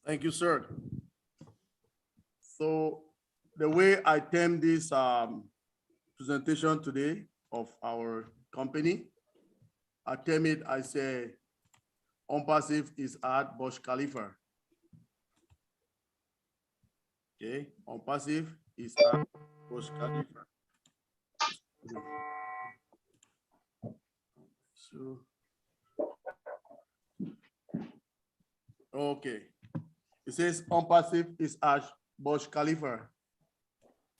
Thank you, sir. So the way I term this presentation today of our company, I term it, I say, ONPASSIVE is at Burj Khalifa. Okay, ONPASSIVE is at Burj Khalifa. So, okay, it says ONPASSIVE is at Burj Khalifa.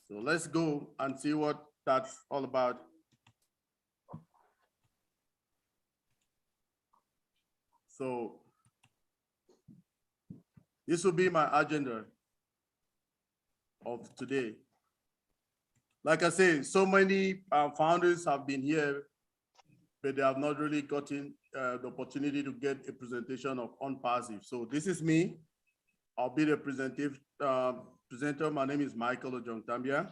So let's go and see what that's all about. So this will be my agenda of today. Like I say, so many founders have been here, but they have not really gotten the opportunity to get a presentation of ONPASSIVE. So this is me. I'll be the presenter. My name is Michael Ojong-Tambia.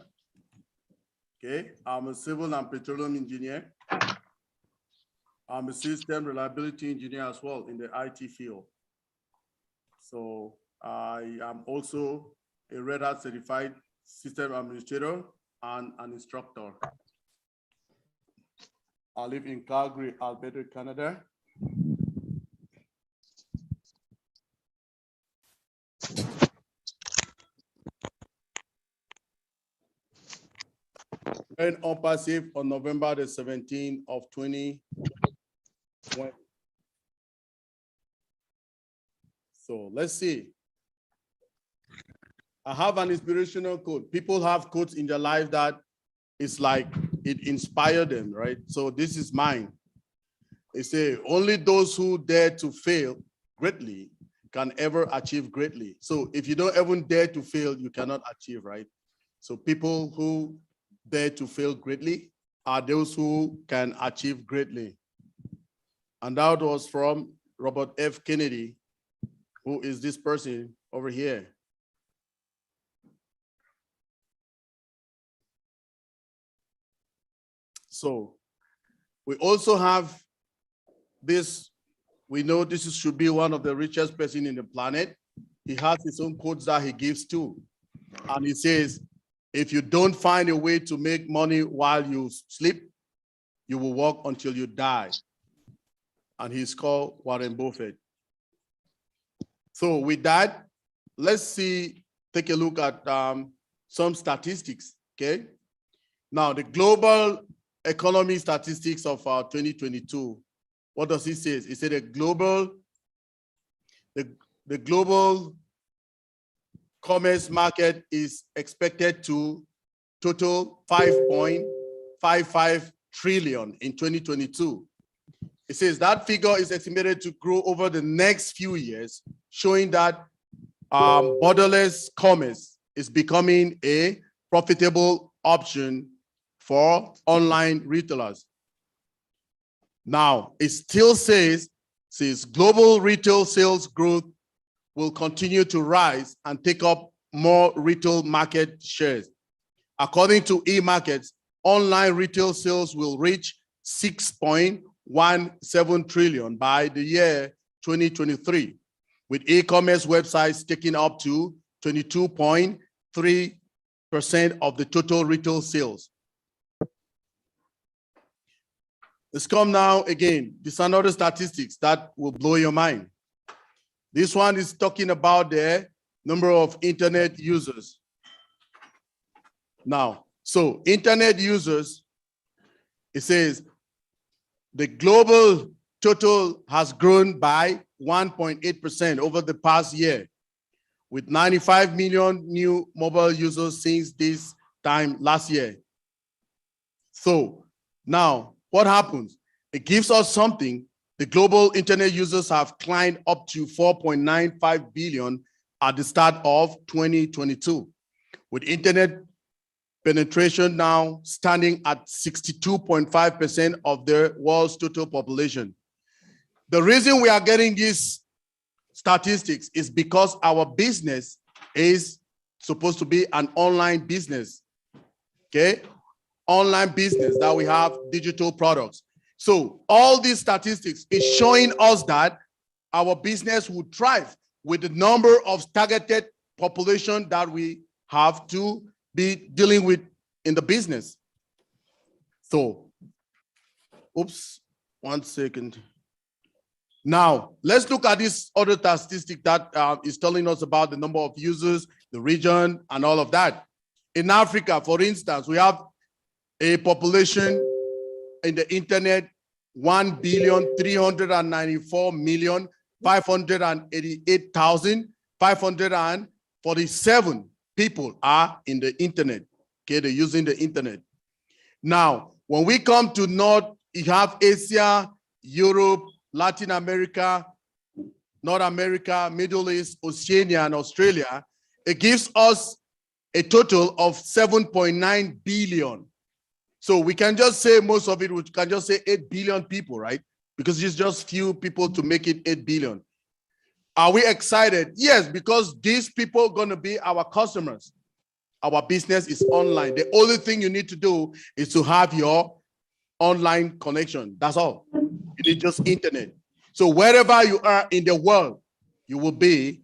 Okay, I'm a civil and petroleum engineer. I'm a system reliability engineer as well in the IT field. So I am also a Red Hat certified system administrator and an instructor. I live in Calgary, Alberta, Canada. And ONPASSIVE on November the 17th of 2020. So let's see. I have an inspirational quote. People have quotes in their life that it's like it inspired them, right? So this is mine. They say, only those who dare to fail greatly can ever achieve greatly. So if you don't even dare to fail, you cannot achieve, right? So people who dare to fail greatly are those who can achieve greatly. And that was from Robert F. Kennedy, who is this person over here. So we also have this, we know this should be one of the richest person in the planet. He has his own quotes that he gives too. And he says, if you don't find a way to make money while you sleep, you will work until you die. And he's called Warren Buffett. So with that, let's see, take a look at some statistics, okay? Now, the global economy statistics of 2022, what does it say? It said the global commerce market is expected to total 5.55 trillion in 2022. It says that figure is estimated to grow over the next few years, showing that borderless commerce is becoming a profitable option for online retailers. Now, it still says global retail sales growth will continue to rise and take up more retail market shares. According to eMarkets, online retail sales will reach 6.17 trillion by the year 2023, with e-commerce websites taking up to 22.3% of the total retail sales. Let's come now again. These are another statistics that will blow your mind. This one is talking about the number of internet users. Now, so internet users, it says the global total has grown by 1.8% over the past year, with 95 million new mobile users since this time last year. So now, what happens? It gives us something. The global internet users have climbed up to 4.95 billion at the start of 2022, with internet penetration now standing at 62.5% of the world's total population. The reason we are getting these statistics is because our business is supposed to be an online business, okay? Online business that we have digital products. So all these statistics is showing us that our business would thrive with the number of targeted population that we have to be dealing with in the business. So, oops, 1 second. Now, let's look at this other statistic that is telling us about the number of users, the region, and all of that. In Africa, for instance, we have a population in the internet, 1,394,588,547 people are in the internet. Okay, they're using the internet. Now, when we come to North, you have Asia, Europe, Latin America, North America, Middle East, Oceania, and Australia. It gives us a total of 7.9 billion. So we can just say most of it, we can just say 8 billion people, right? Because it's just few people to make it 8 billion. Are we excited? Yes, because these people are going to be our customers. Our business is online. The only thing you need to do is to have your online connection. That's all. You need just internet. So wherever you are in the world, you will be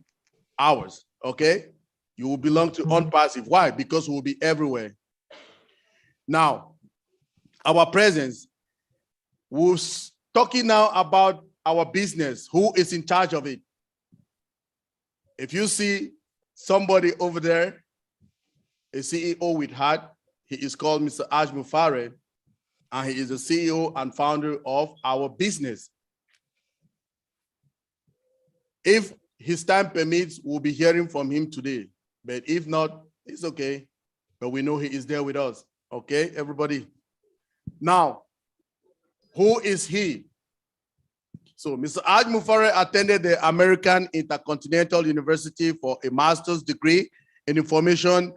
ours, okay? You will belong to ONPASSIVE. Why? Because we will be everywhere. Now, our presence, we're talking now about our business. Who is in charge of it? If you see somebody over there, a CEO with hat, he is called Mr. Aj Mufare, and he is the CEO and founder of our business. If his time permits, we'll be hearing from him today. But if not, it's okay. But we know he is there with us. Okay, everybody? Now, who is he? So Mr. Aj Mufare attended the American Intercontinental University for a master's degree in information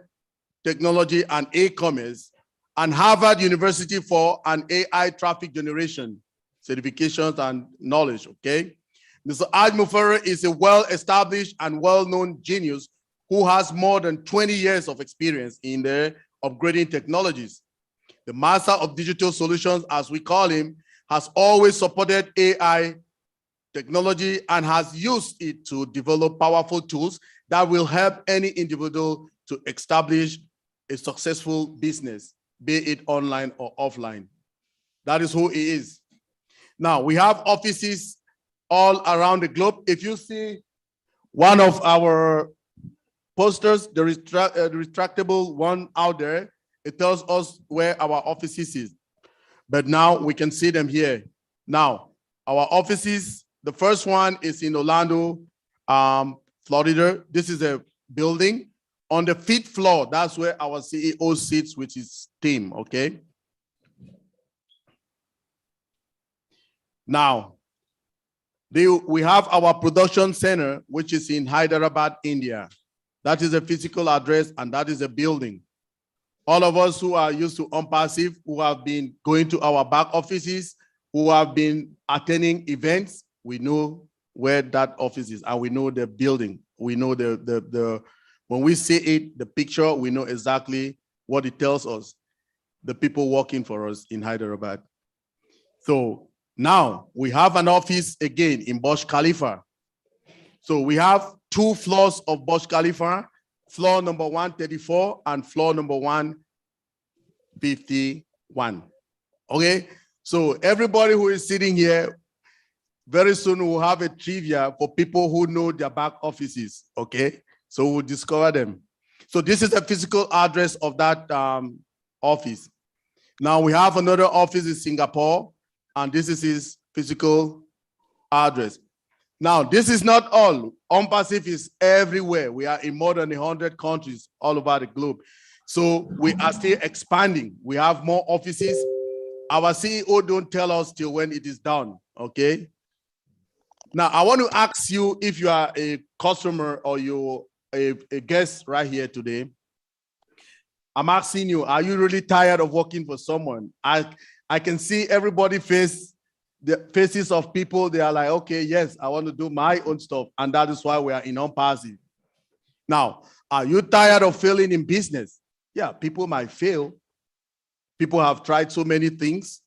technology and e-commerce, and Harvard University for an AI traffic generation certifications and knowledge, okay? Mr. Aj Mufare is a well-established and well-known genius who has more than 20 years of experience in the upgrading technologies. The master of digital solutions, as we call him, has always supported AI technology and has used it to develop powerful tools that will help any individual to establish a successful business, be it online or offline. That is who he is. Now, we have offices all around the globe. If you see one of our posters, the retractable one out there, it tells us where our offices is. But now we can see them here. Now, our offices, the first one is in Orlando, Florida. This is a building. On the 5th floor, that's where our CEO sits with his team, okay? Now, we have our production center, which is in Hyderabad, India. That is a physical address, and that is a building. All of us who are used to ONPASSIVE, who have been going to our back offices, who have been attending events, we know where that office is, and we know the building. We know when we see it, the picture, we know exactly what it tells us, the people working for us in Hyderabad. So now we have an office again in Burj Khalifa. So we have 2 floors of Burj Khalifa, floor number 134 and floor number 151. Okay, so everybody who is sitting here, very soon we'll have a trivia for people who know their back offices, okay? So we'll discover them. So this is a physical address of that office. Now we have another office in Singapore, and this is his physical address. Now, this is not all. ONPASSIVE is everywhere. We are in more than 100 countries all over the globe. So we are still expanding. We have more offices. Our CEO don't tell us till when it is done, okay? Now, I want to ask you if you are a customer or you're a guest right here today. I'm asking you, are you really tired of working for someone? I can see everybody the faces of people. They are like, okay, yes, I want to do my own stuff. And that is why we are in ONPASSIVE. Now, are you tired of failing in business? Yeah, people might fail. People have tried so many things.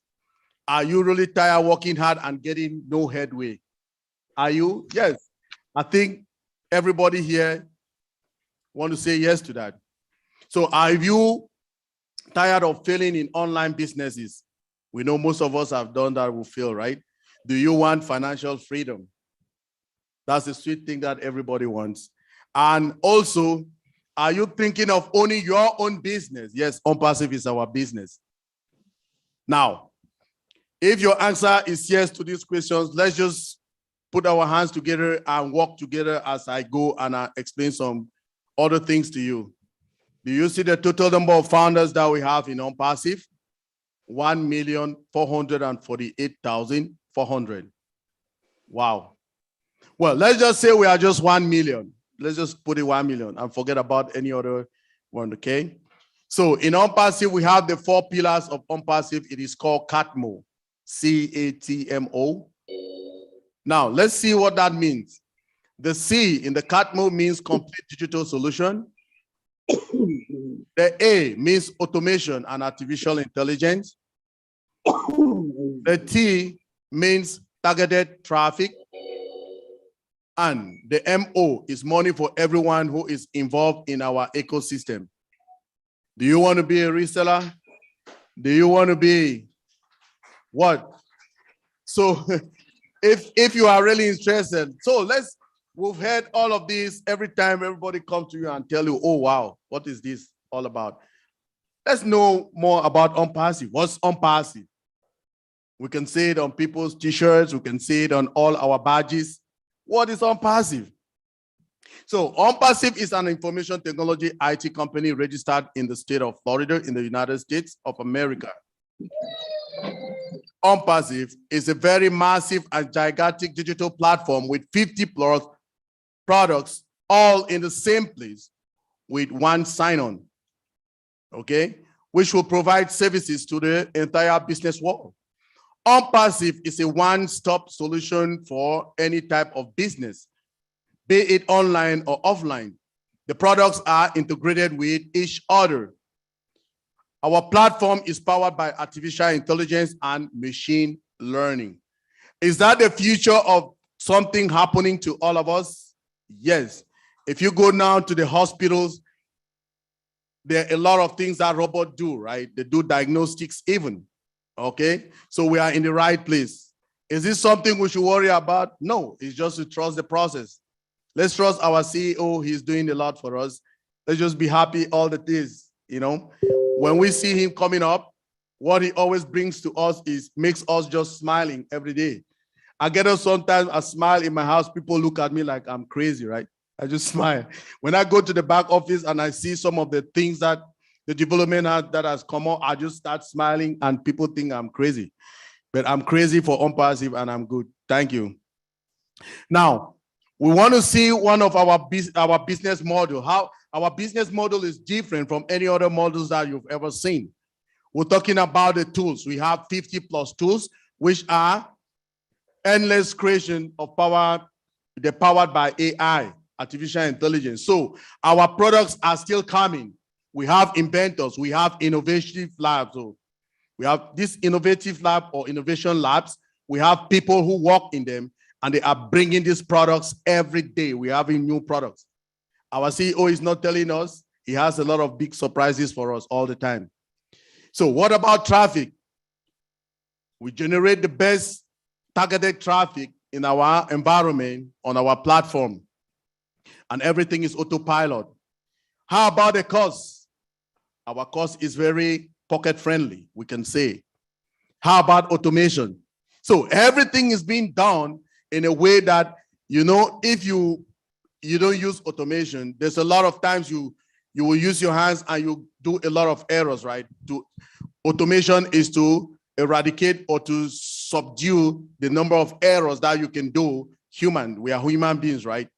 Are you really tired working hard and getting no headway? Are you? Yes. I think Everybody here want to say yes to that. So are you tired of failing in online businesses? We know most of us have done that, will fail, right? Do you want financial freedom? That's the sweet thing that everybody wants. And also, are you thinking of owning your own business? Yes, ONPASSIVE is our business. Now, if your answer is yes to these questions, let's just put our hands together and work together as I go and I explain some other things to you. Do you see the total number of founders that we have in ONPASSIVE? 1,448,400. Wow. Well, let's just say we are just 1 million. Let's just put it 1 million and forget about any other one, okay? So in ONPASSIVE, we have the 4 pillars of ONPASSIVE. It is called CATMO, C-A-T-M-O. Now, let's see what that means. The C in the CATMO means complete digital solution. The A means automation and artificial intelligence. The T means targeted traffic. And the MO is money for everyone who is involved in our ecosystem. Do you want to be a reseller? Do you want to be what? So if you are really interested, so we've heard all of this. Every time everybody comes to you and tell you, oh, wow, what is this all about? Let's know more about ONPASSIVE. What's ONPASSIVE? We can see it on people's t-shirts. We can see it on all our badges. What is ONPASSIVE? So ONPASSIVE is an information technology IT company registered in the state of Florida in the United States of America. ONPASSIVE is a very massive and gigantic digital platform with 50 plus products all in the same place with one sign-on, okay, which will provide services to the entire business world. ONPASSIVE is a one-stop solution for any type of business, be it online or offline. The products are integrated with each other. Our platform is powered by artificial intelligence and machine learning. Is that the future of something happening to all of us? Yes. If you go now to the hospitals, there are a lot of things that robots do, right? They do diagnostics even. Okay, so we are in the right place. Is this something we should worry about? No, it's just to trust the process. Let's trust our CEO. He's doing a lot for us. Let's just be happy all the days, you know. When we see him coming up, what he always brings to us is makes us just smiling every day. I get up sometimes, I smile in my house. People look at me like I'm crazy, right? I just smile. When I go to the back office and I see some of the things that the development that has come out, I just start smiling and people think I'm crazy. But I'm crazy for ONPASSIVE and I'm good. Thank you. Now, we want to see one of our business model, how our business model is different from any other models that you've ever seen. We're talking about the tools. We have 50 plus tools, which are endless creation of power. They're powered by AI, artificial intelligence. So our products are still coming. We have inventors, we have innovative labs. So we have this innovative lab or innovation labs. We have people who work in them and they are bringing these products every day. We're having new products. Our CEO is not telling us. He has a lot of big surprises for us all the time. So what about traffic? We generate the best targeted traffic in our environment on our platform and everything is autopilot. How about the cost? Our cost is very pocket friendly, we can say. How about automation? So everything is being done in a way that, you know, if you don't use automation, there's a lot of times you will use your hands and you do a lot of errors, right? Automation is to eradicate or to subdue the number of errors that you can do. We are human beings, right?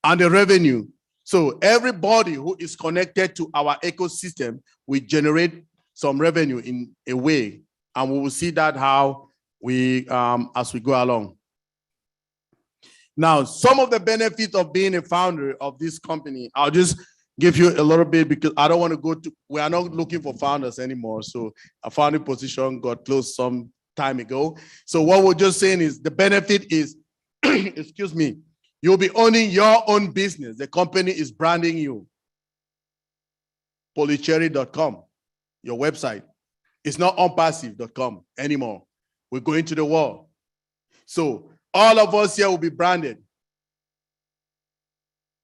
And the revenue. So everybody who is connected to our ecosystem, we generate some revenue in a way, and we will see that how we as we go along. Now, some of the benefits of being a founder of this company, I'll just give you a little bit because I don't want to go to, we are not looking for founders anymore. So a founding position got closed some time ago. So what we're just saying is the benefit is, excuse me, You'll be owning your own business. The company is branding you. Polycherry.com, your website. It's not ONPASSIVE.com anymore. We're going to the wall. So all of us here will be branded.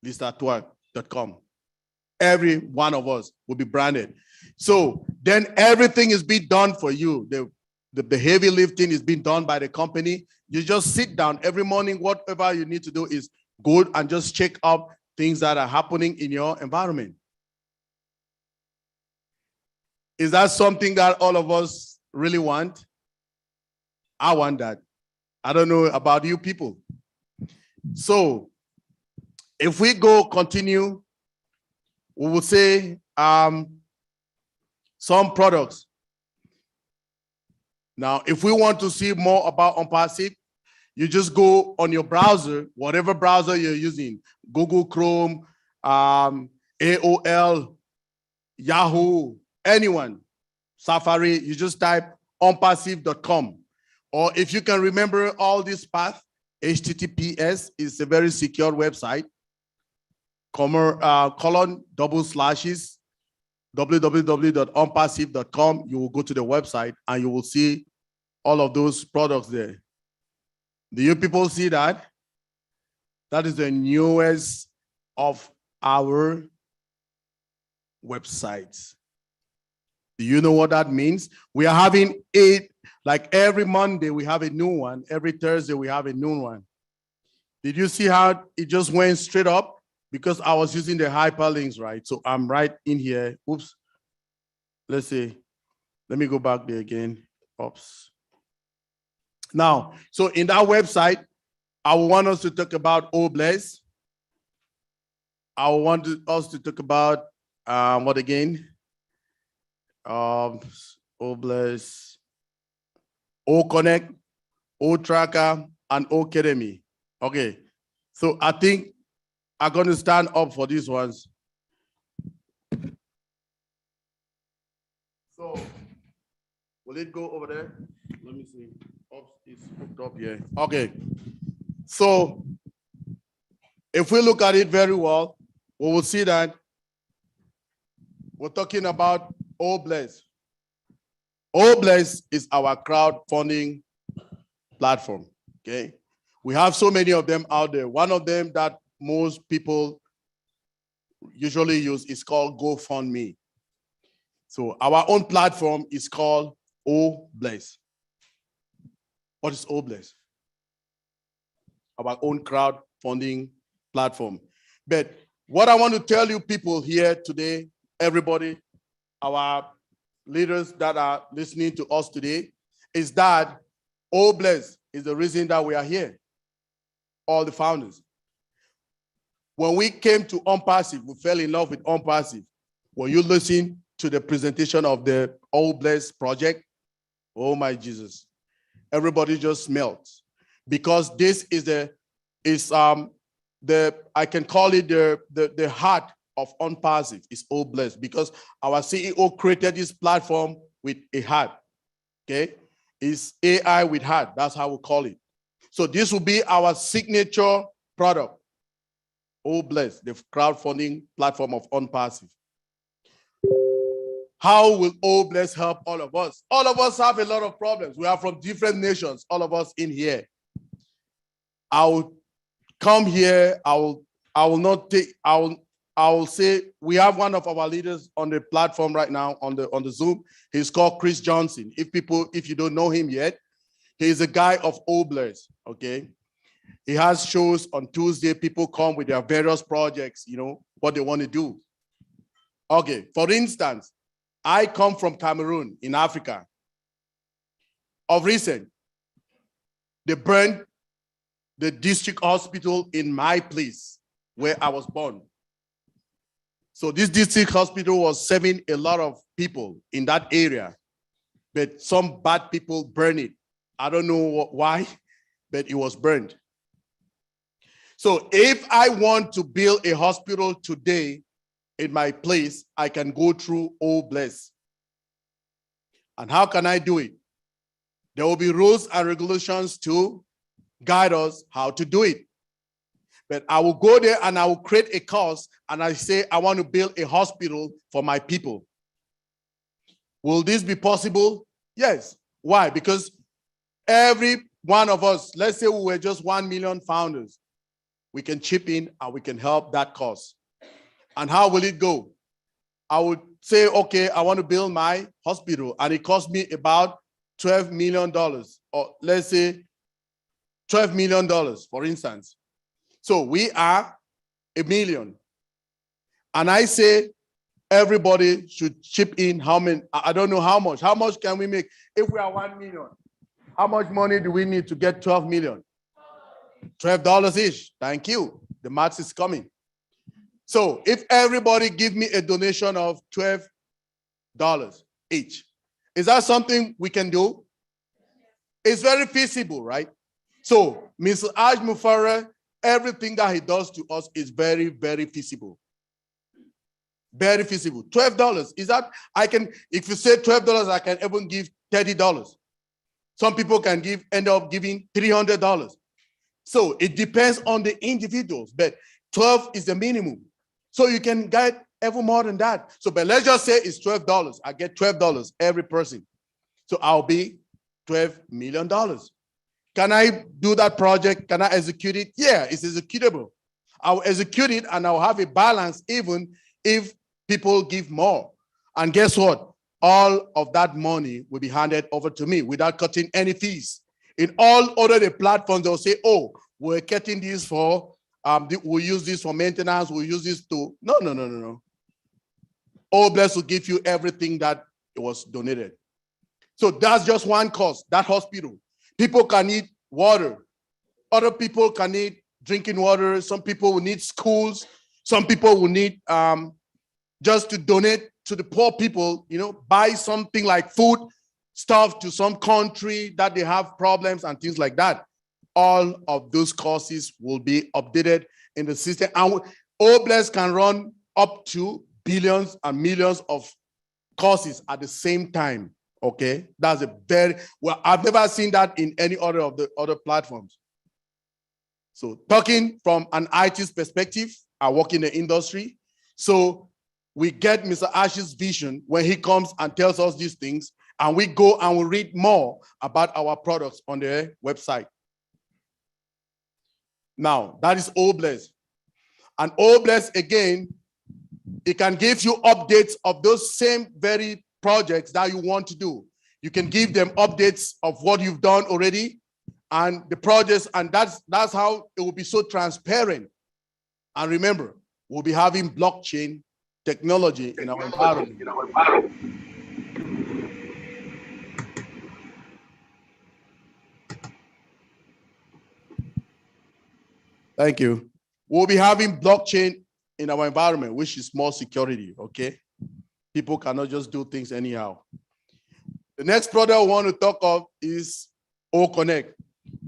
Listatwork.com. Every one of us will be branded. So then everything is being done for you. The heavy lifting is being done by the company. You just sit down every morning. Whatever you need to do is go and just check up things that are happening in your environment. Is that something that all of us really want? I want that. I don't know about you people. So if we go continue, we will say some products. Now, if we want to see more about ONPASSIVE, you just go on your browser, whatever browser you're using, Google Chrome, AOL, Yahoo, anyone, Safari, you just type onpassive.com. Or if you can remember all this path, HTTPS is a very secure website, :// www.onpassive.com. You will go to the website and you will see all of those products there. Do you people see that? That is the newest of our websites. Do you know what that means? We are having 8, like every Monday we have a new one. Every Thursday we have a new one. Did you see how it just went straight up? Because I was using the hyperlinks, right? So I'm right in here. Oops. Let's see. Let me go back there again. Oops. Now, so in that website, I want us to talk about OBLES. I want us to talk about what again? OBLES, OConnect, OTracker, and OAcademy. Okay. So I think I'm going to stand up for these ones. So, will it go over there? Let me see. Oops, it's hooked up here. Okay. So, if we look at it very well, we will see that we're talking about OBLES. OBLES is our crowdfunding platform. Okay. We have so many of them out there. One of them that most people usually use is called GoFundMe. So our own platform is called OBLES. What is OBLES? Our own crowdfunding platform. But what I want to tell you people here today, everybody, our leaders that are listening to us today, is that OBLES is the reason that we are here. All the founders. When we came to ONPASSIVE, we fell in love with ONPASSIVE. When you listen to the presentation of the OBLES project, oh my Jesus, everybody just melts. Because this is I can call it the heart of ONPASSIVE is OBLES, because our CEO created this platform with a heart. Okay, it's AI with heart. That's how we call it. So this will be our signature product. OBLES, the crowdfunding platform of ONPASSIVE. How will OBLES help all of us? All of us have a lot of problems. We are from different nations, all of us in here. I will come here, I will say we have one of our leaders on the platform right now on the Zoom. He's called Chris Johnson. If you don't know him yet, he's a guy of OBLES, okay? He has shows on Tuesday. People come with their various projects, what they want to do. Okay, for instance, I come from Cameroon in Africa. Of recent, they burned the district hospital in my place where I was born. So this district hospital was serving a lot of people in that area, but some bad people burned it. I don't know why, but it was burned. So if I want to build a hospital today in my place, I can go through OBLES. And how can I do it? There will be rules and regulations to guide us how to do it. But I will go there and I will create a course and I say, I want to build a hospital for my people. Will this be possible? Yes. Why? Because every one of us, let's say we were just 1 million founders, we can chip in and we can help that cause. And how will it go? I would say, okay, I want to build my hospital and it cost me about $12 million, or let's say $12 million, for instance. So we are 1 million. And I say everybody should chip in how many, I don't know how much. How much can we make if we are 1 million? How much money do we need to get 12 million? $12 each. Thank you. The math is coming. So if everybody give me a donation of $12 each, is that something we can do? It's very feasible, right? So Mr. Aj Mufara, everything that he does to us is very, very feasible. Very feasible. $12. Is that, I can, if you say $12, I can even give $30. Some people can end up giving $300. So it depends on the individuals, but 12 is the minimum. So you can get even more than that. So, but let's just say it's $12. I get $12 every person. So I'll be $12 million. Can I do that project? Can I execute it? Yeah, it's executable. I'll execute it and I'll have a balance even if people give more. And guess what? All of that money will be handed over to me without cutting any fees. In all other the platforms, they'll say, oh, we're getting this for, we'll use this for maintenance, we'll use this to, no. All Bless will give you everything that was donated. So that's just one cost, that hospital. People can need water. Other people can need drinking water. Some people will need schools. Some people will need just to donate to the poor people, you know, buy something like food, stuff to some country that they have problems and things like that. All of those courses will be updated in the system. And All Bless can run up to billions and millions of courses at the same time. Okay, that's a very, well, I've never seen that in any other of the other platforms. So talking from an IT perspective, I work in the industry. So we get Mr. Ash's vision when he comes and tells us these things, and we go and we read more about our products on their website. Now, that is All Bless. And All Bless, again, it can give you updates of those same very projects that you want to do. You can give them updates of what you've done already and the projects, and that's how it will be so transparent. And remember, we'll be having blockchain technology in our environment. Thank you. We'll be having blockchain in our environment, which is more security, okay? People cannot just do things anyhow. The next product I want to talk of is O Connect.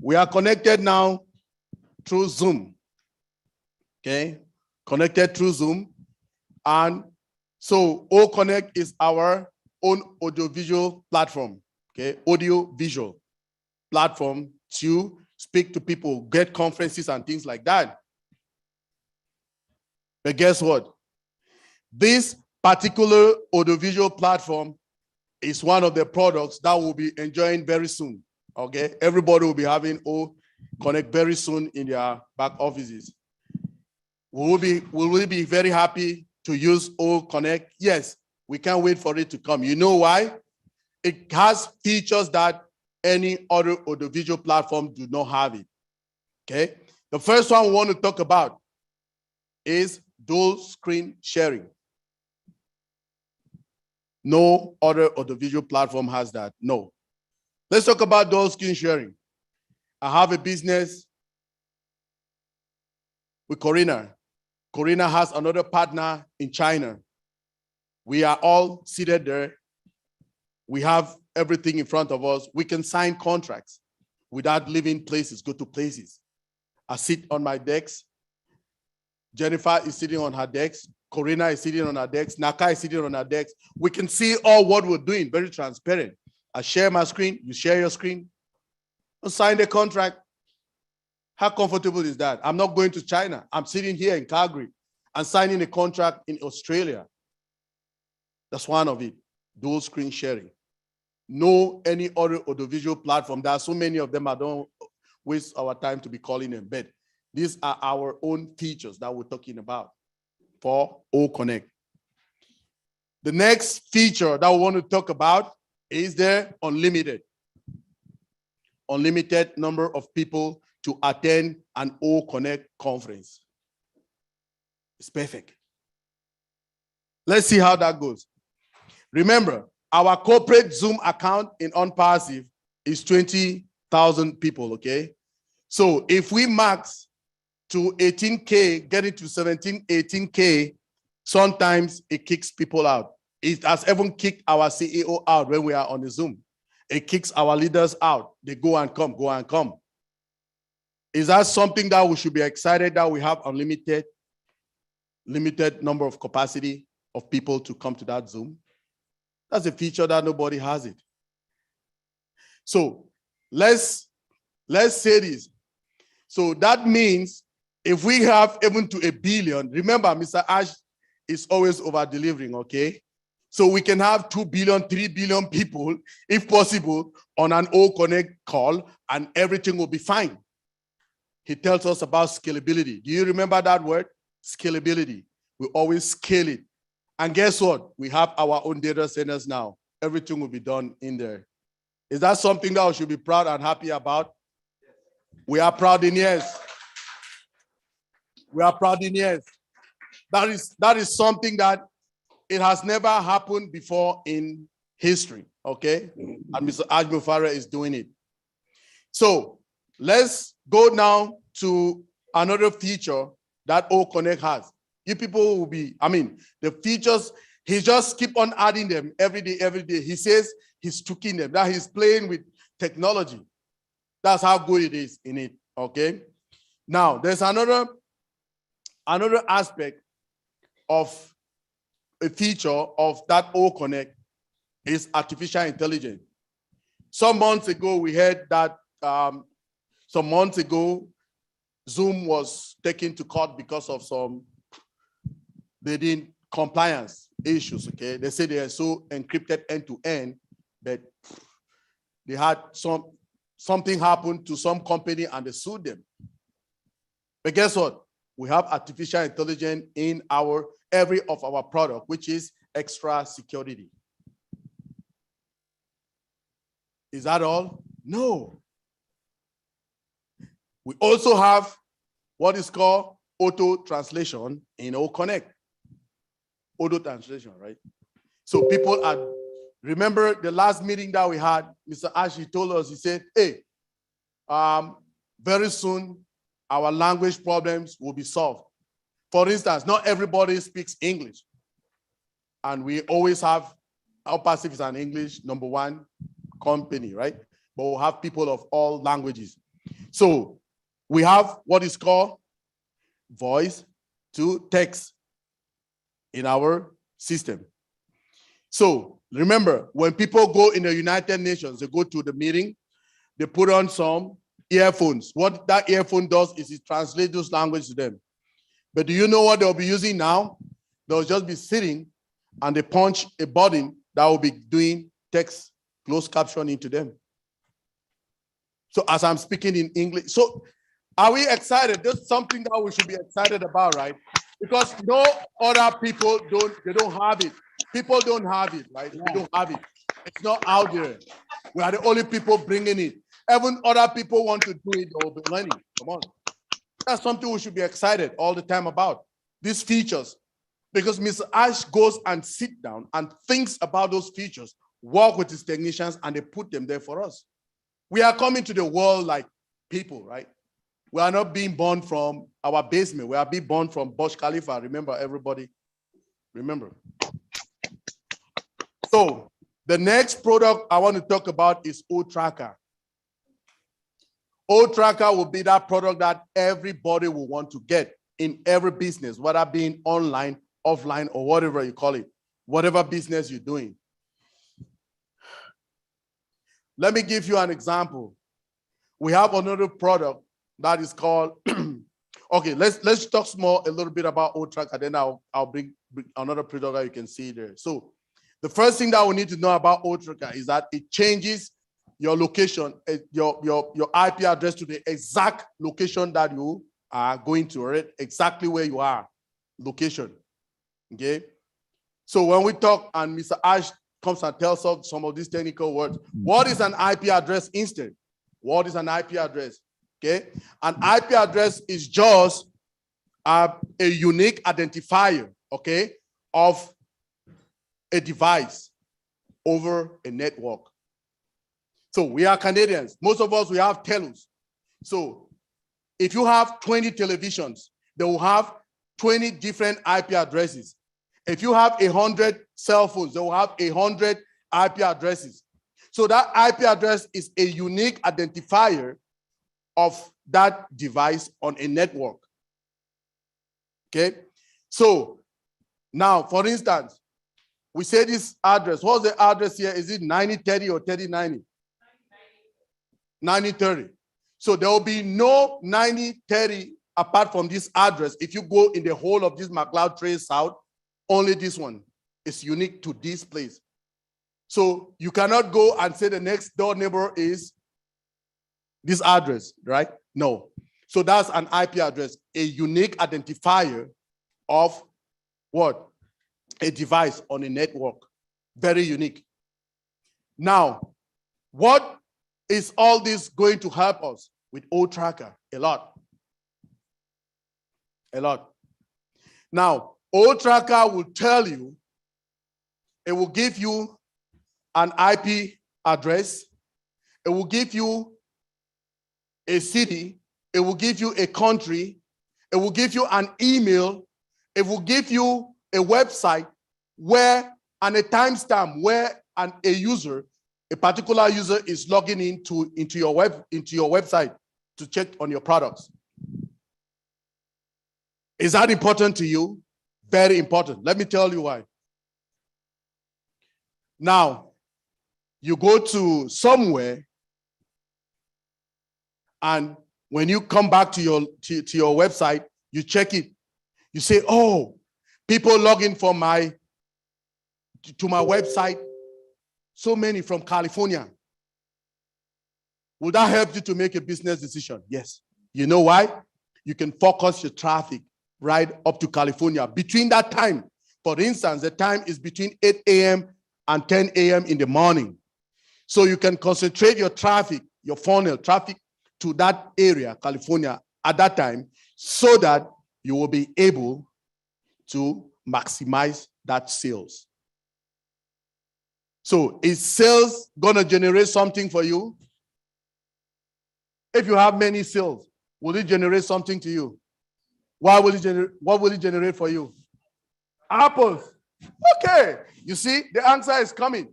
We are connected now through Zoom, okay? Connected through Zoom. And so O Connect is our own audiovisual platform, okay? Audio-visual platform to speak to people, get conferences and things like that. But guess what? This particular audiovisual platform is one of the products that we'll be enjoying very soon, okay? Everybody will be having O Connect very soon in their back offices. Will we be very happy to use O Connect? Yes, we can't wait for it to come. You know why? It has features that any other audiovisual platform do not have it, okay? The first one we want to talk about is dual screen sharing. No other audiovisual platform has that, no. Let's talk about dual screen sharing. I have a business with Corina. Corina has another partner in China. We are all seated there. We have everything in front of us. We can sign contracts without leaving places, go to places. I sit on my desk. Jennifer is sitting on her desk. Corina is sitting on her desk. Naka is sitting on her desk. We can see all what we're doing, very transparent. I share my screen, you share your screen. I'll sign the contract. How comfortable is that? I'm not going to China. I'm sitting here in Calgary and signing a contract in Australia. That's one of it. Dual screen sharing. No any other audiovisual platform. There are so many of them. I don't waste our time to be calling them, but these are our own features that we're talking about for O Connect. The next feature that we want to talk about is the unlimited. Unlimited number of people to attend an O Connect conference. It's perfect. Let's see how that goes. Remember, our corporate Zoom account in ONPASSIVE is 20,000 people, okay? So if we max to 18K, getting to 17, 18K, sometimes it kicks people out. It has even kicked our CEO out when we are on the Zoom. It kicks our leaders out. They go and come, go and come. Is that something that we should be excited that we have unlimited, limited number of capacity of people to come to that Zoom? That's a feature that nobody has it. So let's say this. So that means if we have even to 1 billion, remember Mr. Ash is always over delivering, okay? So we can have 2 billion, 3 billion people, if possible, on an O Connect call and everything will be fine. He tells us about scalability. Do you remember that word? Scalability. We always scale it. And guess what? We have our own data centers now. Everything will be done in there. Is that something that we should be proud and happy about? We are proud in yes. We are proud in yes. That is something that it has never happened before in history, okay? And Mr. Ajmo is doing it. So let's go now to another feature that O Connect has. You people will be, the features, he just keep on adding them every day, every day. He says he's tweaking them, that he's playing with technology. That's how good it is in it, okay? Now, there's another aspect of a feature of that O Connect is artificial intelligence. Some months ago, we heard that Zoom was taken to court because of some compliance issues, okay? They say they are so encrypted end to end that they had something happen to some company and they sued them. But guess what? We have artificial intelligence in every of our product, which is extra security. Is that all? No. We also have what is called auto translation in O Connect. Auto translation, right? So people remember the last meeting that we had, Mr. Ashley told us, he said, hey, very soon our language problems will be solved. For instance, not everybody speaks English. And we always have, ONPASSIVE is an English #1 company, right? But we'll have people of all languages. So we have what is called voice to text in our system. So remember, when people go in the United Nations, they go to the meeting, they put on some earphones. What that earphone does is it translates those languages to them. But do you know what they'll be using now? They'll just be sitting and they punch a button that will be doing text closed captioning to them. So as I'm speaking in English, so are we excited? That's something that we should be excited about, right? Because no other people don't have it. People don't have it, right? Yeah. They don't have it. It's not out there. We are the only people bringing it. Even other people want to do it, they'll be learning. Come on. That's something we should be excited all the time about. These features. Because Mr. Ash goes and sit down and thinks about those features, work with his technicians, and they put them there for us. We are coming to the world like people, right? We are not being born from our basement. We are being born from Burj Khalifa. Remember, everybody? Remember. So the next product I want to talk about is O-Tracker. O-Tracker will be that product that everybody will want to get in every business, whether being online, offline, or whatever you call it, whatever business you're doing. Let me give you an example. We have another product that is called, okay, let's talk small a little bit about O-Tracker, then I'll bring another product that you can see there. So the first thing that we need to know about O-Tracker is that it changes your location, your IP address to the exact location that you are going to, right? Exactly where you are, location, okay? So when we talk and Mr. Ash comes and tells us some of these technical words, what is an IP address instead? What is an IP address? Okay, an IP address is just a unique identifier, okay, of a device over a network. So we are Canadians. Most of us, we have telus. So if you have 20 televisions, they will have 20 different IP addresses. If you have 100 cell phones, they will have 100 IP addresses. So that IP address is a unique identifier of that device on a network. Okay, so now, for instance, we say this address. What's the address here? Is it 9030 or 3090? 9030. So there will be no 9030 apart from this address. If you go in the whole of this McLeod Trace South, only this one is unique to this place. So you cannot go and say the next door neighbor is this address, right? No. So that's an IP address, a unique identifier of what? A device on a network. Very unique. Now, what is all this going to help us with O-Tracker? A lot. A lot. Now, O-Tracker will tell you, it will give you an IP address, it will give you a city, it will give you a country, it will give you an email, it will give you a website where, and a timestamp where a user, a particular user is logging into your website to check on your products. Is that important to you? Very important. Let me tell you why. Now, you go to somewhere, and when you come back to your website, you check it. You say, oh, people log in to my website, so many from California. Will that help you to make a business decision? Yes. You know why? You can focus your traffic right up to California. Between that time, for instance, the time is between 8 a.m. and 10 a.m. in the morning. So you can concentrate your traffic, your funnel traffic to that area, California, at that time, so that you will be able to maximize that sales. So is sales gonna generate something for you? If you have many sales, will it generate something to you? What will it generate for you? Apples. Okay, you see, the answer is coming.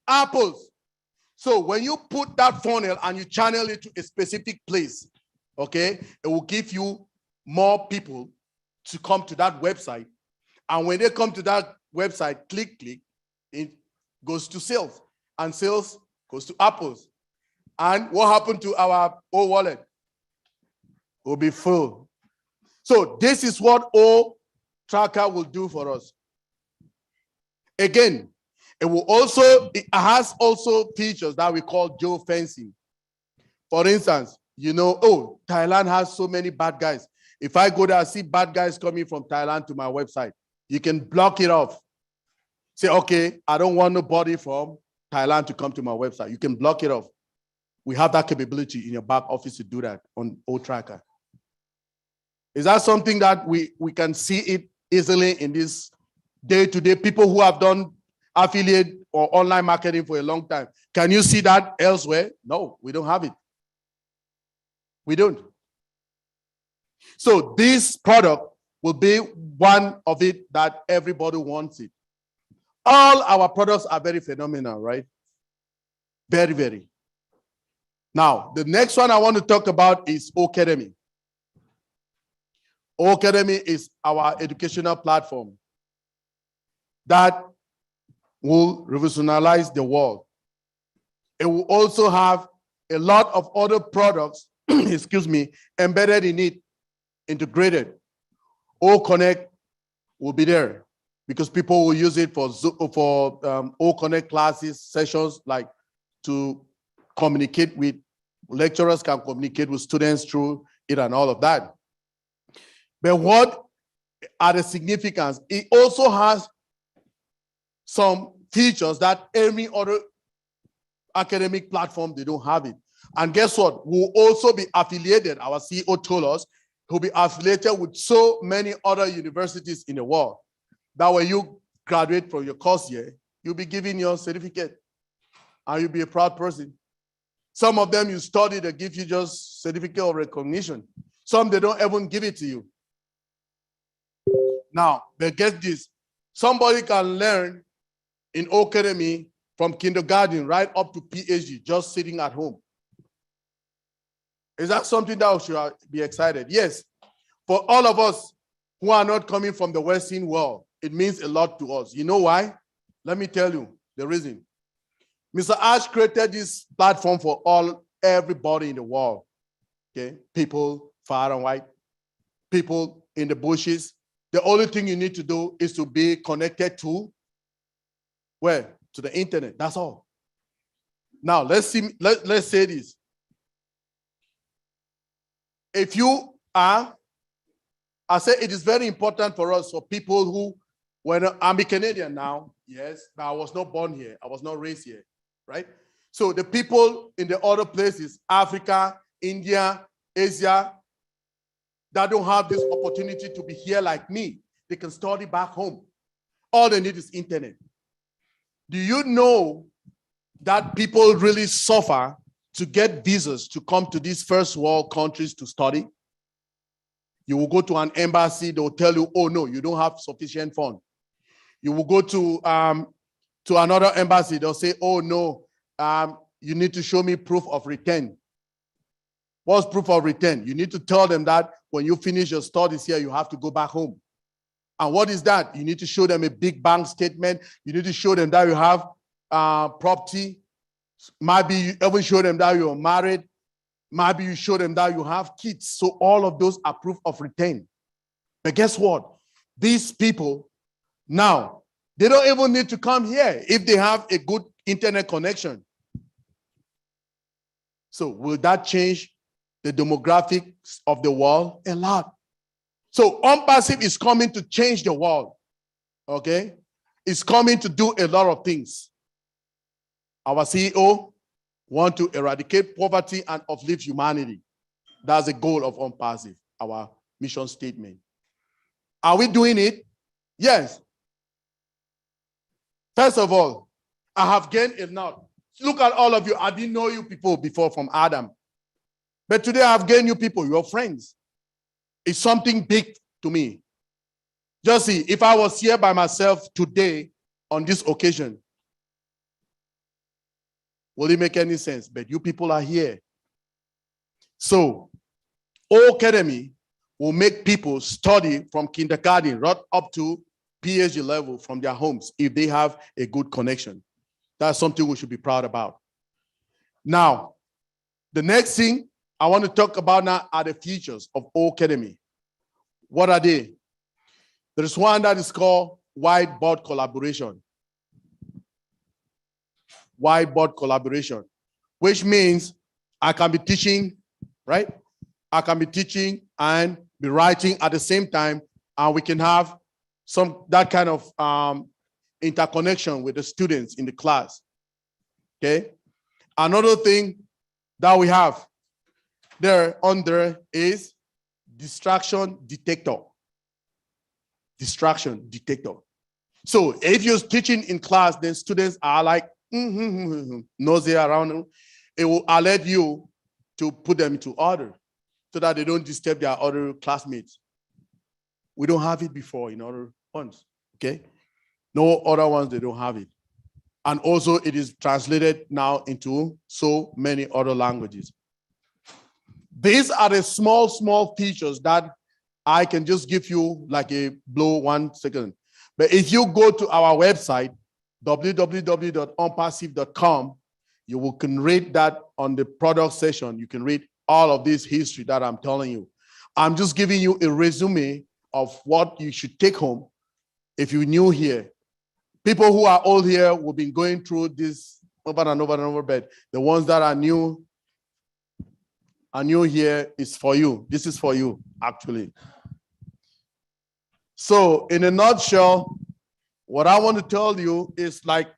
Apples. So when you put that funnel and you channel it to a specific place, okay, it will give you more people to come to that website. And when they come to that website, click, it goes to sales. And sales goes to apples. And what happened to our O-wallet? It will be full. So this is what O-Tracker will do for us. Again, it has also features that we call geofencing. For instance, you know, oh, Thailand has so many bad guys. If I go there and see bad guys coming from Thailand to my website, you can block it off. Say, okay, I don't want nobody from Thailand to come to my website. You can block it off. We have that capability in your back office to do that on O-Tracker. Is that something that we can see it easily in this day-to-day? People who have done affiliate or online marketing for a long time. Can you see that elsewhere? No, we don't have it. We don't. So this product will be one of it that everybody wants it. All our products are very phenomenal, right? Very, very. Now, the next one I want to talk about is Ocademy. Ocademy is our educational platform that will revolutionize the world. It will also have a lot of other products excuse me, embedded in it, integrated. O Connect will be there because people will use it for O Connect classes, sessions, like to communicate with lecturers, can communicate with students through it and all of that. But what are the significance? It also has some features that every other academic platform, they don't have it. And guess what? We'll also be affiliated. Our CEO told us he'll be affiliated with so many other universities in the world that when you graduate from your course year, you'll be given your certificate and you'll be a proud person. Some of them you study, they give you just certificate of recognition. Some they don't even give it to you. Now, but get this, somebody can learn in Academy from kindergarten right up to PhD, just sitting at home. Is that something that we should be excited? Yes. For all of us who are not coming from the Western world, it means a lot to us. You know why? Let me tell you the reason. Mr. Ash created this platform for everybody in the world. Okay, people far and wide, people in the bushes. The only thing you need to do is to be connected to where? To the internet. That's all. Now let's say this. If you are, I say it is very important for us, for people who, when I'm a Canadian now, yes, but I was not born here. I was not raised here, right? So the people in the other places, Africa, India, Asia, that don't have this opportunity to be here like me, they can study back home. All they need is internet. Do you know that people really suffer to get visas to come to these first world countries to study? You will go to an embassy, they'll tell you, oh no, you don't have sufficient funds. You will go to another embassy, they'll say, oh no, you need to show me proof of return. What's proof of return? You need to tell them that when you finish your studies here, you have to go back home. And what is that? You need to show them a big bank statement. You need to show them that you have property. Maybe you even show them that you're married. Maybe you show them that you have kids. So all of those are proof of return. But guess what? These people now, they don't even need to come here if they have a good internet connection. So will that change the demographics of the world? A lot. So ONPASSIVE is coming to change the world, okay? It's coming to do a lot of things. Our CEO wants to eradicate poverty and uplift humanity. That's the goal of ONPASSIVE, our mission statement. Are we doing it? Yes. First of all, I have gained a lot. Look at all of you. I didn't know you people before from Adam. But today I have gained you people, your friends. It's something big to me. Just see, if I was here by myself today on this occasion, will it make any sense? But you people are here. So, O Academy will make people study from kindergarten right up to PhD level from their homes if they have a good connection. That's something we should be proud about. Now, the next thing I want to talk about now are the features of O Academy. What are they? There's one that is called whiteboard collaboration. Whiteboard collaboration, which means I can be teaching, right? I can be teaching and be writing at the same time, and we can have that kind of interconnection with the students in the class. Okay. Another thing that we have there is distraction detector. Distraction detector. So if you're teaching in class, then students are like nosy around them. It will alert you to put them into order so that they don't disturb their other classmates. We don't have it before in other ones. Okay. No other ones, they don't have it. And also it is translated now into so many other languages. These are the small features that I can just give you like a blow 1 second. But if you go to our website, www.onpassive.com, you can read that on the product section. You can read all of this history that I'm telling you. I'm just giving you a resume of what you should take home if you're new here. People who are old here will be going through this over and over and over, but the ones that are new here is for you. This is for you, actually. So in a nutshell, what I want to tell you is, like,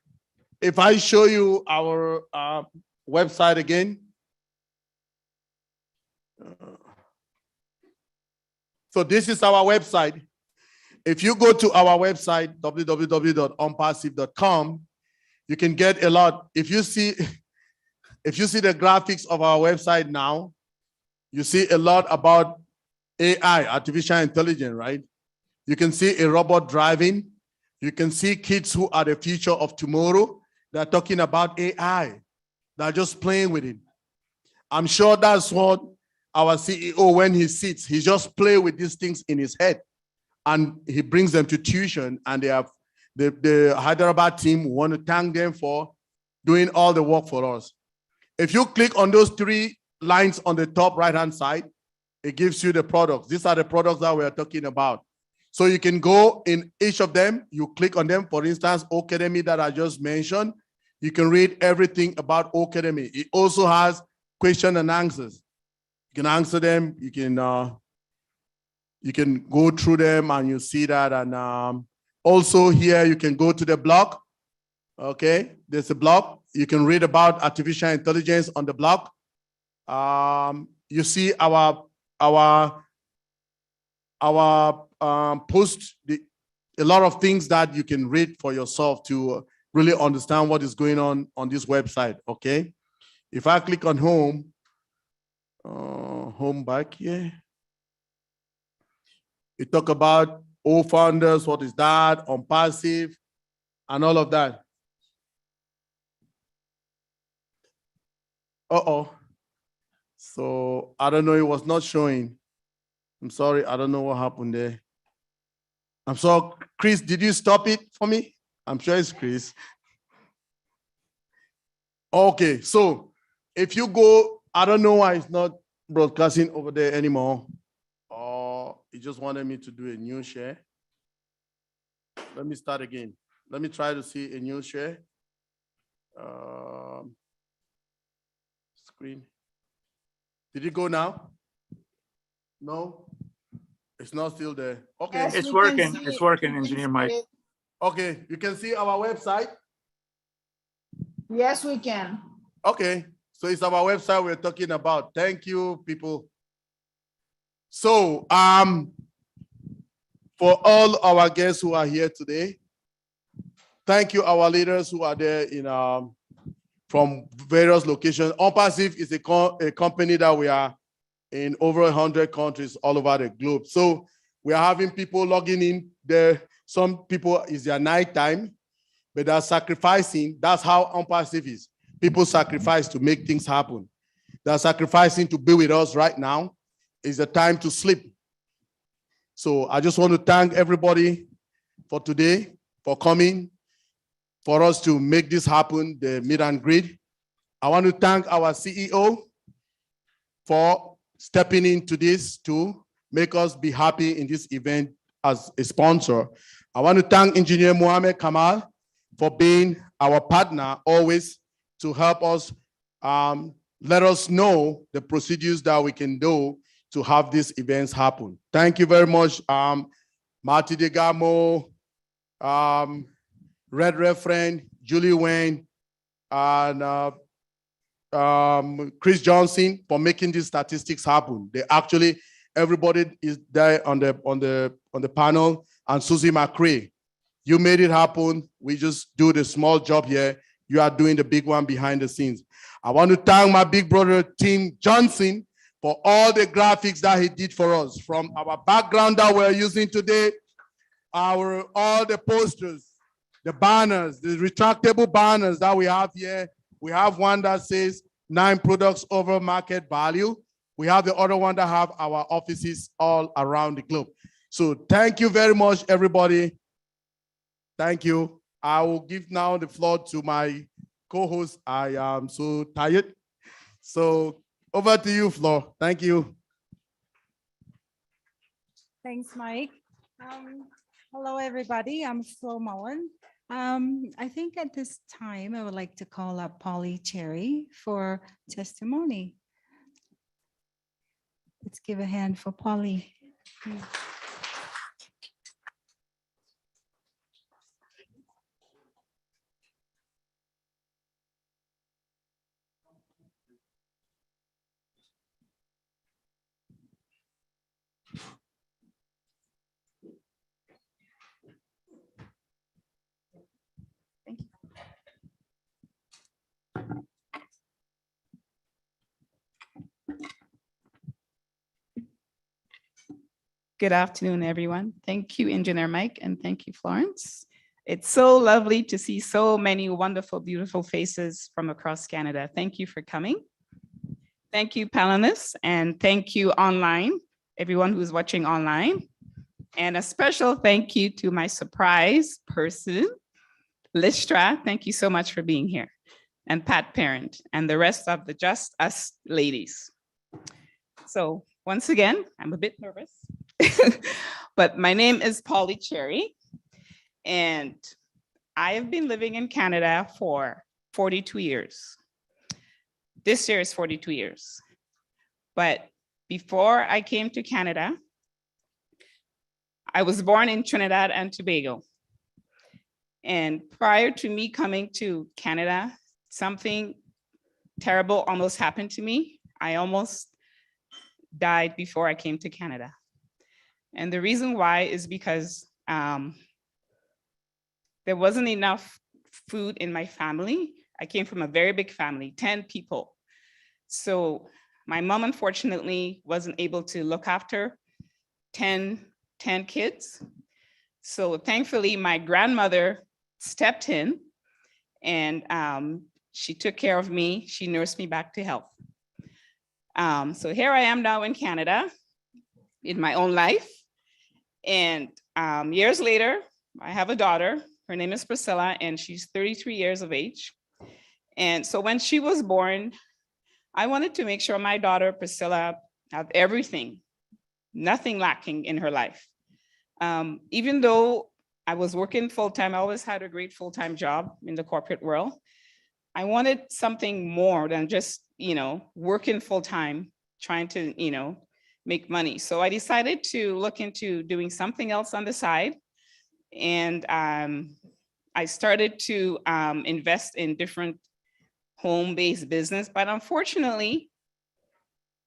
if I show you our website again. So this is our website. If you go to our website, www.onpassive.com, you can get a lot. If you see the graphics of our website now, you see a lot about AI, artificial intelligence, right? You can see a robot driving. You can see kids who are the future of tomorrow. They're talking about AI. They're just playing with it. I'm sure that's what our CEO, when he sits, he just play with these things in his head, and he brings them to tuition, and they have the Hyderabad team want to thank them for doing all the work for us. If you click on those 3 lines on the top right-hand side, it gives you the products. These are the products that we are talking about. So you can go in each of them, you click on them. For instance, Academy that I just mentioned, you can read everything about Academy. It also has question and answers. You can answer them, you can go through them and you see that. And also here, you can go to the blog. Okay, there's a blog. You can read about artificial intelligence on the blog. You see our post, a lot of things that you can read for yourself to really understand what is going on this website. Okay, if I click on home back here, we talk about all founders, what is that, ONPASSIVE, and all of that. So I don't know, it was not showing. I'm sorry, I don't know what happened there. I'm sorry, Chris, did you stop it for me? I'm sure it's Chris. Okay, so if you go, I don't know why it's not broadcasting over there anymore. Or it just wanted me to do a new share. Let me start again. Let me try to see a new share. Screen. Did it go now? No, it's not still there. Okay. Yes, It's we working. can see It's it. working, We can Engineer see Mike. it. Okay, you can see our website. Yes, we can. Okay, so it's our website we're talking about. Thank you, people. So, for all our guests who are here today, thank you, our leaders who are there in from various locations. ONPASSIVE is a company that we are in over 100 countries all over the globe. So we are having people logging in there. Some people is their night time, but they're sacrificing. That's how ONPASSIVE is. People sacrifice to make things happen. They're sacrificing to be with us right now. It's the time to sleep. So I just want to thank everybody for today, for coming, for us to make this happen, the meet and greet. I want to thank our CEO for stepping into this to make us be happy in this event as a sponsor. I want to thank Engineer Mohamed Kamal for being our partner always to help us, let us know the procedures that we can do to have these events happen. Thank you very much, Marty DeGamo, Red Referend, Julie Wayne, and Chris Johnson for making these statistics happen. They actually, everybody is there on the panel, and Susie McCrae. You made it happen. We just do the small job here. You are doing the big one behind the scenes. I want to thank my big brother, Tim Johnson, for all the graphics that he did for us, from our background that we're using today, all the posters, the banners, the retractable banners that we have here. We have one that says 9 products over market value. We have the other one that have our offices all around the globe. So thank you very much, everybody. Thank you. I will give now the floor to my co-host. I am so tired. So Over to you, Flo. Thank you. Thanks, Mike. Hello, everybody. I'm Flo Mullen. I think at this time, I would like to call up Polly Cherry for testimony. Let's give a hand for Polly. Thank you. Good afternoon, everyone. Thank you, Engineer Mike, and thank you, Florence. It's so lovely to see so many wonderful, beautiful faces from across Canada. Thank you for coming. Thank you, panelists, and thank you online, everyone who's watching online. And a special thank you to my surprise person, Listra. Thank you so much for being here. And Pat Parent, and the rest of the Just Us ladies. So once again, I'm a bit nervous. But my name is Polly Cherry, and I have been living in Canada for 42 years. This year is 42 years. But before I came to Canada, I was born in Trinidad and Tobago. And prior to me coming to Canada, something terrible almost happened to me. I almost died before I came to Canada. And the reason why is because there wasn't enough food in my family. I came from a very big family, 10 people. So my mom, unfortunately, wasn't able to look after 10 kids. So thankfully, my grandmother stepped in and she took care of me. She nursed me back to health. So here I am now in Canada in my own life. And years later, I have a daughter. Her name is Priscilla, and she's 33 years of age. And so when she was born, I wanted to make sure my daughter, Priscilla, had everything, nothing lacking in her life. Even though I was working full-time, I always had a great full-time job in the corporate world. I wanted something more than just, working full-time, trying to, make money. So I decided to look into doing something else on the side. And I started to invest in different home-based business, but unfortunately,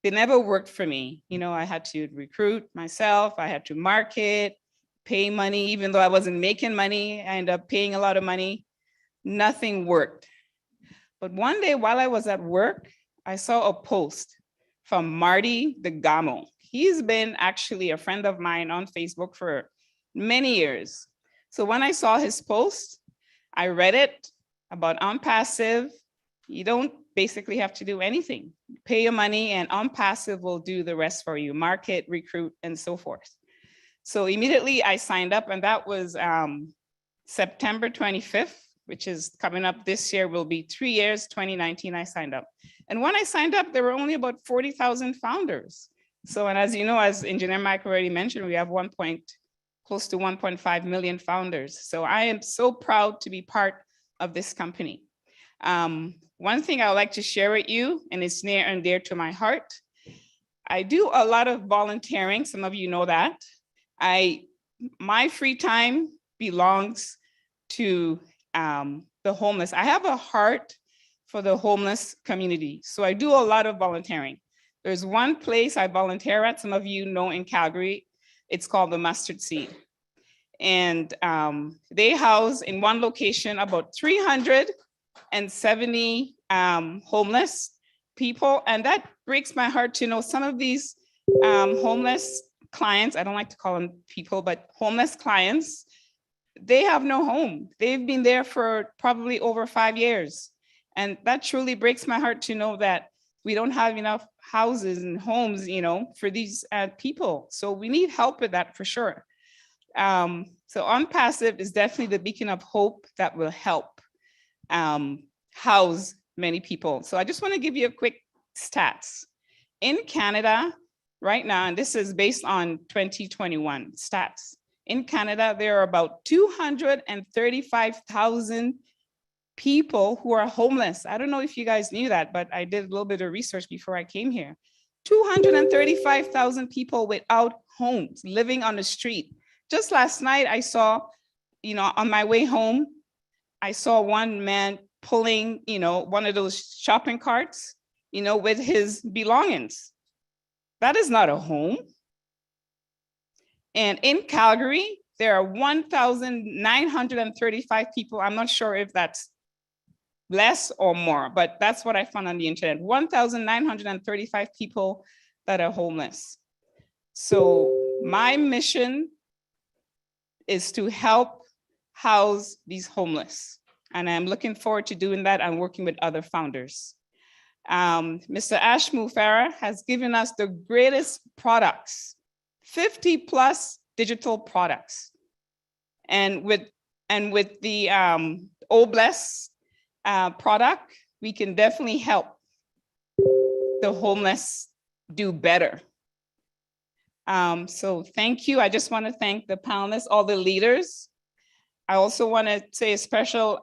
they never worked for me. I had to recruit myself, I had to market, pay money, even though I wasn't making money, I ended up paying a lot of money. Nothing worked. But one day while I was at work, I saw a post from Marty the Gamo. He's been actually a friend of mine on Facebook for many years. So when I saw his post, I read it about ONPASSIVE. You don't basically have to do anything. Pay your money and ONPASSIVE will do the rest for you, market, recruit, and so forth. So immediately I signed up, and that was September 25th, which is coming up this year, will be 3 years, 2019 I signed up. And when I signed up, there were only about 40,000 founders. So, and as you know, as Engineer Mike already mentioned, we have close to 1.5 million founders. So I am so proud to be part of this company. One thing I would like to share with you, and it's near and dear to my heart, I do a lot of volunteering. Some of you know that. My free time belongs to the homeless. I have a heart for the homeless community. So I do a lot of volunteering. There's one place I volunteer at, some of you know in Calgary, it's called the Mustard Seed. And they house in one location about 370 homeless people. And that breaks my heart to know some of these homeless clients, I don't like to call them people, but homeless clients, they have no home. They've been there for probably over 5 years. And that truly breaks my heart to know that we don't have enough houses and homes, for these people. So we need help with that for sure. So ONPASSIVE is definitely the beacon of hope that will help house many people. So I just want to give you a quick stats. In Canada, right now, and this is based on 2021 stats, in Canada, there are about 235,000 people who are homeless. I don't know if you guys knew that, but I did a little bit of research before I came here. 235,000 people without homes, living on the street. Just last night, I saw, on my way home, I saw one man pulling, one of those shopping carts, with his belongings. That is not a home. And in Calgary, there are 1,935 people. I'm not sure if that's less or more, but that's what I found on the internet. 1,935 people that are homeless. So my mission is to help house these homeless. And I'm looking forward to doing that and working with other founders. Mr. Ash Mufara has given us the greatest products, 50 plus digital products. And with the OBLESS product, we can definitely help the homeless do better. So thank you. I just want to thank the panelists, all the leaders. I also want to say a special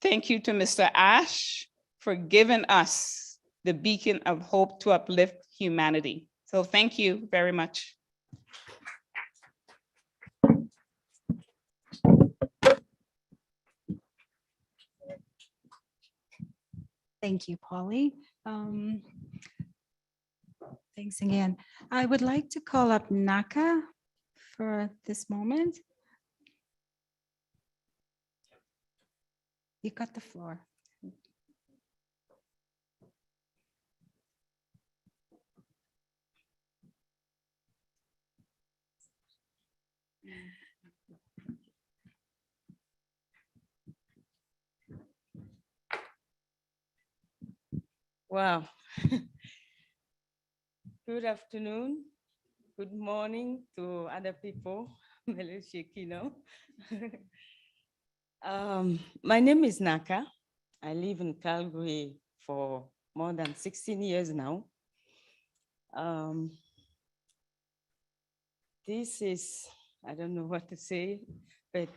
thank you to Mr. Ash for giving us the beacon of hope to uplift humanity. So thank you very much. Thank you, Polly. Thanks again. I would like to call up Naka for this moment. You got the floor. Wow. Good afternoon. Good morning to other people. My name is Naka. I live in Calgary for more than 16 years now. This is, I don't know what to say, but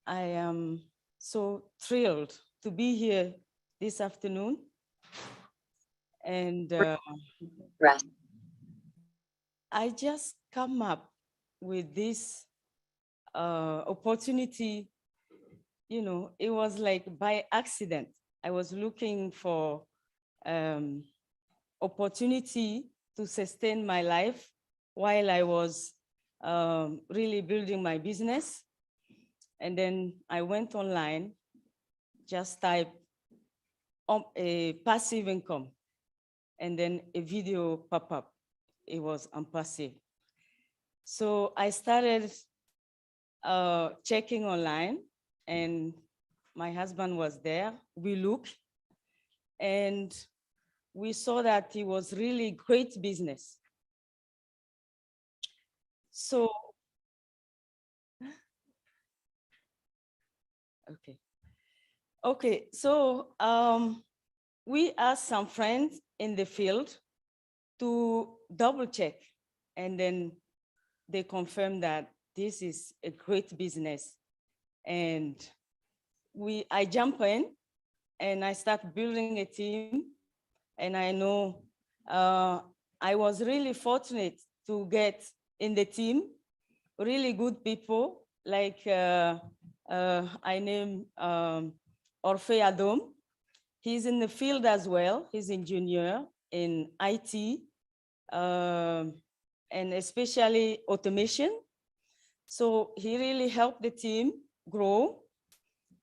I am so thrilled to be here this afternoon. And I just come up with this opportunity, it was like by accident. I was looking for opportunity to sustain my life while I was really building my business. And then I went online, just type a passive income, and then a video pop up. It was ONPASSIVE. So I started checking online, and my husband was there. We looked, and we saw that it was really great business. So, okay. So we asked some friends in the field to double check, and then they confirmed that this is a great business. And I jump in and I start building a team. And I know I was really fortunate to get in the team really good people, like I name Orfe Adom. He's in the field as well. He's an engineer in IT, and especially automation. So he really helped the team grow.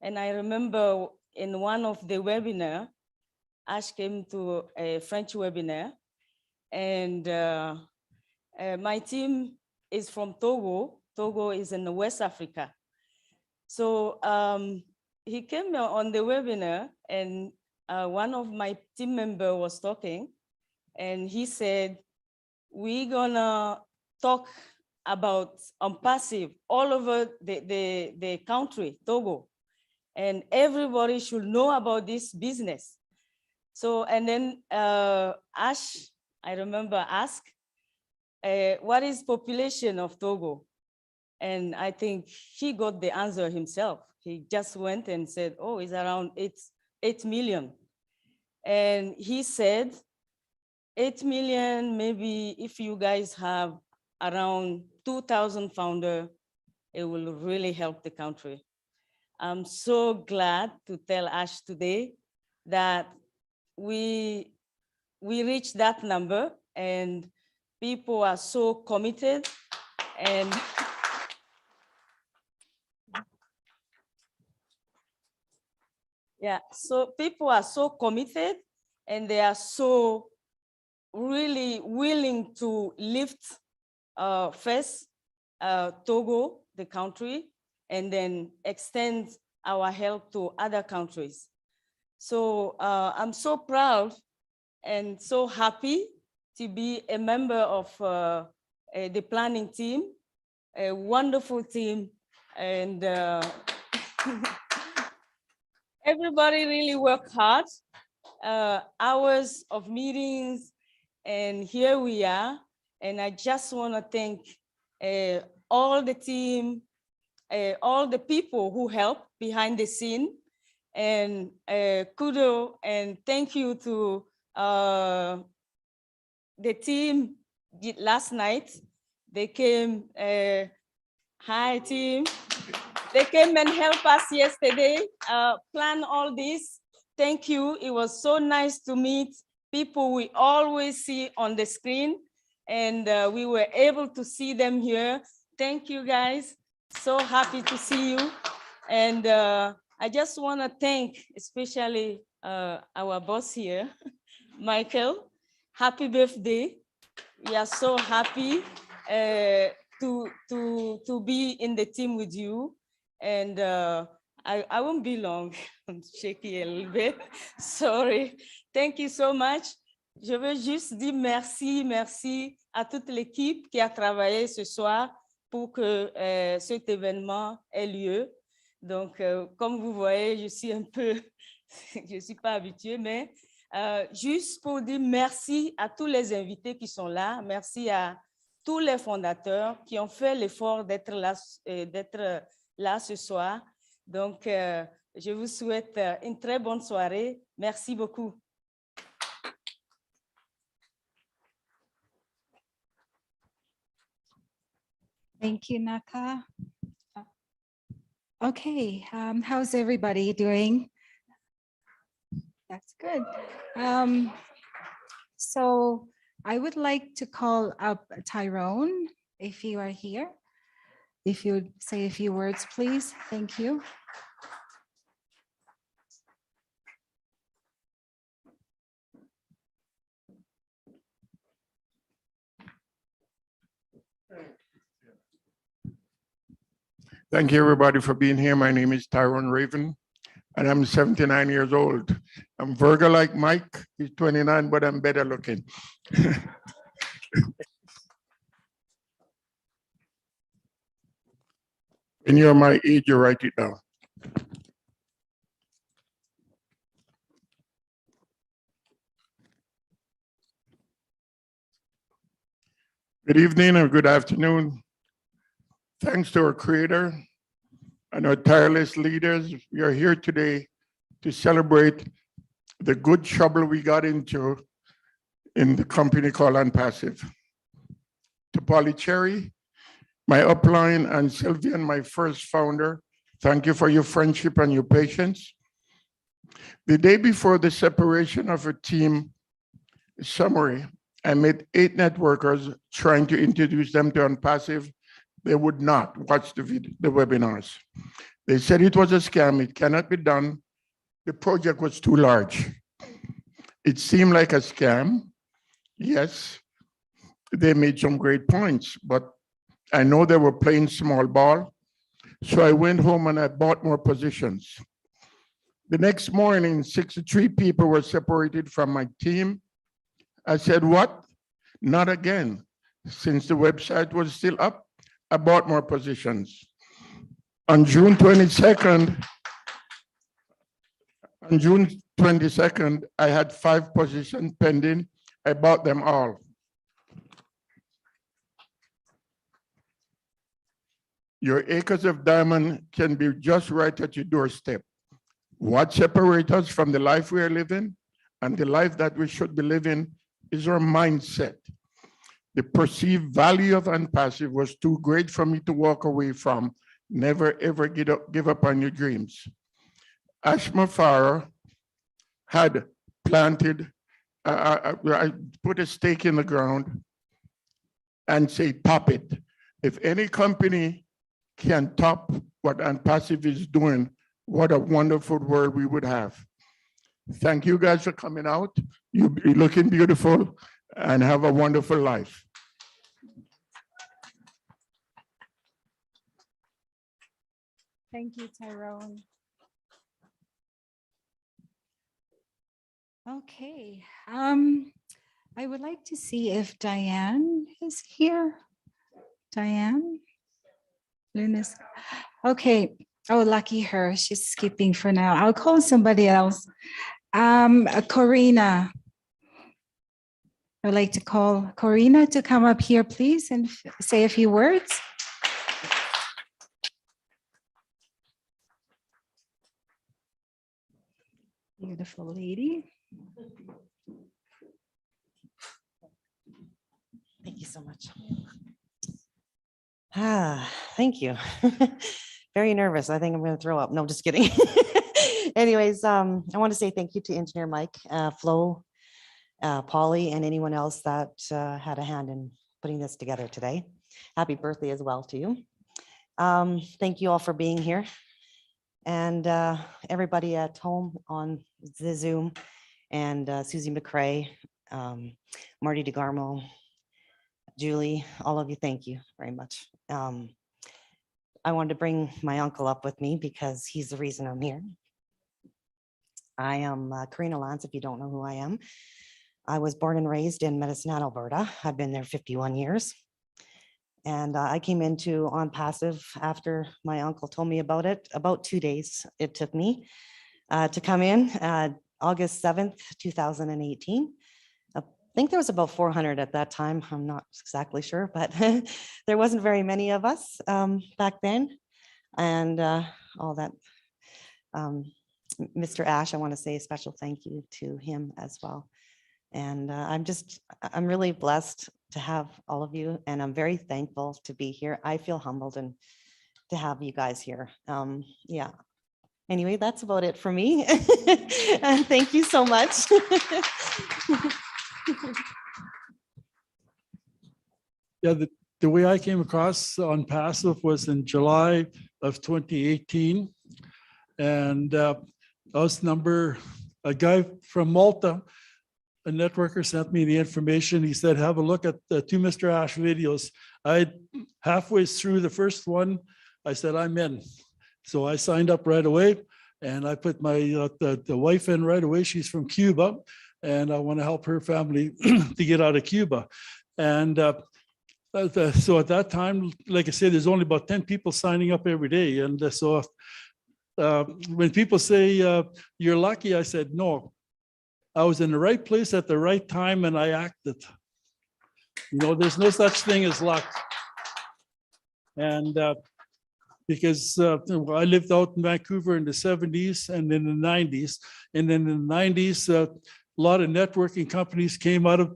And I remember in one of the webinar, Ash came to a French webinar, and my team is from Togo. Togo is in West Africa. So he came on the webinar, and one of my team members was talking, and he said, we're gonna talk about ONPASSIVE all over the country, Togo, and everybody should know about this business. So, and then Ash, I remember asked, what is population of Togo? And I think he got the answer himself. He just went and said, oh, it's around 8 million. And he said, 8 million, maybe if you guys have around 2,000 founders, it will really help the country. I'm so glad to tell Ash today that we reached that number, and people are so committed, and yeah, so people are so committed, and they are so really willing to lift first Togo, the country, and then extend our help to other countries. So I'm so proud and so happy to be a member of the planning team, a wonderful team, and everybody really worked hard, hours of meetings, and here we are. And I just want to thank all the team, all the people who helped behind the scene, and kudos and thank you to the team did last night. They came, hi team. They came and helped us yesterday, plan all this. Thank you. It was so nice to meet people we always see on the screen, and we were able to see them here. Thank you guys. So happy to see you. And I just want to thank especially our boss here, Michael. Happy birthday. We are so happy to be in the team with you. And I won't be long. I'm shaky a little bit. Sorry. Thank you so much. Je veux juste dire merci, merci à toute l'équipe qui a travaillé ce soir pour que cet événement ait lieu. Donc, comme vous voyez, je suis un peu, je ne suis pas habituée, mais juste pour dire merci à tous les invités qui sont là. Merci à tous les fondateurs qui ont fait l'effort d'être là ce soir. Donc, je vous souhaite une très bonne soirée. Merci beaucoup. Thank you, Naka. Okay, how's everybody doing? That's good. So I would like to call up Tyrone, if you are here. If you would say a few words, please. Thank you. Thank you, everybody, for being here. My name is Tyrone Raven, and I'm 79 years old. I'm Virgo like Mike. He's 29, but I'm better looking. When you're my age, you write it down. Good evening or good afternoon. Thanks to our creator and our tireless leaders, we are here today to celebrate the good trouble we got into in the company called ONPASSIVE. To Polly Cherry, my upline, and Sylvian, my first founder, thank you for your friendship and your patience. The day before the separation of a team summary, I met 8 networkers trying to introduce them to ONPASSIVE. They would not watch the webinars. They said it was a scam, it cannot be done. The project was too large. It seemed like a scam. Yes, they made some great points, but I know they were playing small ball. So I went home and I bought more positions. The next morning, 63 people were separated from my team. I said, what? Not again. Since the website was still up, I bought more positions. On June 22nd, 22nd, I had 5 positions pending. I bought them all. Your acres of diamond can be just right at your doorstep. What separates us from the life we are living and the life that we should be living is our mindset. The perceived value of ONPASSIVE was too great for me to walk away from. Never, ever give up on your dreams. Ashma Farah had planted, I put a stake in the ground and say, top it. If any company can top what ONPASSIVE is doing, what a wonderful world we would have. Thank you guys for coming out. You're looking beautiful and have a wonderful life. Thank you, Tyrone. Okay, I would like to see if Diane is here. Diane? Luna's, okay. Oh, lucky her. She's skipping for now. I'll call somebody else. Corina. I'd like to call Corina to come up here, please, and say a few words. Beautiful lady. Thank you so much. Thank you. Very nervous. I think I'm going to throw up. No, just kidding. Anyways, I want to say thank you to Engineer Mike, Flo, Polly, and anyone else that had a hand in putting this together today. Happy birthday as well to you. Thank you all for being here. And everybody at home on the Zoom, and Susie McCrae, Marty DeGarmo, Julie, all of you, thank you very much. I wanted to bring my uncle up with me because he's the reason I'm here. I am Karina Lance, if you don't know who I am. I was born and raised in Medicine Hat, Alberta. I've been there 51 years. And I came into ONPASSIVE after my uncle told me about it. About 2 days it took me to come in, August 7th, 2018. I think there was about 400 at that time. I'm not exactly sure, but there wasn't very many of us back then. And all that. Mr. Ash, I want to say a special thank you to him as well. And I'm really blessed to have all of you, and I'm very thankful to be here. I feel humbled and to have you guys here. Yeah. Anyway, that's about it for me. And thank you so much. Yeah, the way I came across ONPASSIVE was in July of 2018. And I was a guy from Malta, a networker, sent me the information. He said, have a look at the 2 Mr. Ash videos. Halfway through the first one, I said, I'm in. So I signed up right away, and I put my the wife in right away. She's from Cuba, and I want to help her family to get out of Cuba. And so at that time, like I said, there's only about 10 people signing up every day. And so when people say you're lucky, I said, no, I was in the right place at the right time and I acted. You know, there's no such thing as luck. And because I lived out in Vancouver in the 70s and in the 90s. And then in the 90s, a lot of networking companies came out of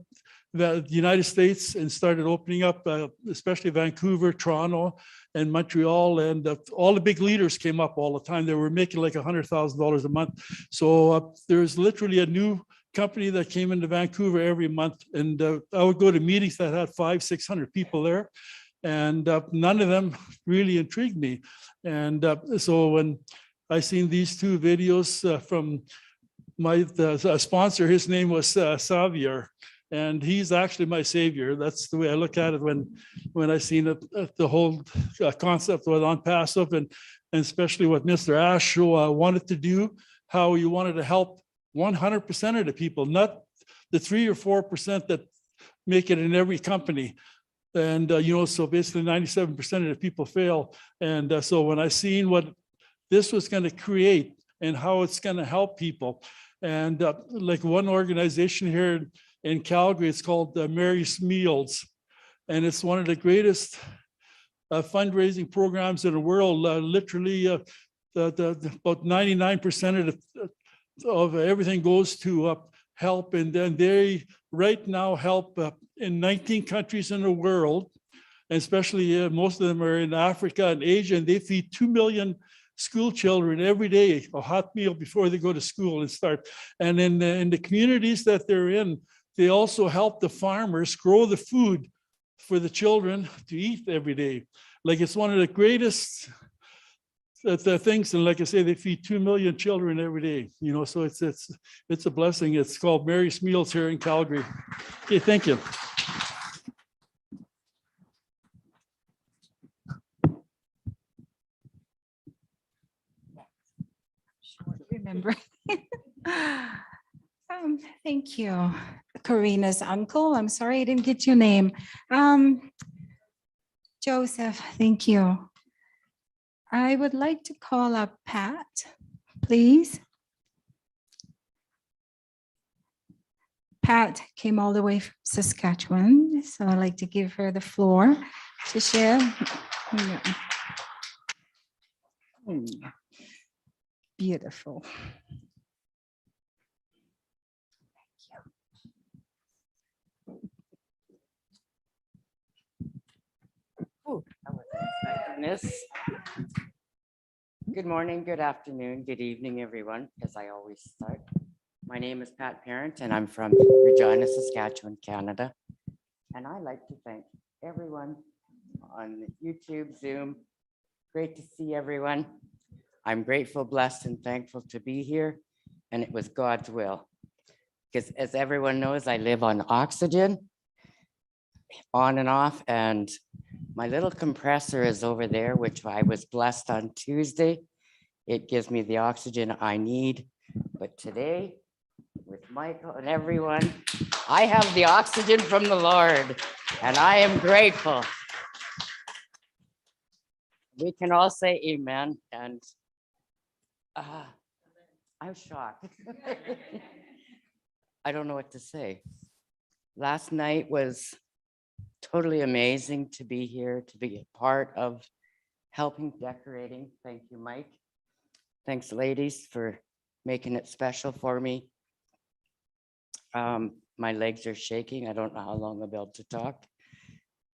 the United States and started opening up, especially Vancouver, Toronto, and Montreal, and all the big leaders came up all the time. They were making like $100,000 a month. So there's literally a new company that came into Vancouver every month, and I would go to meetings that had 500-600 people there, and none of them really intrigued me. And so when I seen these 2 videos from my sponsor, his name was Xavier. And he's actually my savior. That's the way I look at it when I seen it, the whole concept with ONPASSIVE, and especially what Mr. Ash wanted to do, how he wanted to help 100% of the people, not the 3 or 4% that make it in every company. And, you know, so basically 97% of the people fail. And so when I seen what this was going to create and how it's going to help people, And like one organization here in Calgary, it's called Mary's Meals. And it's one of the greatest fundraising programs in the world. Literally, about 99% of everything goes to help. And then they right now help in 19 countries in the world, and especially most of them are in Africa and Asia, and they feed 2 million school children every day, a hot meal before they go to school and start. And in the communities that they're in, they also help the farmers grow the food for the children to eat every day. Like, it's one of the greatest the things, and like I say, they feed 2 million children every day, you know, so it's a blessing. It's called Mary's Meals here in Calgary. Okay, thank you. Remember. Thank you. Karina's uncle. I'm sorry I didn't get your name. Joseph, thank you. I would like to call up Pat, please. Pat came all the way from Saskatchewan, so I'd like to give her the floor to share. Beautiful. Ooh, I wasn't expecting this. Good morning, good afternoon, good evening, everyone, as I always start. My name is Pat Parent, and I'm from Regina, Saskatchewan, Canada. And I'd like to thank everyone on YouTube, Zoom. Great to see everyone. I'm grateful, blessed, and thankful to be here, and it was God's will. Because as everyone knows, I live on oxygen, on and off, and my little compressor is over there, which I was blessed on Tuesday. It gives me the oxygen I need. But today, with Michael and everyone, I have the oxygen from the Lord, and I am grateful. We can all say amen, and I'm shocked. I don't know what to say. Last night was totally amazing to be here, to be a part of helping decorating. Thank you, Mike. Thanks, ladies, for making it special for me. My legs are shaking. I don't know how long I'll be able to talk,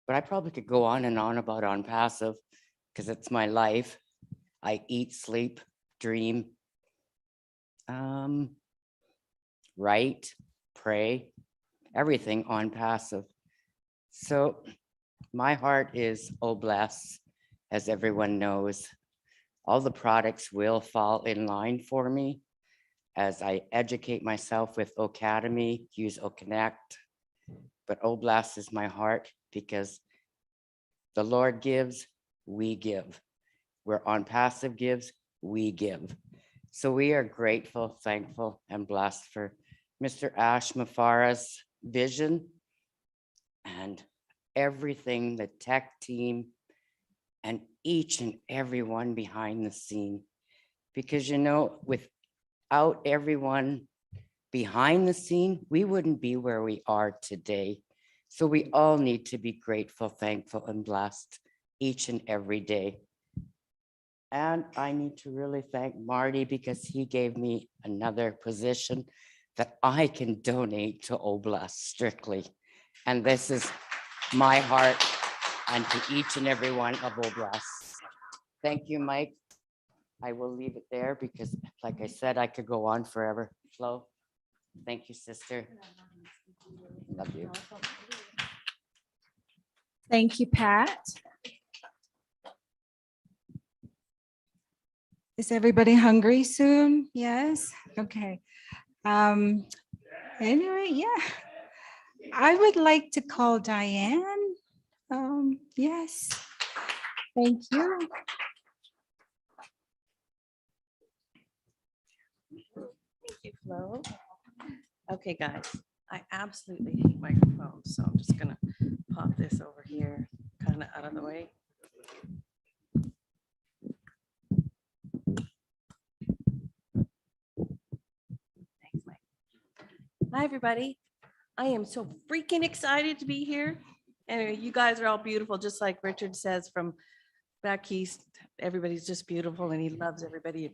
but I probably could go on and on about ONPASSIVE because it's my life. I eat, sleep, dream, write, pray, everything ONPASSIVE. So my heart is, oh bless, as everyone knows. All the products will fall in line for me as I educate myself with Academy, use Connect. But oh bless is my heart because the Lord gives, we give. Where ONPASSIVE gives, we give. So we are grateful, thankful, and blessed for Mr. Ash Mafara's vision and everything, the tech team, and each and every one behind the scene. Because, you know, without everyone behind the scene, we wouldn't be where we are today. So we all need to be grateful, thankful, and blessed each and every day. And I need to really thank Marty because he gave me another position that I can donate to Oblast strictly. And this is my heart and to each and every one of Oblast. Thank you, Mike. I will leave it there because, like I said, I could go on forever. Flo, thank you, sister. Love you. Thank you, Pat. Is everybody hungry soon? Yes? Okay. Anyway, yeah. I would like to call Diane. Yes. Thank you. Thank you, Flo. Okay, guys, I absolutely hate microphones, so I'm just gonna pop this over here, kind of out of the way. Thanks. Hi, everybody. I am so freaking excited to be here. And you guys are all beautiful, just like Richard says from back east. Everybody's just beautiful and he loves everybody.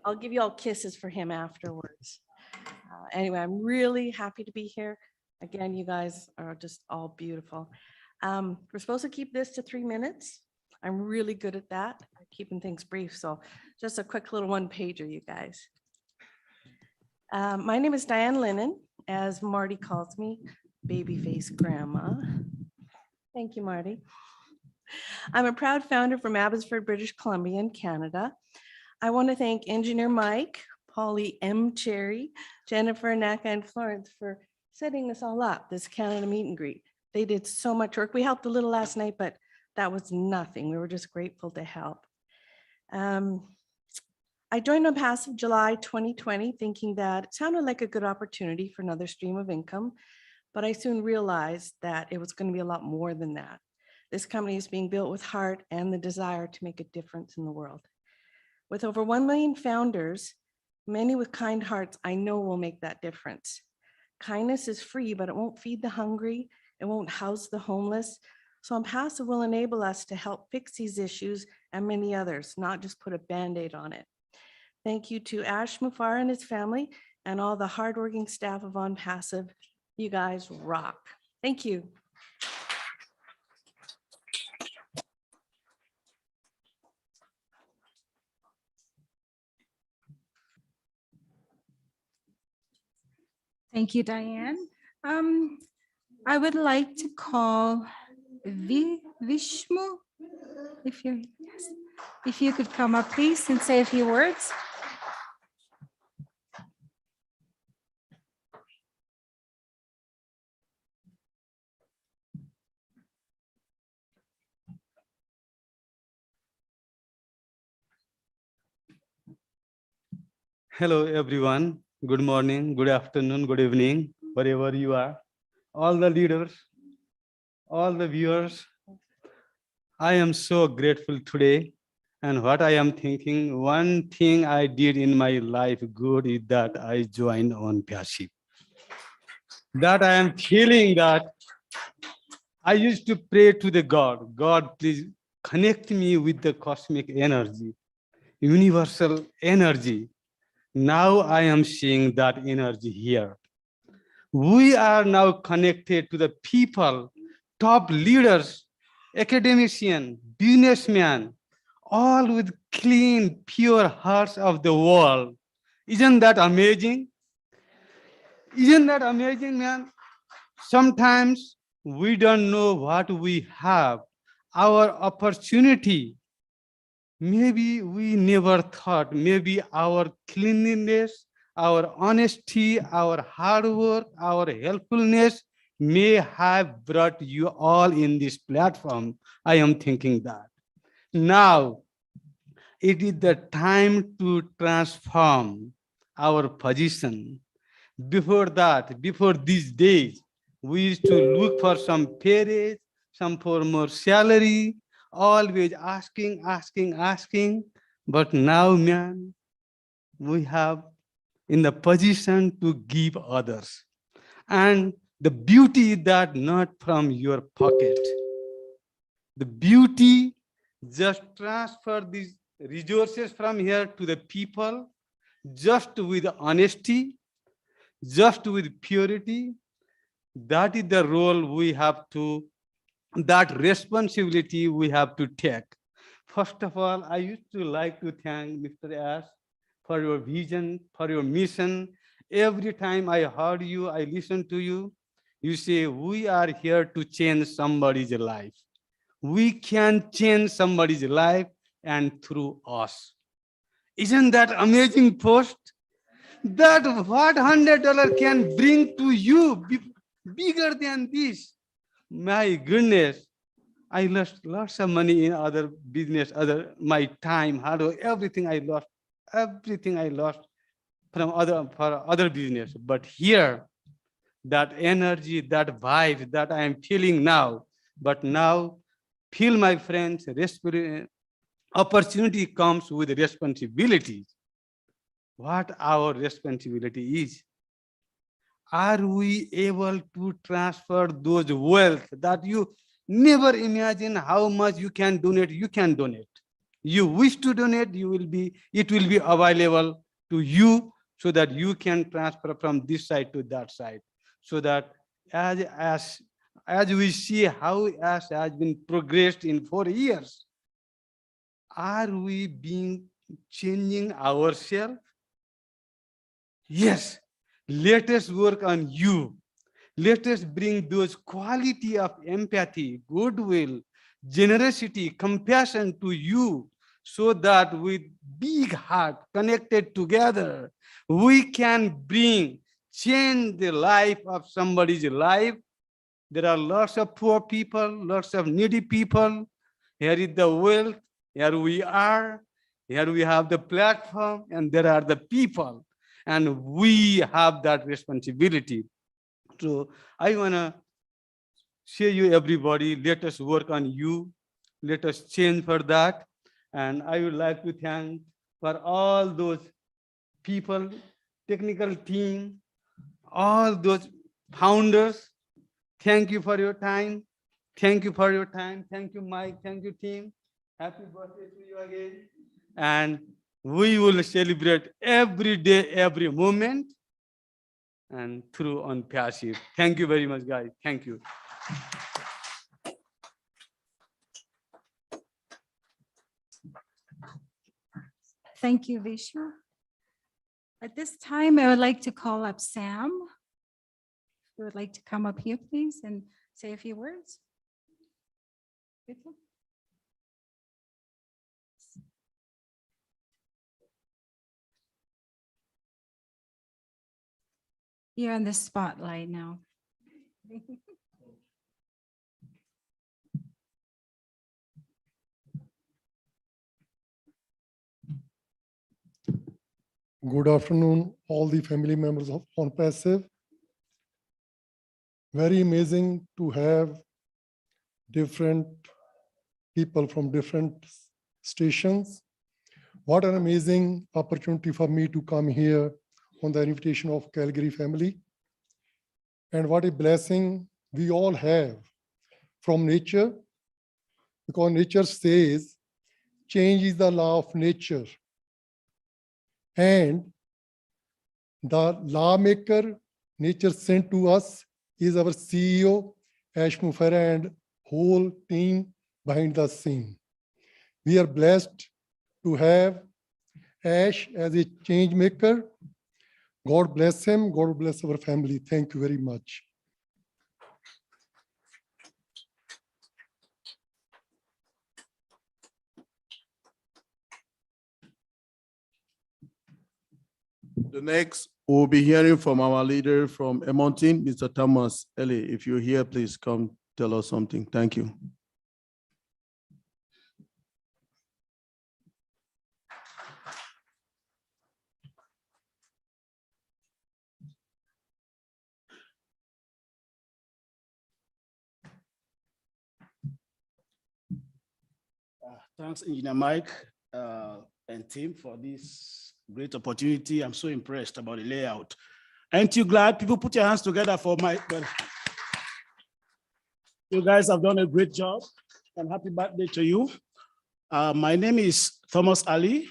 I'll give you all kisses for him afterwards. Anyway, I'm really happy to be here. Again, you guys are just all beautiful. We're supposed to keep this to 3 minutes. I'm really good at that, keeping things brief. So just a quick little one pager, you guys. My name is Diane Lennon, as Marty calls me, babyface grandma. Thank you, Marty. I'm a proud founder from Abbotsford, British Columbia in Canada. I want to thank Engineer Mike, Polly M. Cherry, Jennifer, Naka, and Florence for setting this all up, this Canada meet and greet. They did so much work. We helped a little last night, but that was nothing. We were just grateful to help. I joined ONPASSIVE July 2020, thinking that it sounded like a good opportunity for another stream of income, but I soon realized that it was going to be a lot more than that. This company is being built with heart and the desire to make a difference in the world. With over 1 million founders, many with kind hearts, I know will make that difference. Kindness is free, but it won't feed the hungry. It won't house the homeless. So ONPASSIVE will enable us to help fix these issues and many others, not just put a Band-Aid on it. Thank you to Ash Mufar and his family and all the hardworking staff of ONPASSIVE. You guys rock. Thank you. Thank you, Diane. I would like to call Vishmu, if you could come up, please, and say a few words. Hello, everyone. Good morning, good afternoon, good evening, wherever you are. All the leaders, all the viewers, I am so grateful today. And what I am thinking, one thing I did in my life good is that I joined ONPASSIVE. That I am feeling that I used to pray to the God, God, please connect me with the cosmic energy, universal energy. Now I am seeing that energy here. We are now connected to the people, top leaders, academicians, businessmen, all with clean, pure hearts of the world. Isn't that amazing? Isn't that amazing, man? Sometimes we don't know what we have, our opportunity. Maybe we never thought, maybe our cleanliness, our honesty, our hard work, our helpfulness may have brought you all in this platform. I am thinking that. Now, it is the time to transform our position. Before that, before these days, we used to look for some pay raise, some for more salary, always asking. But now, man, we have in the position to give others. And the beauty is that not from your pocket. The beauty, just transfer these resources from here to the people, just with honesty, just with purity. That is the role we have to, that responsibility we have to take. First of all, I used to like to thank Mr. Ash for your vision, for your mission. Every time I heard you, I listened to you, you say, we are here to change somebody's life. We can change somebody's life and through us. Isn't that amazing post? That what $100 can bring to you bigger than this. My goodness, I lost lots of money in other business, my time, hard work, everything I lost from other business. But here, that energy, that vibe that I am feeling now, but now, feel my friends, opportunity comes with responsibility. What our responsibility is? Are we able to transfer those wealth that you never imagine how much you can donate? You can donate. You wish to donate, it will be available to you so that you can transfer from this side to that side. So that as we see how as has been progressed in 4 years, are we changing ourselves? Yes, let us work on you. Let us bring those quality of empathy, goodwill, generosity, compassion to you, so that with big heart connected together, we can change the life of somebody's life. There are lots of poor people, lots of needy people. Here is the wealth, here we are, here we have the platform, and there are the people. And we have that responsibility. So I want to say you everybody, let us work on you. Let us change for that. And I would like to thank for all those people, technical team, all those founders. Thank you for your time. Thank you for your time. Thank you, Mike. Thank you, team. Happy birthday to you again. And we will celebrate every day, every moment, and through ONPASSIVE. Thank you very much, guys. Thank you. Thank you, Vishu. At this time, I would like to call up Sam. If you would like to come up here, please, and say a few words. You're on the spotlight now. Good afternoon, all the family members of ONPASSIVE. Very amazing to have different people from different stations. What an amazing opportunity for me to come here on the invitation of Calgary family. And what a blessing we all have from nature, because nature says change is the law of nature. And the lawmaker nature sent to us is our CEO, Ash Mufera, and whole team behind the scene. We are blessed to have Ash as a change maker. God bless him. God bless our family. Thank you very much. The next, we'll be hearing from our leader from Edmonton, Mr. Thomas Ellie. If you're here, please come tell us something. Thank you. Thanks, Engineer Mike and team for this great opportunity. I'm so impressed about the layout. Aren't you glad? People put your hands together for Mike. You guys have done a great job, and happy birthday to you. My name is Thomas Ali.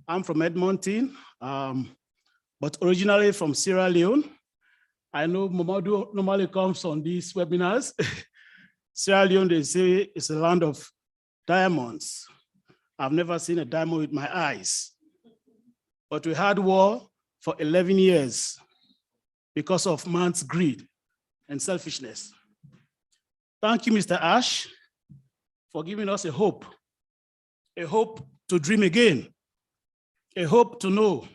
I'm from Edmonton, but originally from Sierra Leone. I know Mamadou normally comes on these webinars. Sierra Leone, they say, is a land of diamonds. I've never seen a diamond with my eyes. But we had war for 11 years because of man's greed and selfishness. Thank you, Mr. Ash, for giving us a hope to dream again, a hope to know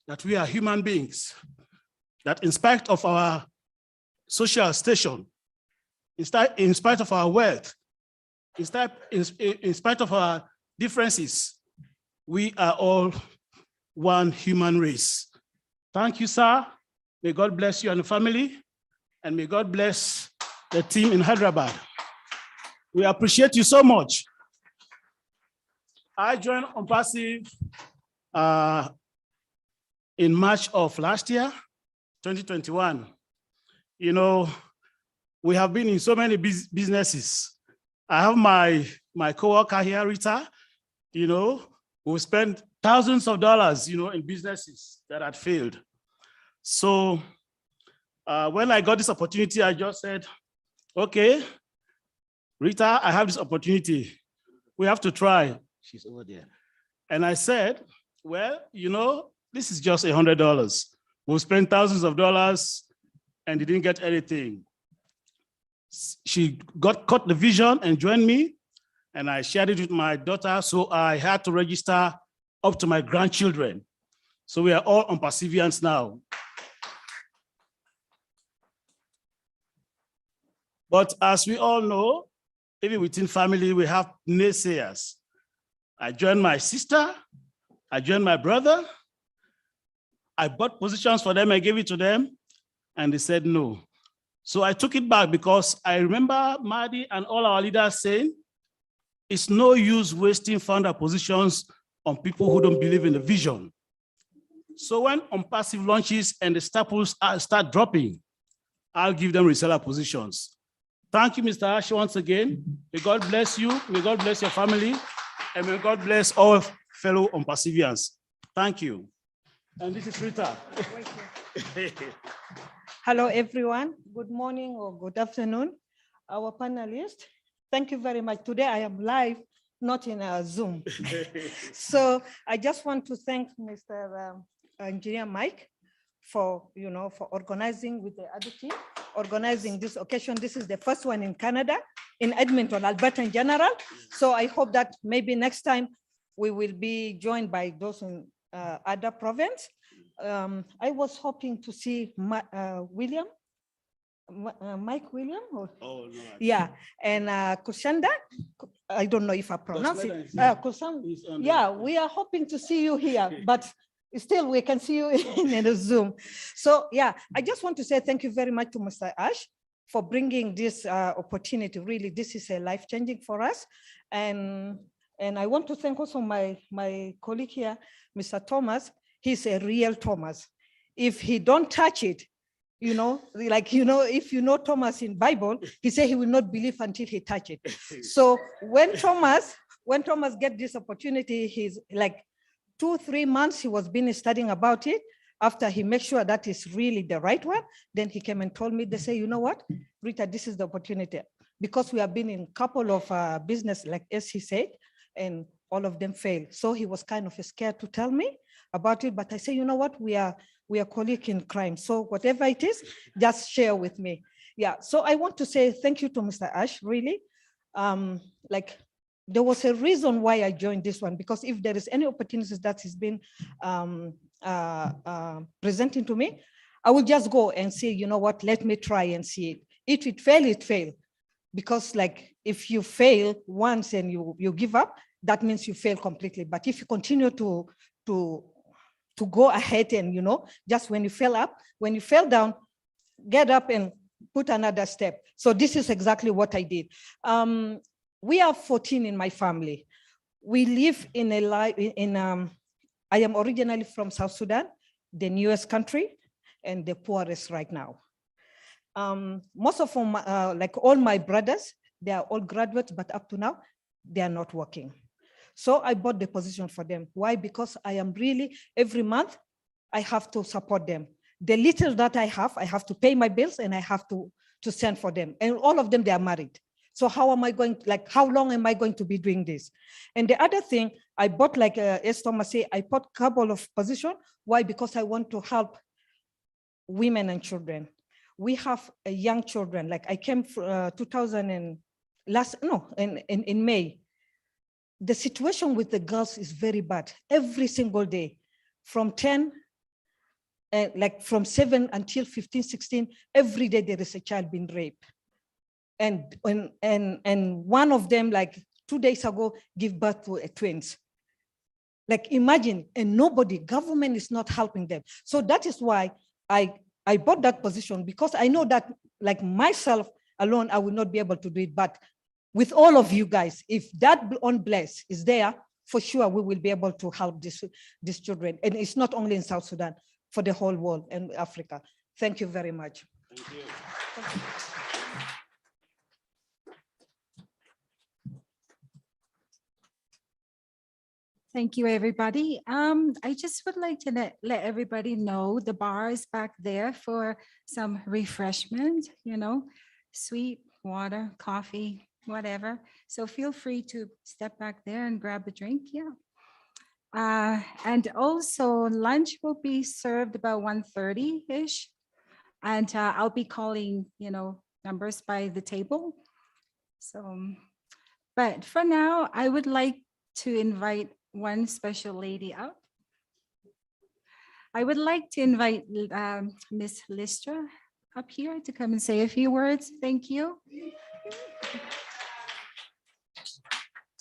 that we are human beings, that in spite of our social station, in spite of our wealth, in spite of our differences, we are all one human race. Thank you, sir. May God bless you and the family, and may God bless the team in Hyderabad. We appreciate you so much. I joined ONPASSIVE in March of last year, 2021. you know, we have been in so many businesses. I have my coworker here, Rita, you know, who spent thousands of dollars, you know, in businesses that had failed. So when I got this opportunity, I just said, okay, Rita, I have this opportunity. We have to try. She's over there. And I said, well, you know, this is just $100. We'll spend thousands of dollars and they didn't get anything. She caught the vision and joined me, and I shared it with my daughter. So I had to register up to my grandchildren. So we are all ONPASSIVians now. But as we all know, even within family, we have naysayers. I joined my sister, I joined my brother, I bought positions for them, I gave it to them, and they said no. So I took it back because I remember Mahdi and all our leaders saying, it's no use wasting founder positions on people who don't believe in the vision. So when ONPASSIVE launches and the staples start dropping, I'll give them reseller positions. Thank you, Mr. Ash, once again. May God bless you, may God bless your family, and may God bless all fellow ONPASSIVians. Thank you. And this is Rita. Hello, everyone. Good morning or good afternoon. Our panelists, thank you very much. Today I am live, not in a Zoom. So I just want to thank Mr. Engineer Mike for, for organizing with the other team, organizing this occasion. This is the first one in Canada, in Edmonton, Alberta in general. So I hope that maybe next time we will be joined by those in other province. I was hoping to see William, Mike William, or, Oh, no. yeah, and Kushanda. I don't know if I pronounce it. Yeah, we are hoping to see you here, but still we can see you in a Zoom. So yeah, I just want to say thank you very much to Mr. Ash for bringing this opportunity. Really, this is a life-changing for us. And I want to thank also my colleague here, Mr. Thomas. He's a real Thomas. If he don't touch it, if you know Thomas in Bible, he said he will not believe until he touch it. So when Thomas get this opportunity, he's like 2-3 months, he was been studying about it. After he makes sure that is really the right one, then he came and told me, they say, you know what, Rita, this is the opportunity. Because we have been in a couple of business, like as he said, and all of them failed. So he was kind of scared to tell me about it, but I say, you know what, we are colleagues in crime. So whatever it is, just share with me. Yeah, so I want to say thank you to Mr. Ash, really. There was a reason why I joined this one, because if there is any opportunities that has been presenting to me, I will just go and say, you know what, let me try and see it. If it fail, it fail. Because like if you fail once and you give up, that means you fail completely. But if you continue to go ahead and, just when you fell down, get up and put another step. So this is exactly what I did. We are 14 in my family. We live in I am originally from South Sudan, the newest country and the poorest right now. Most of them, like all my brothers, they are all graduates, but up to now, they are not working. So I bought the position for them. Why? Because I am really, every month, I have to support them. The little that I have to pay my bills and I have to send for them. And all of them, they are married. So how am I going, how long am I going to be doing this? And the other thing, I bought, as Thomas said, I bought a couple of positions. Why? Because I want to help women and children. We have young children, I came in May. The situation with the girls is very bad every single day, from 10, from 7 until 15, 16, every day there is a child being raped. And one of them, 2 days ago, give birth to twins. Imagine, and government is not helping them. So that is why I bought that position, because I know that myself alone, I will not be able to do it. But with all of you guys, if that on bless is there, for sure we will be able to help these children. And it's not only in South Sudan, for the whole world and Africa. Thank you very much. Thank you, everybody. I just would like to let everybody know the bar is back there for some refreshment, sweet water, coffee, whatever. So feel free to step back there and grab a drink. Yeah. And also lunch will be served about 1:30-ish. And I'll be calling, numbers by the table. So, but for now, I would like to invite one special lady up. I would like to invite Miss Listra up here to come and say a few words. Thank you.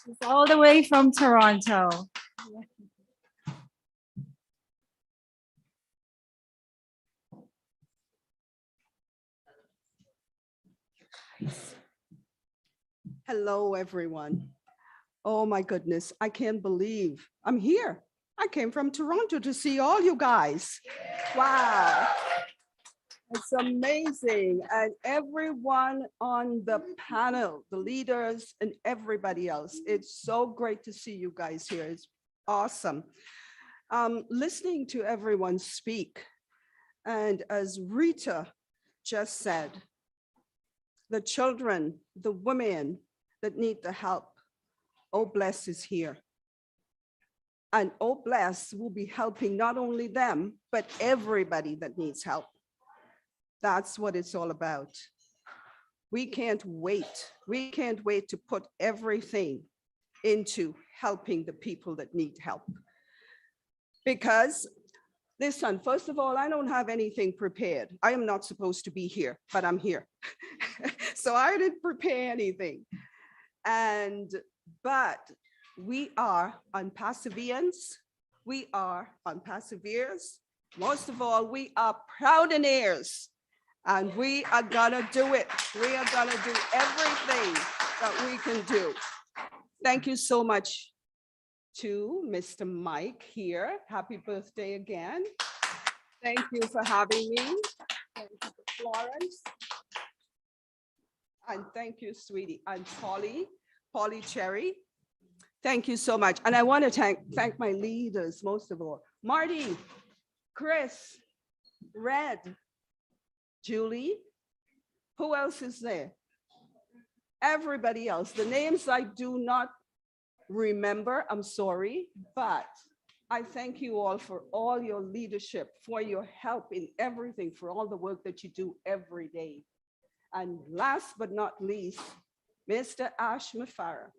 She's all the way from Toronto. Hello, everyone. Oh, my goodness, I can't believe I'm here. I came from Toronto to see all you guys. Wow. It's amazing. And everyone on the panel, the leaders and everybody else, it's so great to see you guys here. It's awesome. Listening to everyone speak, and as Rita just said, the children, the women that need the help, Oh Bless is here. And Oh Bless will be helping not only them, but everybody that needs help. That's what it's all about. We can't wait. We can't wait to put everything into helping the people that need help. Because listen, first of all, I don't have anything prepared. I am not supposed to be here, but I'm here. So I didn't prepare anything. But we are ONPASSIVEans. We are ONPASSIVEers. Most of all, we are Proudinaires. And we are gonna do it. We are gonna do everything that we can do. Thank you so much to Mr. Mike here. Happy birthday again. Thank you for having me. Thank you to Florence. And thank you, sweetie. And Polly Cherry. Thank you so much. And I want to thank my leaders, most of all. Marty, Chris, Red, Julie. Who else is there? Everybody else. The names I do not remember, I'm sorry, but I thank you all for all your leadership, for your help in everything, for all the work that you do every day. And last but not least, Mr. Ash Mafara.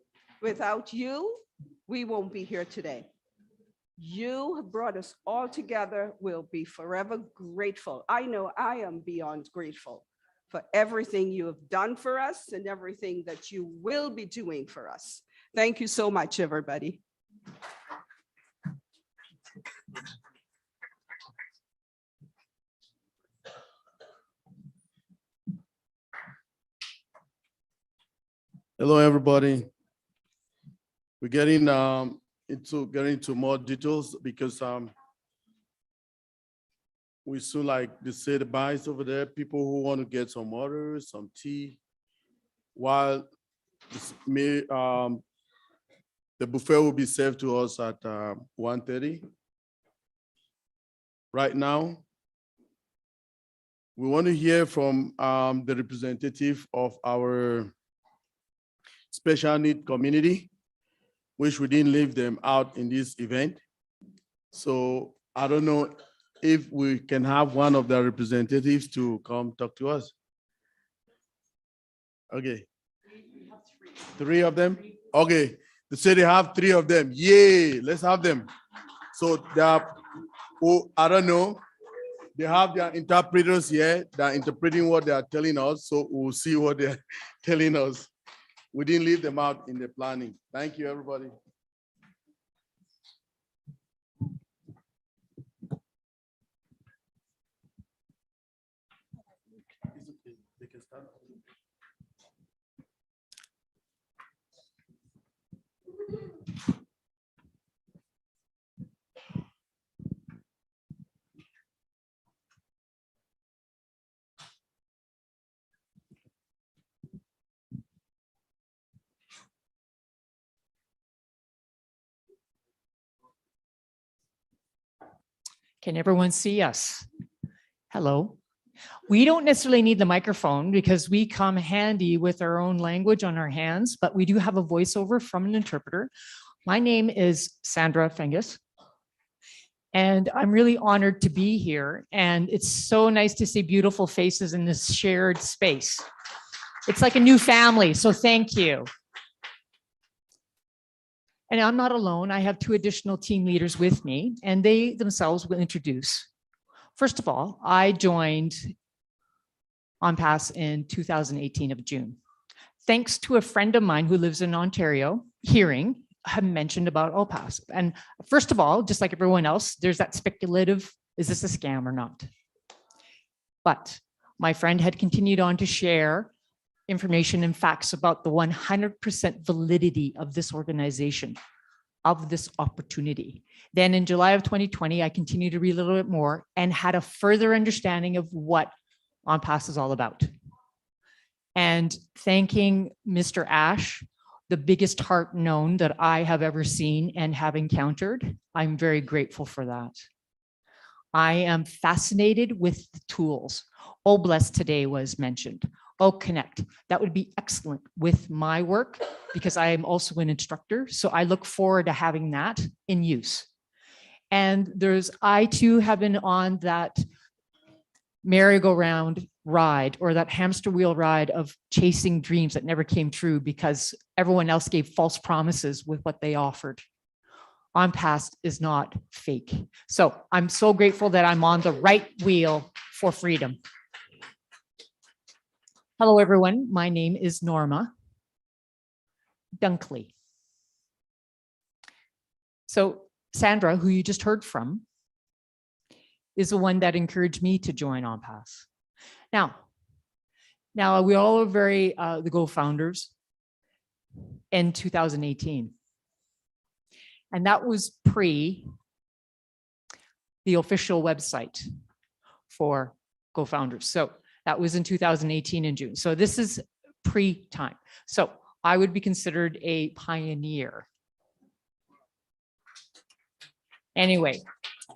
Without you, we won't be here today. You have brought us all together. We'll be forever grateful. I know I am beyond grateful for everything you have done for us and everything that you will be doing for us. Thank you so much, everybody. Hello, everybody. We're getting into more details because we soon like to say the buys over there. People who want to get some water, some tea, while the buffet will be served to us at 1:30. Right now, we want to hear from the representative of our special need community, which we didn't leave them out in this event. So I don't know if we can have one of the representatives to come talk to us. Okay. Three of them? Okay. They say they have three of them. Yay, let's have them. So they are, oh, I don't know. They have their interpreters here. They're interpreting what they are telling us. So we'll see what they're telling us. We didn't leave them out in the planning. Thank you, everybody. They can start. Can everyone see us? Hello. We don't necessarily need the microphone because we come handy with our own language on our hands, but we do have a voiceover from an interpreter. My name is Sandra Fengus, and I'm really honored to be here. And it's so nice to see beautiful faces in this shared space. It's like a new family, so thank you. And I'm not alone. I have 2 additional team leaders with me, and they themselves will introduce. First of all, I joined ONPASSIVE in 2018 of June. Thanks to a friend of mine who lives in Ontario, hearing, had mentioned about ONPASSIVE. And first of all, just like everyone else, there's that speculative, is this a scam or not? But my friend had continued on to share information and facts about the 100% validity of this organization, of this opportunity. Then in July of 2020, I continued to read a little bit more and had a further understanding of what ONPASSIVE is all about. And thanking Mr. Ash, the biggest heart known that I have ever seen and have encountered, I'm very grateful for that. I am fascinated with the tools. OBLESS today was mentioned. Connect, that would be excellent with my work because I am also an instructor. So I look forward to having that in use. And I too have been on that merry-go-round ride or that hamster wheel ride of chasing dreams that never came true because everyone else gave false promises with what they offered. ONPASSIVE is not fake. So I'm so grateful that I'm on the right wheel for freedom. Hello, everyone. My name is Norma Dunkley. So Sandra, who you just heard from, is the one that encouraged me to join ONPASSIVE. Now we all are very the co-founders in 2018. And that was pre the official website for co-founders. So that was in 2018 in June. So this is pre-time. So I would be considered a pioneer. Anyway,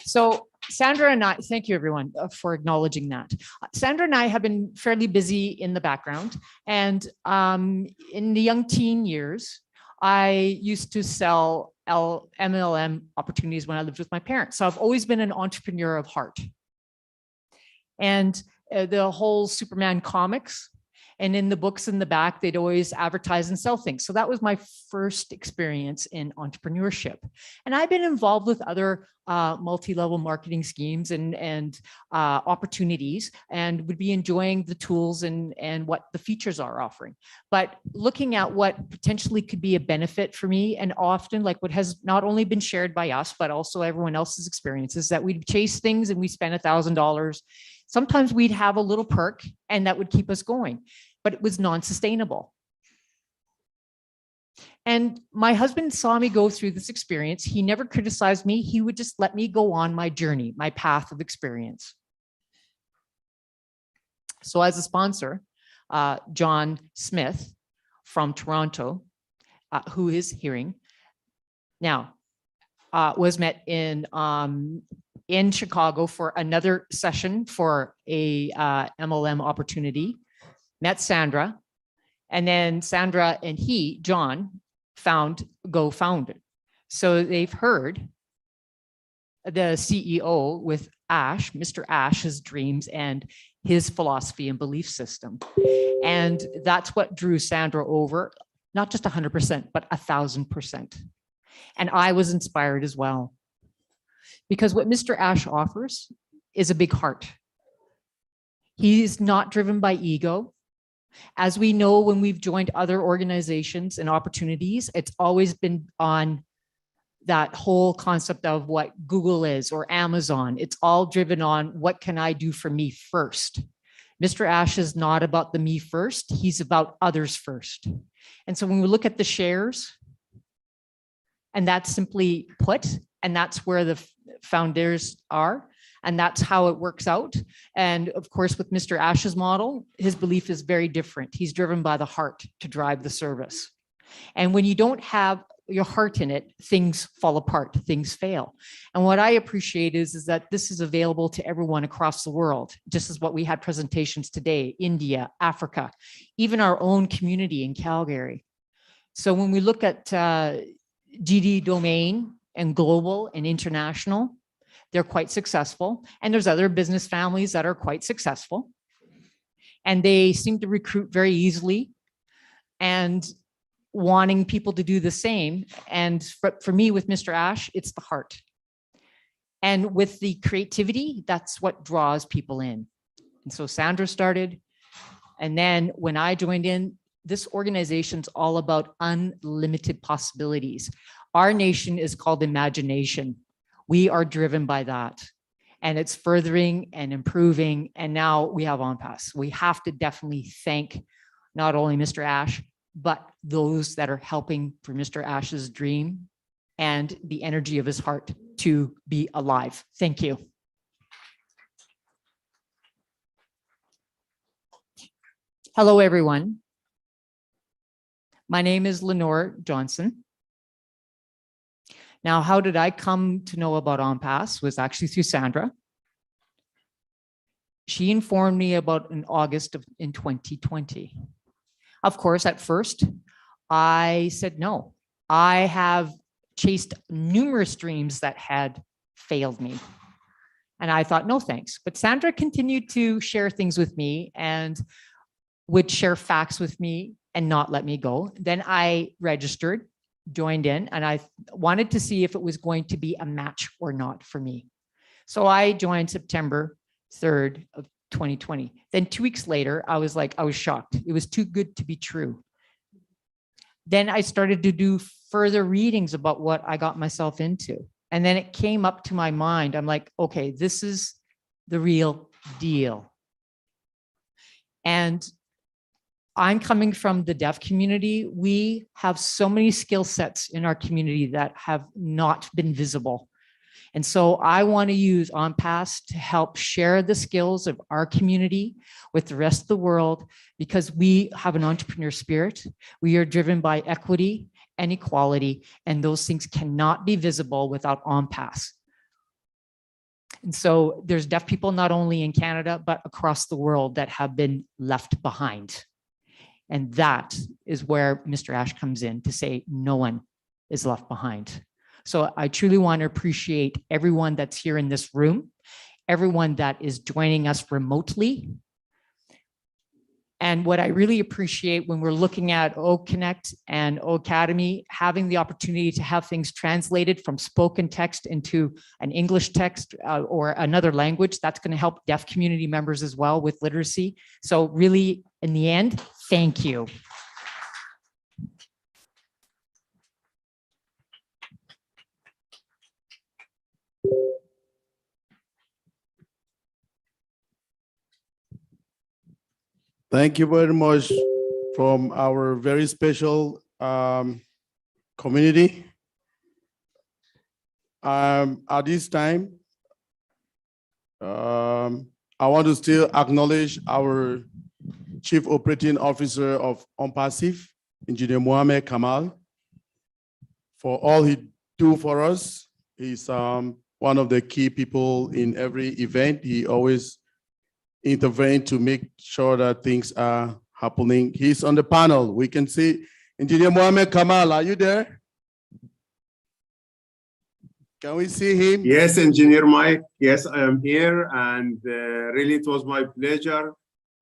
so Sandra and I, thank you everyone for acknowledging that. Sandra and I have been fairly busy in the background. And in the young teen years, I used to sell MLM opportunities when I lived with my parents. So I've always been an entrepreneur of heart. And the whole Superman comics, and in the books in the back, they'd always advertise and sell things. So that was my first experience in entrepreneurship. And I've been involved with other multi-level marketing schemes and opportunities, and would be enjoying the tools and what the features are offering. But looking at what potentially could be a benefit for me, and often like what has not only been shared by us, but also everyone else's experiences, that we'd chase things and we spend $1,000. Sometimes we'd have a little perk and that would keep us going, but it was non-sustainable. And my husband saw me go through this experience. He never criticized me. He would just let me go on my journey, my path of experience. So as a sponsor, John Smith from Toronto, who is hearing now, was met in Chicago for another session for a MLM opportunity, met Sandra, and then Sandra and John, founded. So they've heard the CEO with Ash, Mr. Ash's dreams and his philosophy and belief system. And that's what drew Sandra over, not just 100%, but 1,000%. And I was inspired as well. Because what Mr. Ash offers is a big heart. He's not driven by ego. As we know, when we've joined other organizations and opportunities, it's always been on that whole concept of what Google is or Amazon. It's all driven on what can I do for me first. Mr. Ash is not about the me first, he's about others first. And so when we look at the shares, and that's simply put, and that's where the founders are, and that's how it works out. And of course, with Mr. Ash's model, his belief is very different. He's driven by the heart to drive the service. And when you don't have your heart in it, things fall apart, things fail. And what I appreciate is that this is available to everyone across the world, just as what we had presentations today, India, Africa, even our own community in Calgary. So when we look at GD domain and global and international, they're quite successful. And there's other business families that are quite successful. And they seem to recruit very easily and wanting people to do the same. And for me, with Mr. Ash, it's the heart. And with the creativity, that's what draws people in. And so Sandra started. And then when I joined in, this organization's all about unlimited possibilities. Our nation is called imagination. We are driven by that. And it's furthering and improving. And now we have ONPASSIVE. We have to definitely thank not only Mr. Ash, but those that are helping for Mr. Ash's dream and the energy of his heart to be alive. Thank you. Hello, everyone. My name is Lenore Johnson. Now, how did I come to know about ONPASSIVE? Was actually through Sandra. She informed me about in August in 2020. Of course, at first, I said no. I have chased numerous dreams that had failed me. And I thought, no, thanks. But Sandra continued to share things with me and would share facts with me and not let me go. Then I registered, joined in, and I wanted to see if it was going to be a match or not for me. So I joined September 3rd of 2020. Then 2 weeks later, I was shocked. It was too good to be true. Then I started to do further readings about what I got myself into. And then it came up to my mind. I'm like, okay, this is the real deal. And I'm coming from the deaf community. We have so many skill sets in our community that have not been visible. And so I want to use ONPASSIVE to help share the skills of our community with the rest of the world, because we have an entrepreneur spirit. We are driven by equity and equality, and those things cannot be visible without ONPASSIVE. And so there's deaf people not only in Canada, but across the world that have been left behind. And that is where Mr. Ash comes in to say no one is left behind. So I truly want to appreciate everyone that's here in this room, everyone that is joining us remotely. And what I really appreciate when we're looking at OConnect and OAcademy, having the opportunity to have things translated from spoken text into an English text or another language, that's going to help deaf community members as well with literacy. So really, in the end, thank you. Thank you very much from our very special community. At this time, I want to still acknowledge our Chief Operating Officer of ONPASSIVE, Engineer Mohamed Kamal, for all he do for us. He's one of the key people in every event. He always intervene to make sure that things are happening. He's on the panel. We can see Engineer Mohamed Kamal. Are you there? Can we see him? Yes, Engineer Mike. Yes, I am here. And really, it was my pleasure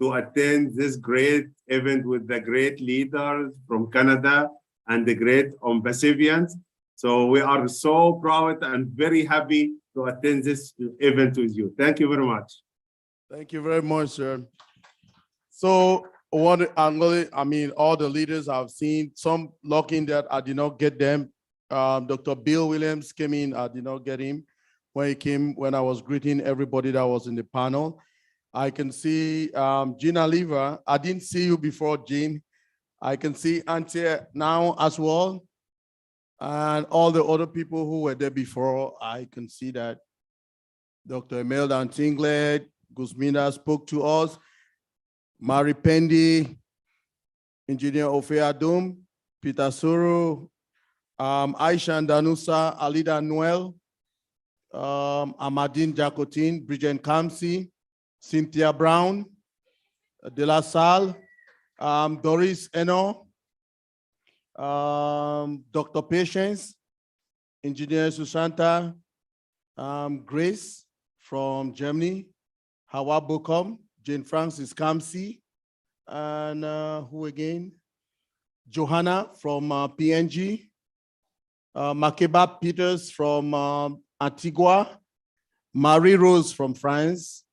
to attend this great event with the great leaders from Canada and the great ONPASSIVians. So we are so proud and very happy to attend this event with you. Thank you very much. Thank you very much, sir. So all the leaders I've seen, some lucky that I did not get them. Dr. Bill Williams came in, I did not get him. When he came, when I was greeting everybody that was in the panel. I can see Gina Lever. I didn't see you before, Jean. I can see Auntie now as well. And all the other people who were there before, I can see that Dr. Imelda Antinglet, Guzmina spoke to us, Mari Pendi, Engineer Ofe Adum, Peter Suru, Aisha Danusa, Alida Noel, Amadine Jacotin, Bridget Kamsi, Cynthia Brown, De La Salle, Doris Eno, Dr. Patience, Engineer Susanta, Grace from Germany, Hawa Bokom, Jane Francis Kamsi, and who again? Johanna from PNG, Makeba Peters from Antigua, Marie Rose from France,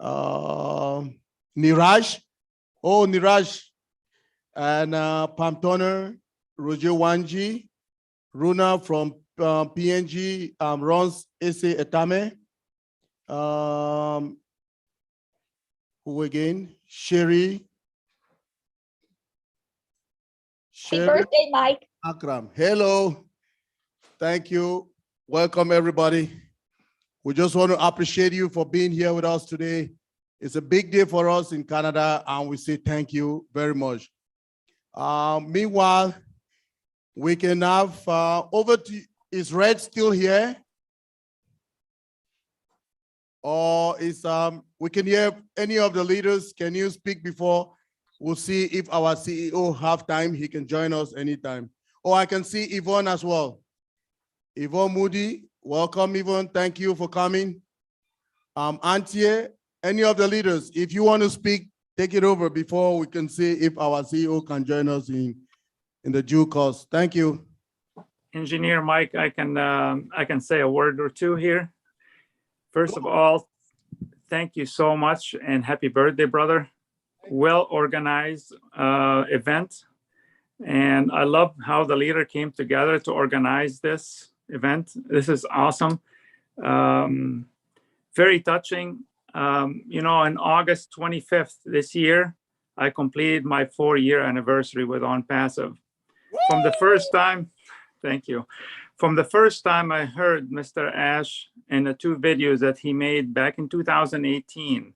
Niraj, Niraj, and Pam Toner, Roger Wanji, Runa from PNG, Rons Ese Etame, who again? Sherry. Happy birthday, Mike. Akram. Hello. Thank you. Welcome, everybody. We just want to appreciate you for being here with us today. It's a big day for us in Canada, and we say thank you very much. Meanwhile, we can have is Red still here? Or is we can hear any of the leaders? Can you speak before? We'll see if our CEO have time. He can join us anytime. Oh, I can see Yvonne as well. Yvonne Moody, welcome, Yvonne. Thank you for coming. Antie, any of the leaders, if you want to speak, take it over before we can see if our CEO can join us in the due course. Thank you. Engineer Mike, I can say a word or two here. First of all, thank you so much and happy birthday, brother. Well-organized event. And I love how the leader came together to organize this event. This is awesome. Very touching. You know, on August 25th this year, I completed my 4-year anniversary with ONPASSIVE. From the first time, thank you. From the first time I heard Mr. Ash in the 2 videos that he made back in 2018,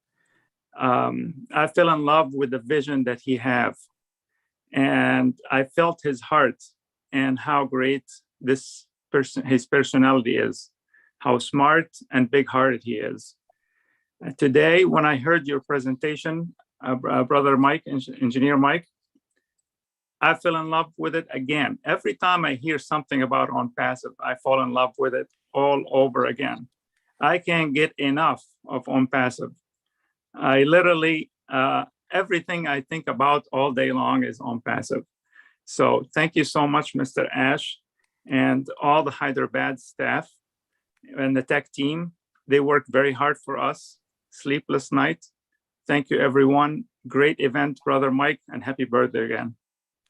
I fell in love with the vision that he have. And I felt his heart and how great this person, his personality is, how smart and big-hearted he is. Today, when I heard your presentation, Brother Mike, Engineer Mike, I fell in love with it again. Every time I hear something about ONPASSIVE, I fall in love with it all over again. I can't get enough of ONPASSIVE. I literally, everything I think about all day long is ONPASSIVE. So thank you so much, Mr. Ash, and all the Hyderabad staff and the tech team. They worked very hard for us, sleepless night. Thank you, everyone. Great event, Brother Mike, and happy birthday again.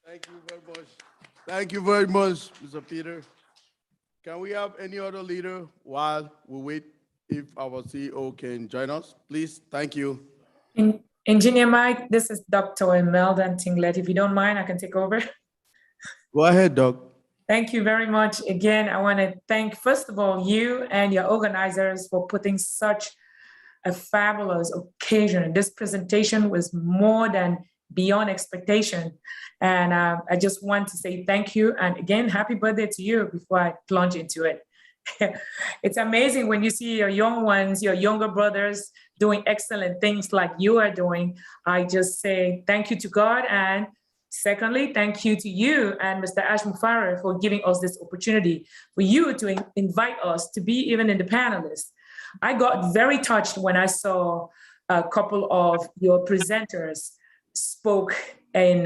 Thank you very much. Thank you very much, Mr. Peter. Can we have any other leader while we wait if our CEO can join us? Please, thank you. Engineer Mike, this is Dr. Imelda Tinglet. If you don't mind, I can take over. Go ahead, Doc. Thank you very much. Again, I want to thank, first of all, you and your organizers for putting such a fabulous occasion. This presentation was more than beyond expectation. And I just want to say thank you. And again, happy birthday to you before I plunge into it. It's amazing when you see your young ones, your younger brothers doing excellent things like you are doing. I just say thank you to God. And secondly, thank you to you and Mr. Ash Mufareh for giving us this opportunity for you to invite us to be even in the panelists. I got very touched when I saw a couple of your presenters spoke in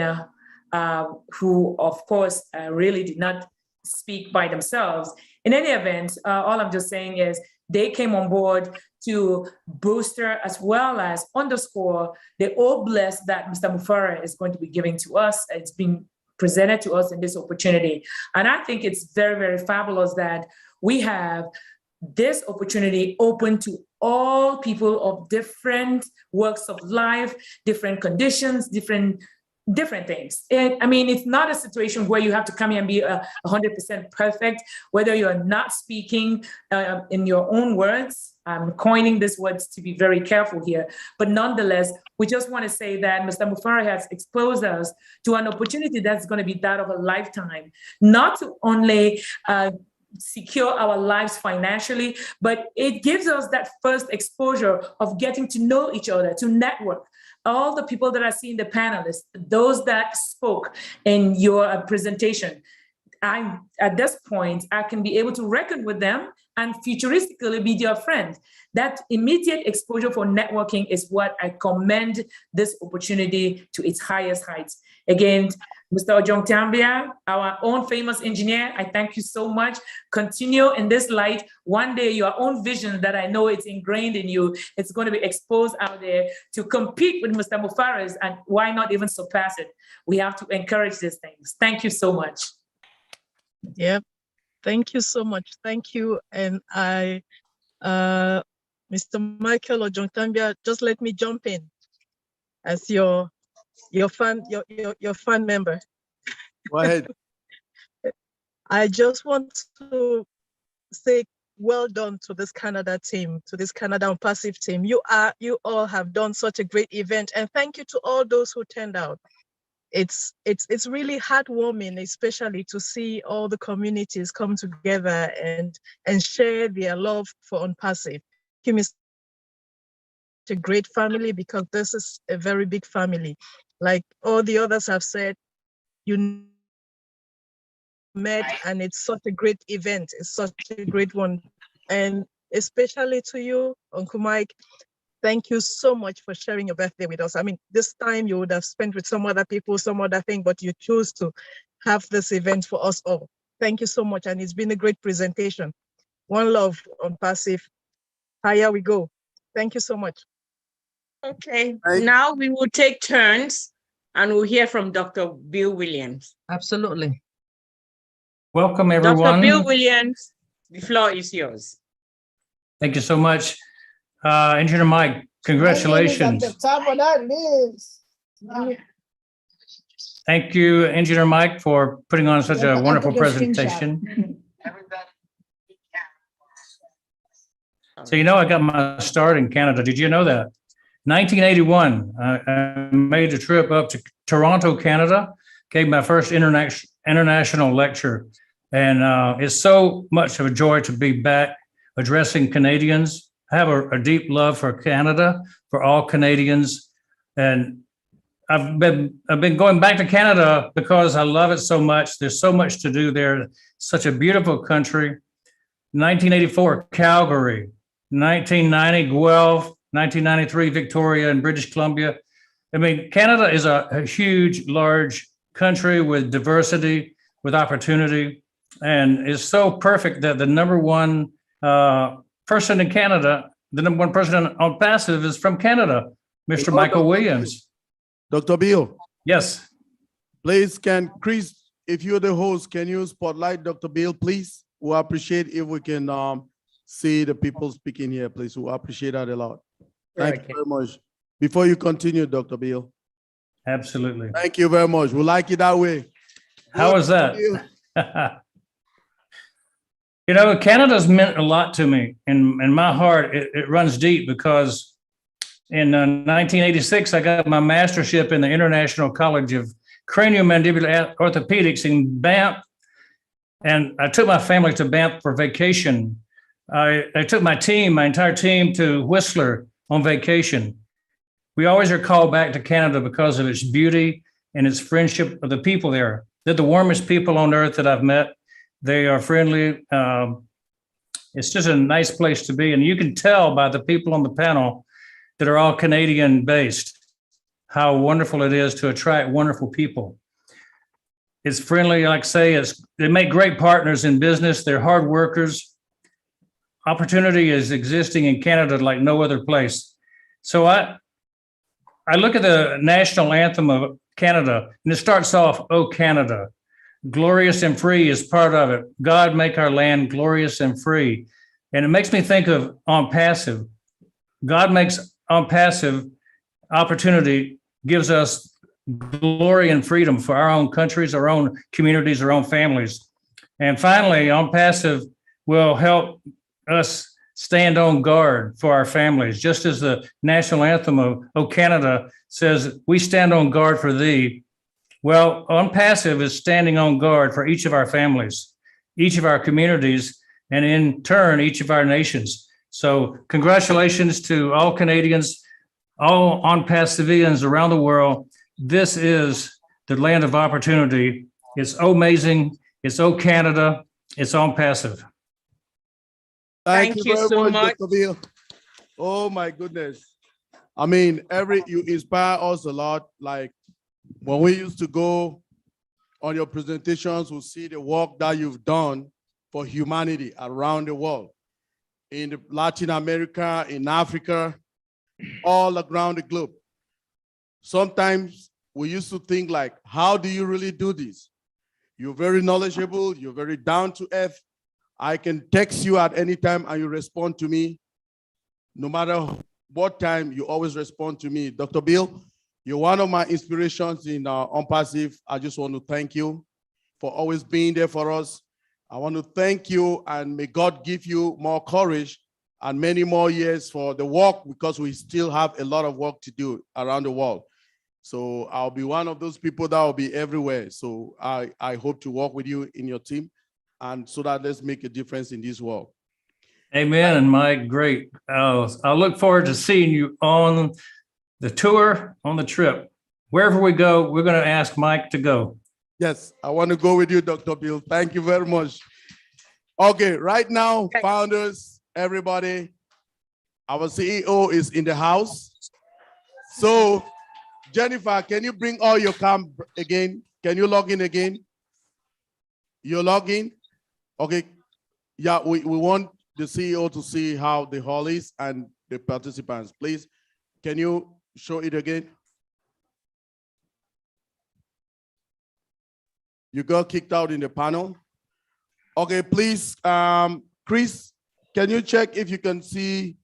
who, of course, really did not speak by themselves. In any event, all I'm just saying is they came on board to booster as well as underscore the all blessed that Mr. Mufareh is going to be giving to us. It's being presented to us in this opportunity. And I think it's very, very fabulous that we have this opportunity open to all people of different walks of life, different conditions, different different things. And I mean, it's not a situation where you have to come here and be 100% perfect, whether you're not speaking in your own words. I'm coining these words to be very careful here, but nonetheless, we just want to say that Mr. Mufara has exposed us to an opportunity that's going to be that of a lifetime, not to only secure our lives financially, but it gives us that first exposure of getting to know each other, to network. All the people that I see in the panelists, those that spoke in your presentation, at this point, I can be able to reckon with them and futuristically be their friend. That immediate exposure for networking is what I commend this opportunity to its highest heights. Again, Mr. Ojong Tambia, our own famous engineer, I thank you so much. Continue in this light. One day, your own vision that I know it's ingrained in you, it's going to be exposed out there to compete with Mr. Mufara's, and why not even surpass it? We have to encourage these things. Thank you so much. Yep. Thank you so much. Thank you. And Mr. Michael Ojong Tambia, just let me jump in as your fan member. Go ahead. I just want to say well done to this Canada team, to this Canada ONPASSIVE team. You all have done such a great event, and thank you to all those who turned out. It's really heartwarming, especially to see all the communities come together and share their love for ONPASSIVE. Kim is a great family because this is a very big family. Like all the others have said, you met and it's such a great event. It's such a great one. And especially to you, Uncle Mike, thank you so much for sharing your birthday with us. I mean, this time you would have spent with some other people, some other thing, but you chose to have this event for us all. Thank you so much. And it's been a great presentation. One love ONPASSIVE. Higher we go. Thank you so much. Okay, now we will take turns and we'll hear from Dr. Bill Williams. Absolutely. Welcome, everyone. Dr. Bill Williams, the floor is yours. Thank you so much. Engineer Mike, congratulations. At the top of that list. Thank you, Engineer Mike, for putting on such a wonderful presentation. So, you know, I got my start in Canada. Did you know that? 1981, I made a trip up to Toronto, Canada, gave my first international lecture. And it's so much of a joy to be back addressing Canadians. I have a deep love for Canada, for all Canadians. And I've been going back to Canada because I love it so much. There's so much to do there. Such a beautiful country. 1984, Calgary. 1990, Guelph. 1993, Victoria in British Columbia. I mean, Canada is a huge, large country with diversity, with opportunity. And it's so perfect that the number one person in Canada, the number one person on ONPASSIVE is from Canada, Mr. Michael Williams. Dr. Bill. Yes. Please, can Chris, if you're the host, can you spotlight Dr. Bill, please? We'll appreciate if we can see the people speaking here, please. We'll appreciate that a lot. Thank you very much. Before you continue, Dr. Bill. Absolutely. Thank you very much. We like it that way. How was that? You know, Canada's meant a lot to me. In my heart, it runs deep because in 1986, I got my mastership in the International College of Craniomandibular Orthopedics in Banff. And I took my family to Banff for vacation. I took my entire team to Whistler on vacation. We always are called back to Canada because of its beauty and its friendship of the people there. They're the warmest people on earth that I've met. They are friendly. It's just a nice place to be. And you can tell by the people on the panel that are all Canadian based, how wonderful it is to attract wonderful people. It's friendly, like I say, they make great partners in business. They're hard workers. Opportunity is existing in Canada like no other place. So I look at the national anthem of Canada, and it starts off, "Oh, Canada, glorious and free" is part of it. God make our land glorious and free. And it makes me think of ONPASSIVE. God makes ONPASSIVE opportunity, gives us glory and freedom for our own countries, our own communities, our own families. And finally, ONPASSIVE will help us stand on guard for our families, just as the national anthem of O Canada says, we stand on guard for thee. Well, ONPASSIVE is standing on guard for each of our families, each of our communities, and in turn, each of our nations. So congratulations to all Canadians, all ONPASSIVians around the world. This is the land of opportunity. It's amazing. It's O Canada. It's ONPASSIVE. Thank Thank you you very so much, much. Dr. Bill. Oh my goodness. I mean, you inspire us a lot. Like when we used to go on your presentations, we see the work that you've done for humanity around the world, in Latin America, in Africa, all around the globe. Sometimes we used to think like, how do you really do this? You're very knowledgeable, you're very down to earth. I can text you at any time and you respond to me. No matter what time, you always respond to me. Dr. Bill, you're one of my inspirations in ONPASSIVE. I just want to thank you for always being there for us. I want to thank you, and may God give you more courage and many more years for the work, because we still have a lot of work to do around the world. So I'll be one of those people that will be everywhere. So I hope to work with you in your team, and so that let's make a difference in this world. Amen. And Mike, great. I look forward to seeing you on the tour, on the trip. Wherever we go, we're going to ask Mike to go. Yes, I want to go with you, Dr. Bill. Thank you very much. Okay, right now, founders, everybody, our CEO is in the house. So, Jennifer, can you bring all your cam again? Can you log in again? You log in? Okay. Yeah, we want the CEO to see how the hall is and the participants. Please, can you show it again? You got kicked out in the panel. Okay, please, Chris, can you check if you can see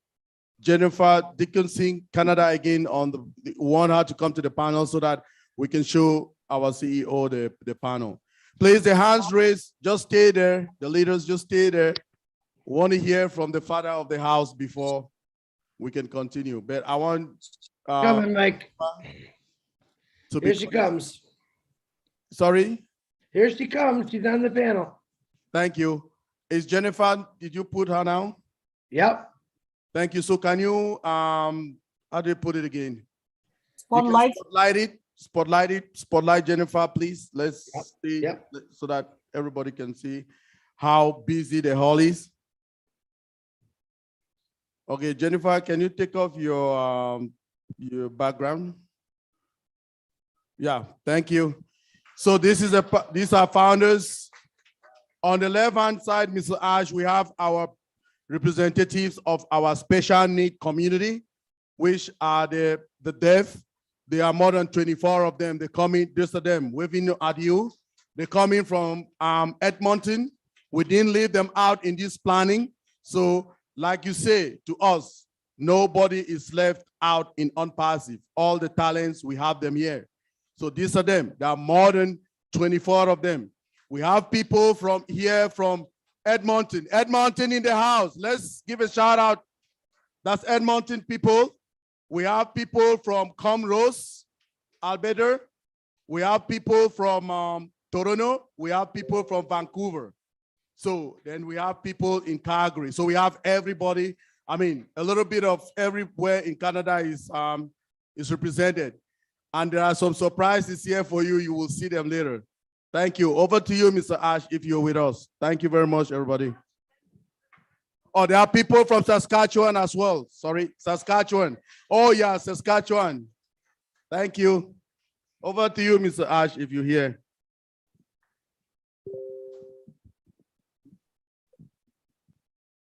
Jennifer Dickinson, Canada again on the want her to come to the panel so that we can show our CEO the panel. Please, the hands raised, just stay there. The leaders, just stay there. We want to hear from the father of the house before we can continue. But I want Coming, Mike. to Here she comes. Sorry? Here she comes. She's on the panel. Thank you. Is Jennifer, did you put her now? Yep. Thank you. So can you, how do you put it again? Spotlight. Spotlight Jennifer, please. Let's see so that everybody can see how busy the hall is. Okay, Jennifer, can you take off your background? Yeah, thank you. So these are founders. On the left-hand side, Mr. Ash, we have our representatives of our special need community, which are the deaf. There are more than 24 of them. They come in, these are them waving at you. They're coming from Edmonton. We didn't leave them out in this planning. So like you say to us, nobody is left out in ONPASSIVE. All the talents, we have them here. So these are them. There are more than 24 of them. We have people from here from Edmonton. Edmonton in the house. Let's give a shout out. That's Edmonton people. We have people from Comrose, Alberta. We have people from Toronto. We have people from Vancouver. So then we have people in Calgary. So we have everybody. I mean, a little bit of everywhere in Canada is represented. And there are some surprises here for you. You will see them later. Thank you. Over to you, Mr. Ash, if you're with us. Thank you very much, everybody. Oh, there are people from Saskatchewan as well. Sorry, Saskatchewan. Oh, yeah, Saskatchewan. Thank you. Over to you, Mr. Ash, if you're here.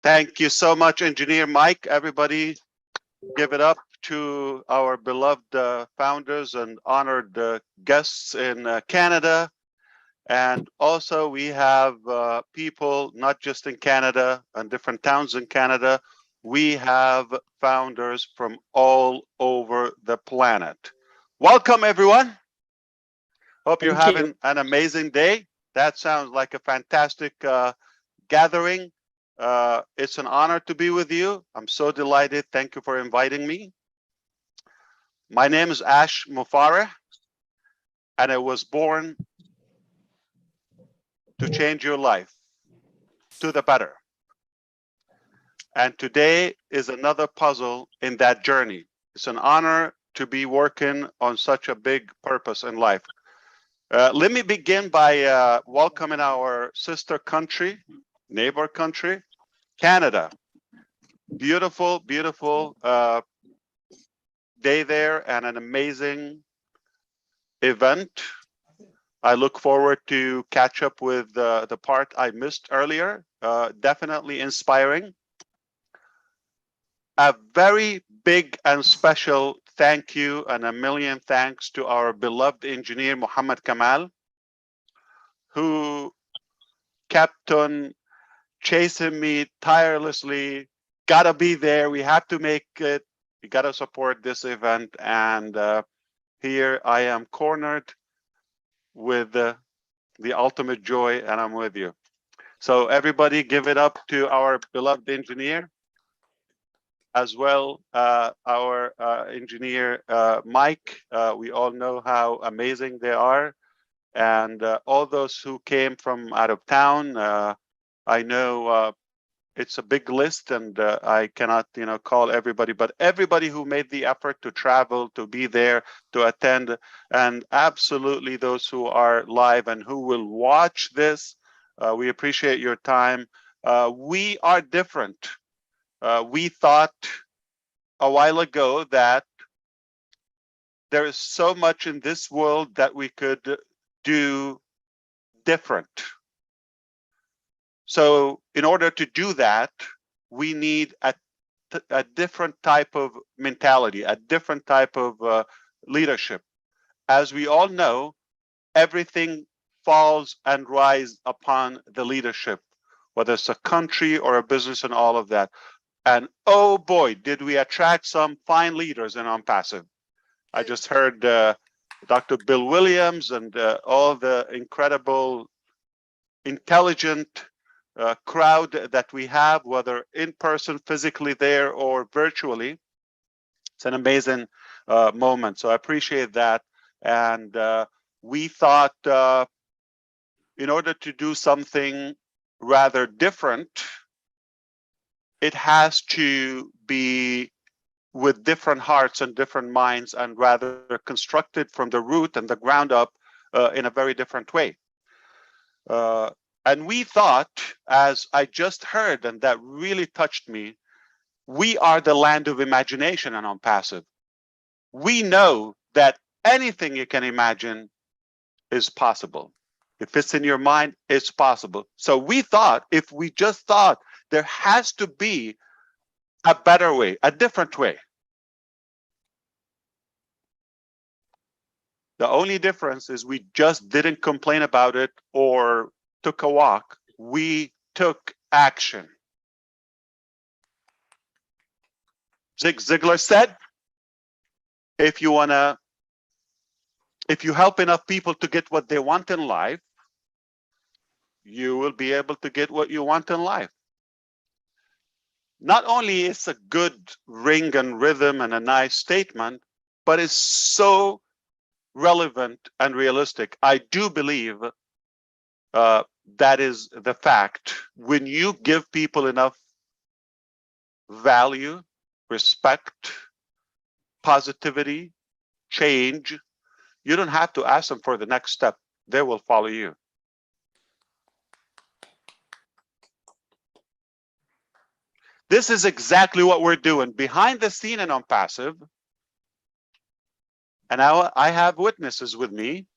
Thank you so much, Engineer Mike. Everybody give it up to our beloved founders and honored guests in Canada. And also we have people not just in Canada and different towns in Canada. We have founders from all over the planet. Welcome, everyone. Hope you're Thank you. having an amazing day. That sounds like a fantastic gathering. It's an honor to be with you. I'm so delighted. Thank you for inviting me. My name is Ash Mufareh, and I was born to change your life to the better. And today is another puzzle in that journey. It's an honor to be working on such a big purpose in life. Let me begin by welcoming our sister country, neighbor country, Canada. Beautiful, beautiful day there and an amazing event. I look forward to catch up with the part I missed earlier. Definitely inspiring. A very big and special thank you and a million thanks to our beloved engineer, Muhammad Kamal, who kept on chasing me tirelessly. Gotta be there. We have to make it. We gotta support this event. And here I am cornered with the ultimate joy, and I'm with you. So everybody give it up to our beloved engineer, as well our engineer Mike. We all know how amazing they are, and all those who came from out of town. I know it's a big list, and I cannot call everybody, but everybody who made the effort to travel, to be there, to attend, and absolutely those who are live and who will watch this. We appreciate your time. We are different. We thought a while ago that there is so much in this world that we could do different. So in order to do that, we need a different type of mentality, a different type of leadership. As we all know, everything falls and rises upon the leadership, whether it's a country or a business and all of that. And oh boy, did we attract some fine leaders in ONPASSIVE. I just heard Dr. Bill Williams and all the incredible, intelligent crowd that we have, whether in person, physically there, or virtually. It's an amazing moment. So I appreciate that. And we thought in order to do something rather different, it has to be with different hearts and different minds, and rather constructed from the root and the ground up in a very different way. And we thought, as I just heard, and that really touched me, we are the land of imagination and ONPASSIVE. We know that anything you can imagine is possible. If it's in your mind, it's possible. So we thought, if we just thought there has to be a better way, a different way. The only difference is we just didn't complain about it or took a walk. We took action. Zig Ziglar said, if you help enough people to get what they want in life, you will be able to get what you want in life. Not only is a good ring and rhythm and a nice statement, but it's so relevant and realistic. I do believe that is the fact. When you give people enough value, respect, positivity, change, you don't have to ask them for the next step. They will follow you. This is exactly what we're doing behind the scene in ONPASSIVE. And I have witnesses with me,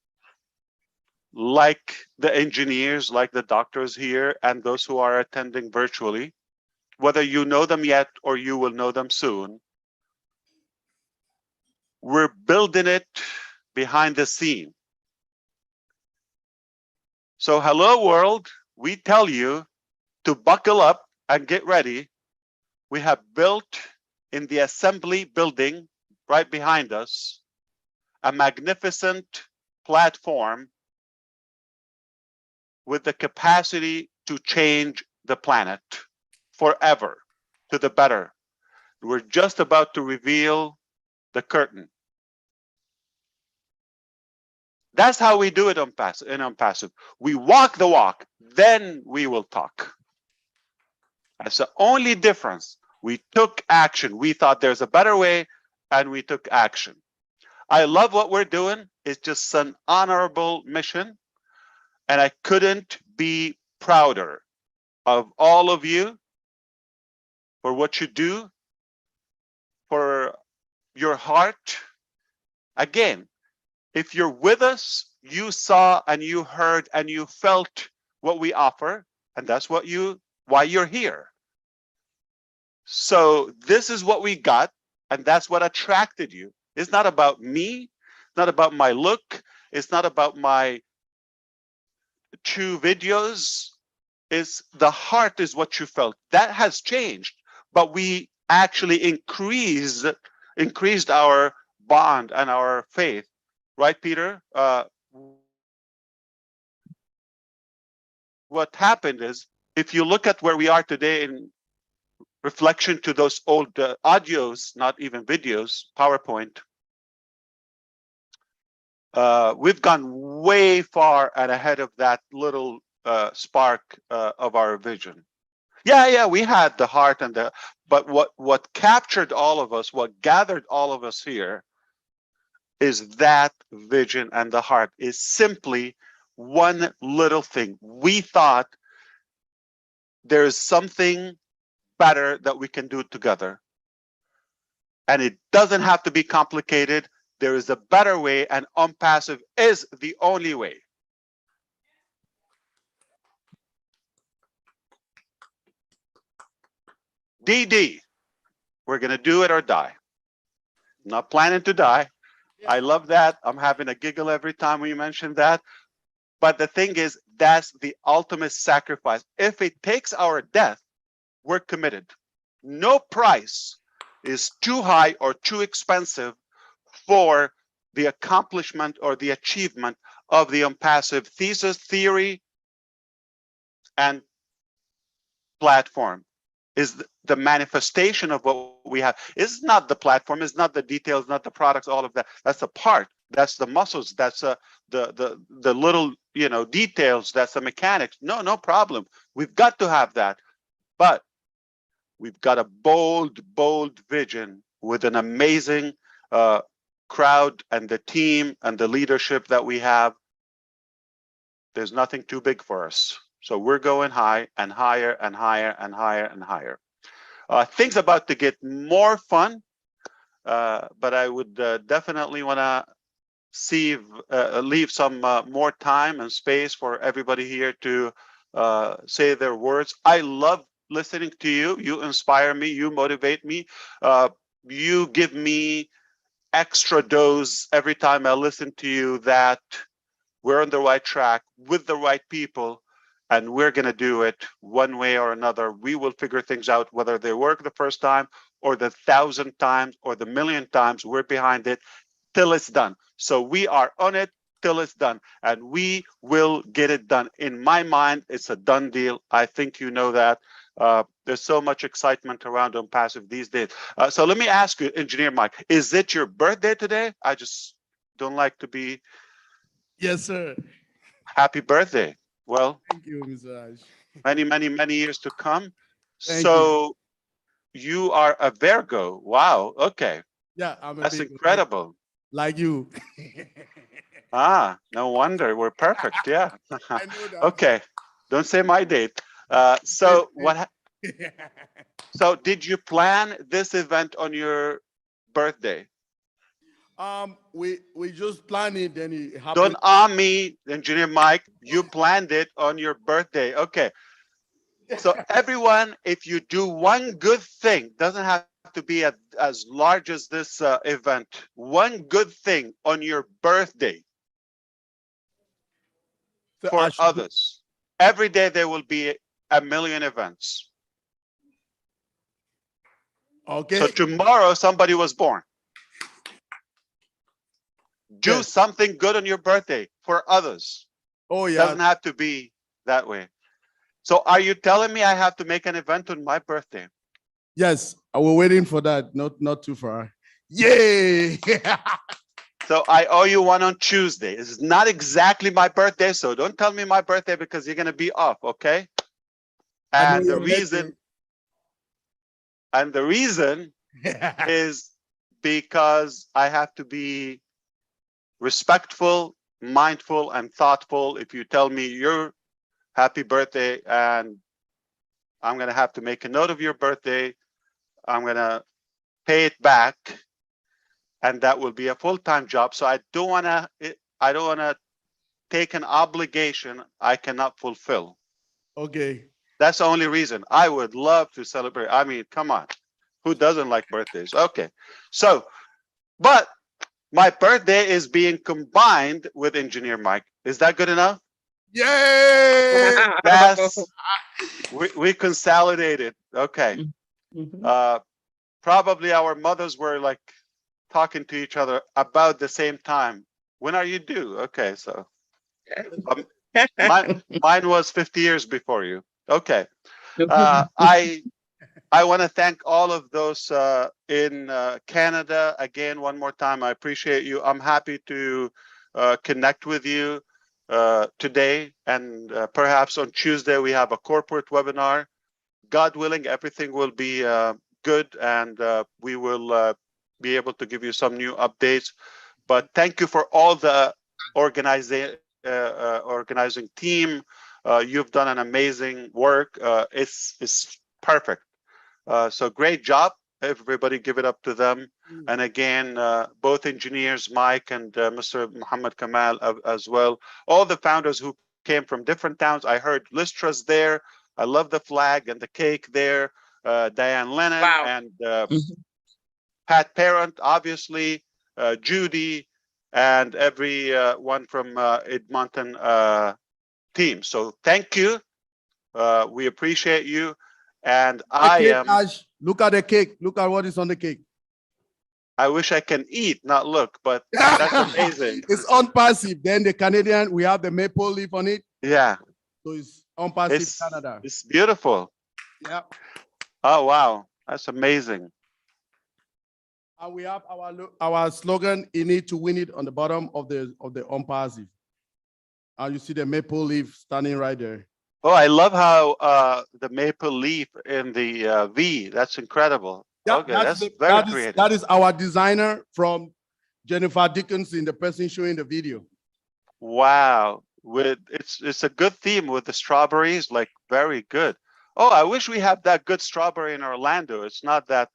like the engineers, like the doctors here, and those who are attending virtually, whether you know them yet or you will know them soon. We're building it behind the scene. So hello world, we tell you to buckle up and get ready. We have built in the assembly building right behind us a magnificent platform with the capacity to change the planet forever to the better. We're just about to reveal the curtain. That's how we do it on passive. In ONPASSIVE, we walk the walk, then we will talk. That's the only difference. We took action. We thought there's a better way, and we took action. I love what we're doing. It's just an honorable mission, and I couldn't be prouder of all of you for what you do, for your heart. Again, if you're with us, you saw and you heard and you felt what we offer, and that's what why you're here. So this is what we got, and that's what attracted you. It's not about me, not about my look, it's not about my 2 videos. It's the heart is what you felt. That has changed, but we actually increased our bond and our faith. Right, Peter? What happened is, if you look at where we are today in reflection to those old audios, not even videos, PowerPoint, we've gone way far and ahead of that little spark of our vision. Yeah, we had the heart and but what captured all of us, what gathered all of us here, is that vision, and the heart is simply one little thing. We thought there's something better that we can do together, and it doesn't have to be complicated. There is a better way, and ONPASSIVE is the only way. DD, we're gonna do it or die. Not planning to die. I love that. I'm having a giggle every time we mention that. But the thing is, that's the ultimate sacrifice. If it takes our death, we're committed. No price is too high or too expensive for the accomplishment or the achievement of the ONPASSIVE thesis, theory, and platform. Is the manifestation of what we have. It's not the platform, it's not the details, not the products, all of that. That's a part. That's the muscles. That's the little details. That's the mechanics. No problem. We've got to have that, but we've got a bold vision with an amazing crowd and the team and the leadership that we have. There's nothing too big for us. So we're going high and higher and higher and higher and higher. Things about to get more fun, but I would definitely want to leave some more time and space for everybody here to say their words. I love listening to you. You inspire me. You motivate me. You give me extra dose every time I listen to you that we're on the right track with the right people. And we're going to do it one way or another. We will figure things out, whether they work the first time or the 1,000 times or the 1,000,000 times. We're behind it till it's done. So we are on it till it's done, and we will get it done. In my mind, it's a done deal. I think you know that. There's so much excitement around ONPASSIVE these days. So let me ask you, Engineer Mike, is it your birthday today? I just don't like to be. Yes, sir. Happy birthday. Well, Thank you, Mr. Raj. Many years to come. Thank you are a Virgo. Wow. Okay. Yeah, I'm a That's big incredible. like you. No wonder. We're perfect. Yeah. I know that. Okay. Don't say my date. So so did you plan this event on your birthday? We just planned it, then it happened. Don't me, Engineer Mike. You planned it on your birthday. Okay. So everyone, if you do one good thing, doesn't have to be as large as this event. One good thing on your birthday for others. Every day there will be 1,000,000 events. Okay. So tomorrow somebody was born. Do Yes. something good on your birthday for others. Oh, yeah. Doesn't have to be that way. So are you telling me I have to make an event on my birthday? Yes. We're waiting for that. Not too far. Yay. So I owe you one on Tuesday. It's not exactly my birthday, so don't tell me my birthday because you're going to be off, okay? I know And the your reason is because I have to be respectful, mindful, and thoughtful. If you tell me your happy birthday and I'm going to have to make a note of your birthday, I'm going to pay it back, and that will be a full-time job. So I don't want to take an obligation I cannot fulfill. Okay. That's the only reason. I would love to celebrate. I mean, come on. Who doesn't like birthdays? Okay. So, but my birthday is being combined with Engineer Mike. Is that good enough? Yay! That's we consolidated. Okay. Probably our mothers were like talking to each other about the same time. When are you due? Okay, so mine was 50 years before you. Okay. I want to thank all of those in Canada again one more time. I appreciate you. I'm happy to connect with you today, and perhaps on Tuesday we have a corporate webinar. God willing, everything will be good, and we will be able to give you some new updates. But thank you for all the organizing team. You've done an amazing work. It's perfect. So great job. Everybody give it up to them. And again, both engineers, Mike and Mr. Muhammad Kamal as well. All the founders who came from different towns. I heard Lystra's there. I love the flag and the cake there. Diane Lennon and Pat Parent, obviously, Judy, and every one from Edmonton team. So thank you. We appreciate you. And I am. Ash, look at the cake. Look at what is on the cake. I wish I can eat, not look, but that's amazing. It's ONPASSIVE. Then the Canadian, we have the maple leaf on it. Yeah. So it's ONPASSIVE Canada. It's beautiful. Yeah. Oh, wow. That's amazing. And we have our slogan, "You need to win it," on the bottom of the ONPASSIVE. And you see the maple leaf standing right there. Oh, I love how the maple leaf in the V. That's incredible. Yeah, okay, that's very creative. That is our designer from Jennifer Dickinson, the person showing the video. Wow. It's a good theme with the strawberries, like very good. Oh, I wish we had that good strawberry in Orlando. It's not that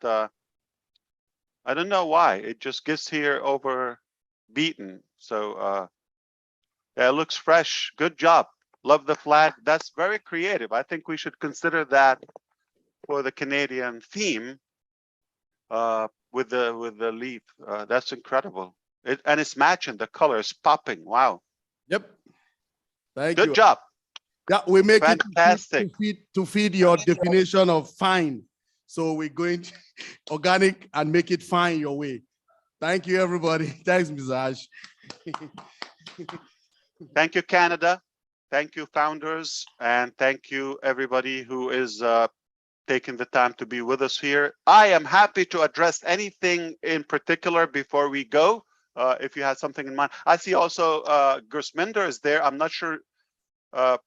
I don't know why. It just gets here over beaten. So yeah, it looks fresh. Good job. Love the flag. That's very creative. I think we should consider that for the Canadian theme with the leaf. That's incredible. And it's matching. The color is popping. Wow. Yep. Thank you. Good job. Yeah, we make fantastic it to feed your definition of fine. So we're going to organic and make it fine your way. Thank you, everybody. Thanks, Ms. Ash. Thank you, Canada. Thank you, founders. And thank you, everybody who is taking the time to be with us here. I am happy to address anything in particular before we go. If you had something in mind. I see also Gersminder is there. I'm not sure. How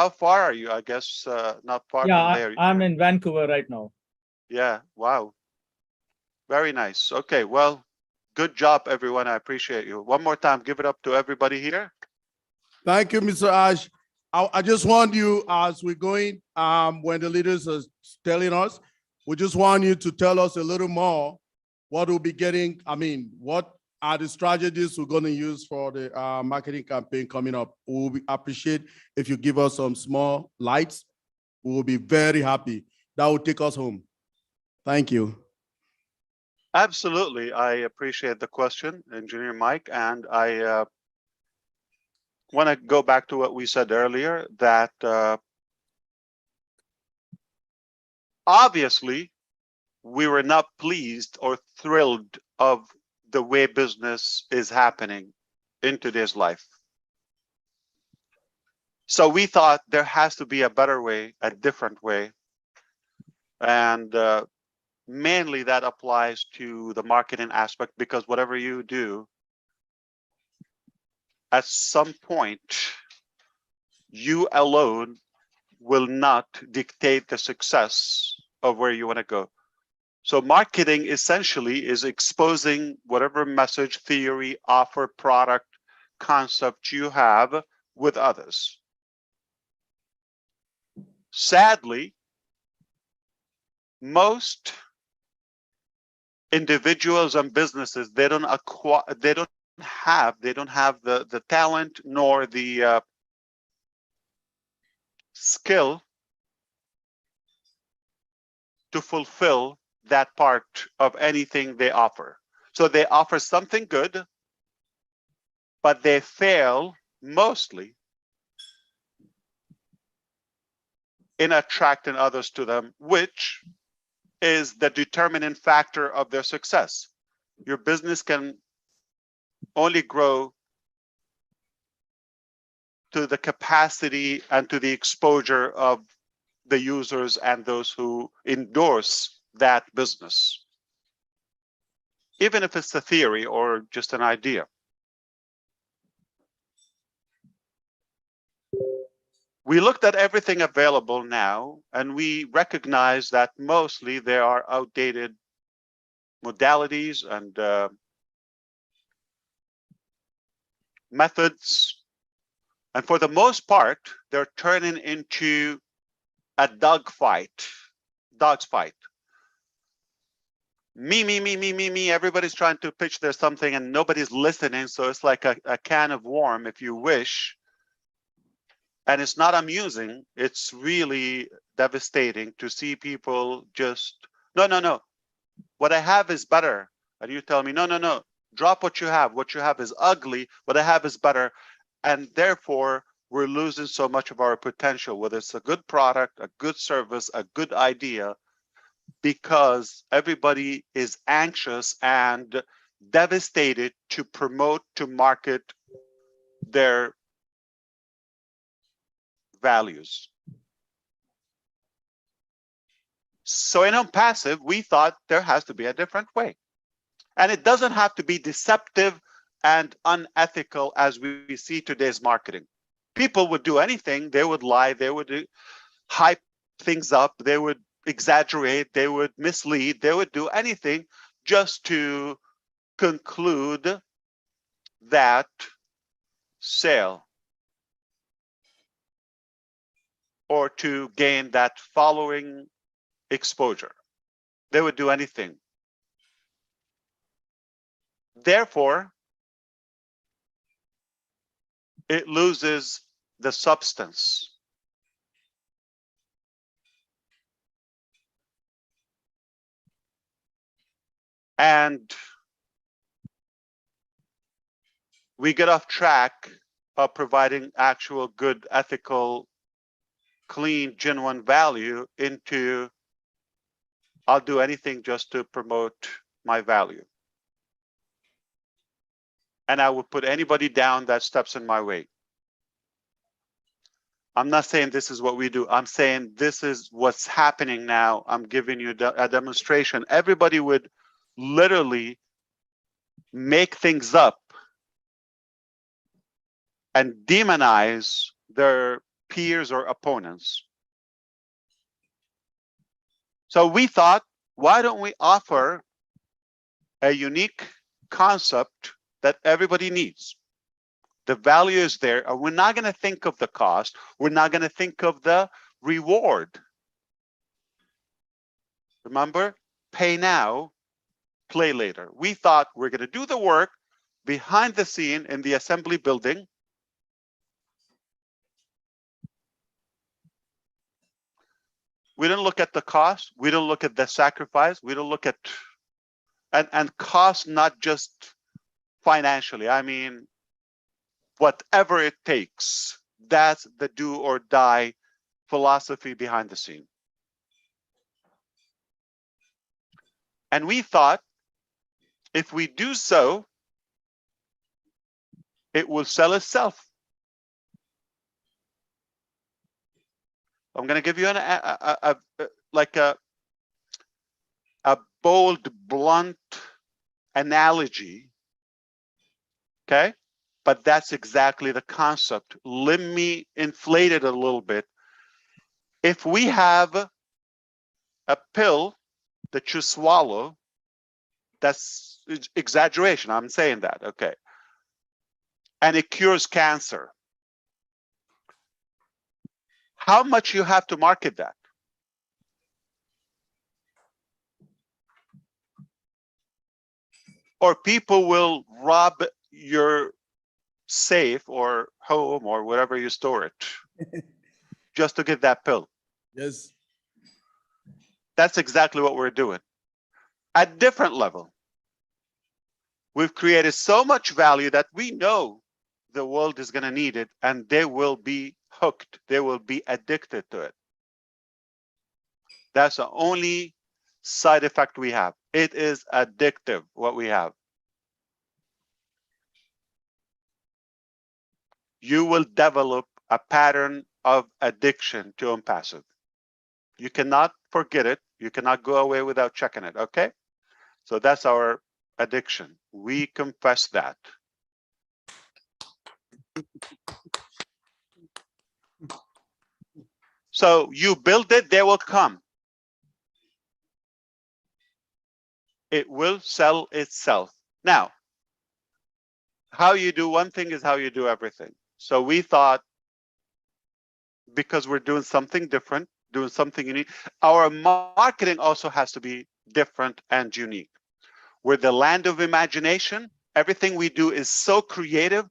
far are you? I guess not far from there. I'm in Vancouver right now. Yeah, wow. Very nice. Okay, well, good job, everyone. I appreciate you. One more time, give it up to everybody here. Thank you, Mr. Ash. I just want you, as we're going, when the leaders are telling us, we just want you to tell us a little more what we'll be getting. I mean, what are the strategies we're going to use for the marketing campaign coming up? We'll appreciate if you give us some small lights. We will be very happy. That will take us home. Thank you. Absolutely. I appreciate the question, Engineer Mike. And I want to go back to what we said earlier, that obviously we were not pleased or thrilled of the way business is happening in today's life. So we thought there has to be a better way, a different way. And mainly that applies to the marketing aspect, because whatever you do, at some point, you alone will not dictate the success of where you want to go. So marketing essentially is exposing whatever message, theory, offer, product, concept you have with others. Sadly, most individuals and businesses, they don't have the talent nor the skill to fulfill that part of anything they offer. So they offer something good, but they fail mostly in attracting others to them, which is the determining factor of their success. Your business can only grow to the capacity and to the exposure of the users and those who endorse that business, even if it's a theory or just an idea. We looked at everything available now, and we recognize that mostly there are outdated modalities and methods. And for the most part, they're turning into a dog's fight. Me, everybody's trying to pitch their something and nobody's listening. So it's like a can of worm, if you wish. And it's not amusing. It's really devastating to see people just, no. What I have is better. And you tell me, no. Drop what you have. What you have is ugly. What I have is better. And therefore, we're losing so much of our potential, whether it's a good product, a good service, a good idea, because everybody is anxious and devastated to promote, to market their values. So in ONPASSIVE, we thought there has to be a different way. And it doesn't have to be deceptive and unethical as we see today's marketing. People would do anything. They would lie. They would hype things up. They would exaggerate. They would mislead. They would do anything just to conclude that sale or to gain that following exposure. They would do anything. Therefore, it loses the substance. And we get off track of providing actual good, ethical, clean, genuine value into, I'll do anything just to promote my value. And I would put anybody down that steps in my way. I'm not saying this is what we do. I'm saying this is what's happening now. I'm giving you a demonstration. Everybody would literally make things up and demonize their peers or opponents. So we thought, why don't we offer a unique concept that everybody needs? The value is there, and we're not going to think of the cost. We're not going to think of the reward. Remember, pay now, play later. We thought we're going to do the work behind the scene in the assembly building. We don't look at the cost. We don't look at the sacrifice. We don't look at, and cost not just financially. I mean, whatever it takes, that's the do or die philosophy behind the scene. And we thought If we do so, it will sell itself. I'm going to give you a bold, blunt analogy. Okay, but that's exactly the concept. Let me inflate it a little bit. If we have a pill that you swallow, that's exaggeration. I'm saying that, okay, and it cures cancer. How much you have to market that? Or people will rob your safe or home or wherever you store it just to get that pill. Yes. That's exactly what we're doing. At different level, we've created so much value that we know the world is going to need it, and they will be hooked. They will be addicted to it. That's the only side effect we have. It is addictive, what we have. You will develop a pattern of addiction to ONPASSIVE. You cannot forget it. You cannot go away without checking it, okay? So that's our addiction. We confess that. So you build it, they will come. It will sell itself. Now, how you do one thing is how you do everything. So we thought, because we're doing something different, doing something unique, our marketing also has to be different and unique. We're the land of imagination. Everything we do is so creative.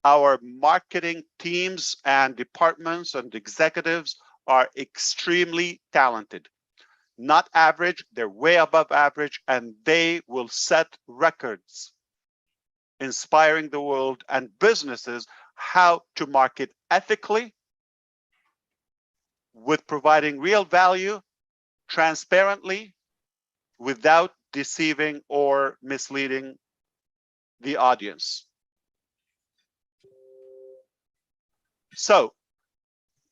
Our marketing teams and departments and executives are extremely talented. Not average, they're way above average, and they will set records, inspiring the world and businesses how to market ethically, with providing real value, transparently, without deceiving or misleading the audience. So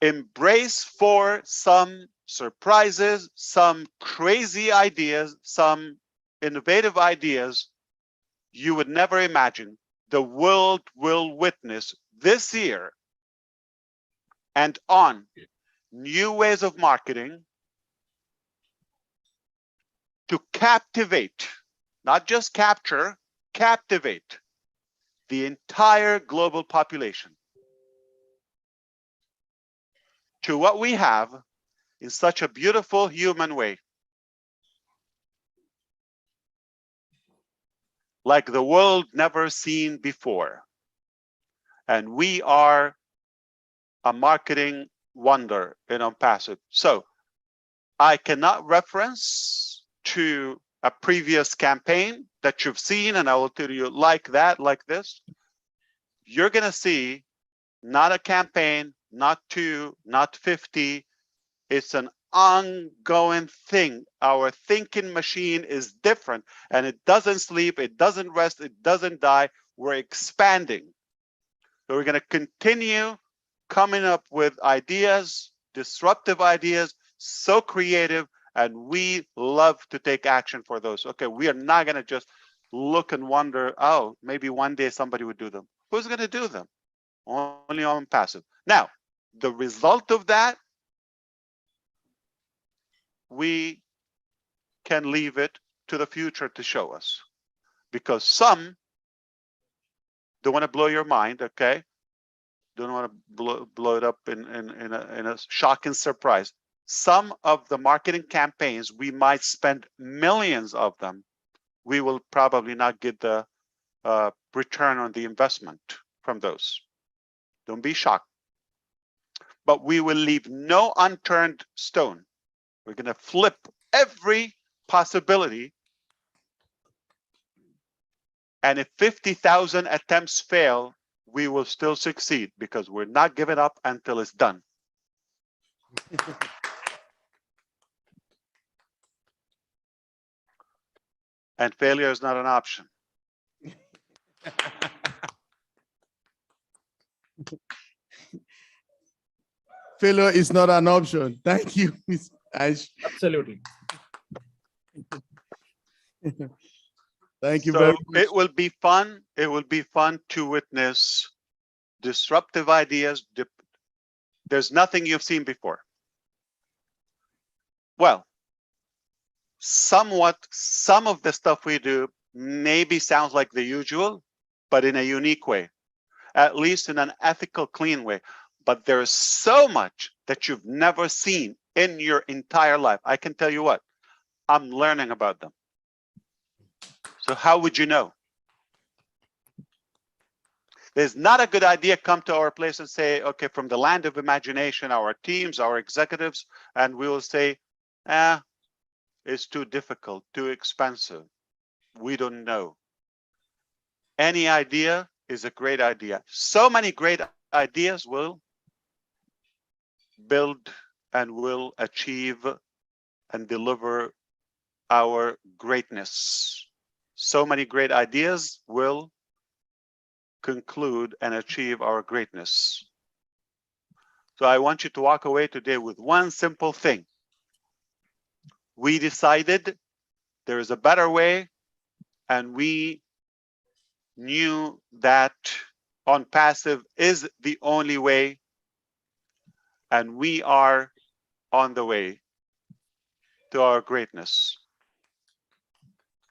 embrace for some surprises, some crazy ideas, some innovative ideas you would never imagine the world will witness this year and on. New ways of marketing to captivate, not just capture, captivate the entire global population to what we have in such a beautiful human way. Like the world never seen before. And we are a marketing wonder in ONPASSIVE. So I cannot reference to a previous campaign that you've seen, and I will tell you like that, like this. You're going to see not a campaign, not 2, not 50. It's an ongoing thing. Our thinking machine is different, and it doesn't sleep, it doesn't rest, it doesn't die. We're expanding. So we're going to continue coming up with ideas, disruptive ideas, so creative, and we love to take action for those. Okay, we are not going to just look and wonder, oh, maybe one day somebody would do them. Who's going to do them? Only ONPASSIVE. Now, the result of that, we can leave it to the future to show us. Because some don't want to blow your mind, okay? Don't want to blow it up in a shocking surprise. Some of the marketing campaigns, we might spend millions of them. We will probably not get the return on the investment from those. Don't be shocked. But we will leave no unturned stone. We're going to flip every possibility. And if 50,000 attempts fail, we will still succeed because we're not giving up until it's done. And failure is not an option. Failure is not an option. Thank you, Ms. Ash. Absolutely. Thank you So very much. it will be fun. It will be fun to witness disruptive ideas. There's nothing you've seen before. Well, somewhat, some of the stuff we do maybe sounds like the usual, but in a unique way, at least in an ethical, clean way. But there is so much that you've never seen in your entire life. I can tell you what, I'm learning about them. So how would you know? There's not a good idea come to our place and say, okay, from the land of imagination, our teams, our executives, and we will say, it's too difficult, too expensive. We don't know. Any idea is a great idea. So many great ideas will build and will achieve and deliver our greatness. So many great ideas will conclude and achieve our greatness. So I want you to walk away today with one simple thing. We decided there is a better way, and we knew that ONPASSIVE is the only way, and we are on the way to our greatness.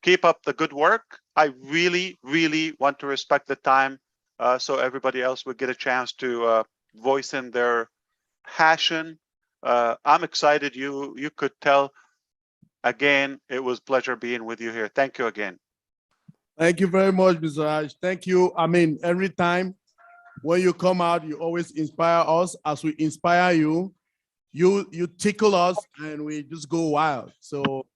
Keep up the good work. I really, really want to respect the time so everybody else will get a chance to voice in their passion. I'm excited. You could tell. Again, it was a pleasure being with you here. Thank you again. Thank you very much, Mr. Ash. Thank you. I mean, every time when you come out, you always inspire us. As we inspire you, you tickle us and we just go wild. So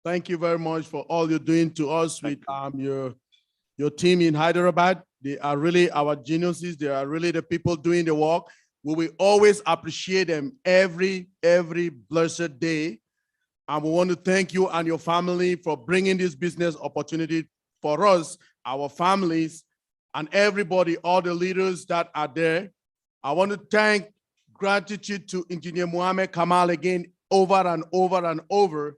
thank you very much for all you're doing to us with your team in Hyderabad. They are really our geniuses. They are really the people doing the work. We will always appreciate them every blessed day. And we want to thank you and your family for bringing this business opportunity for us, our families, and everybody, all the leaders that are there. I want to thank gratitude to Engineer Mohammed Kamal again over and over and over,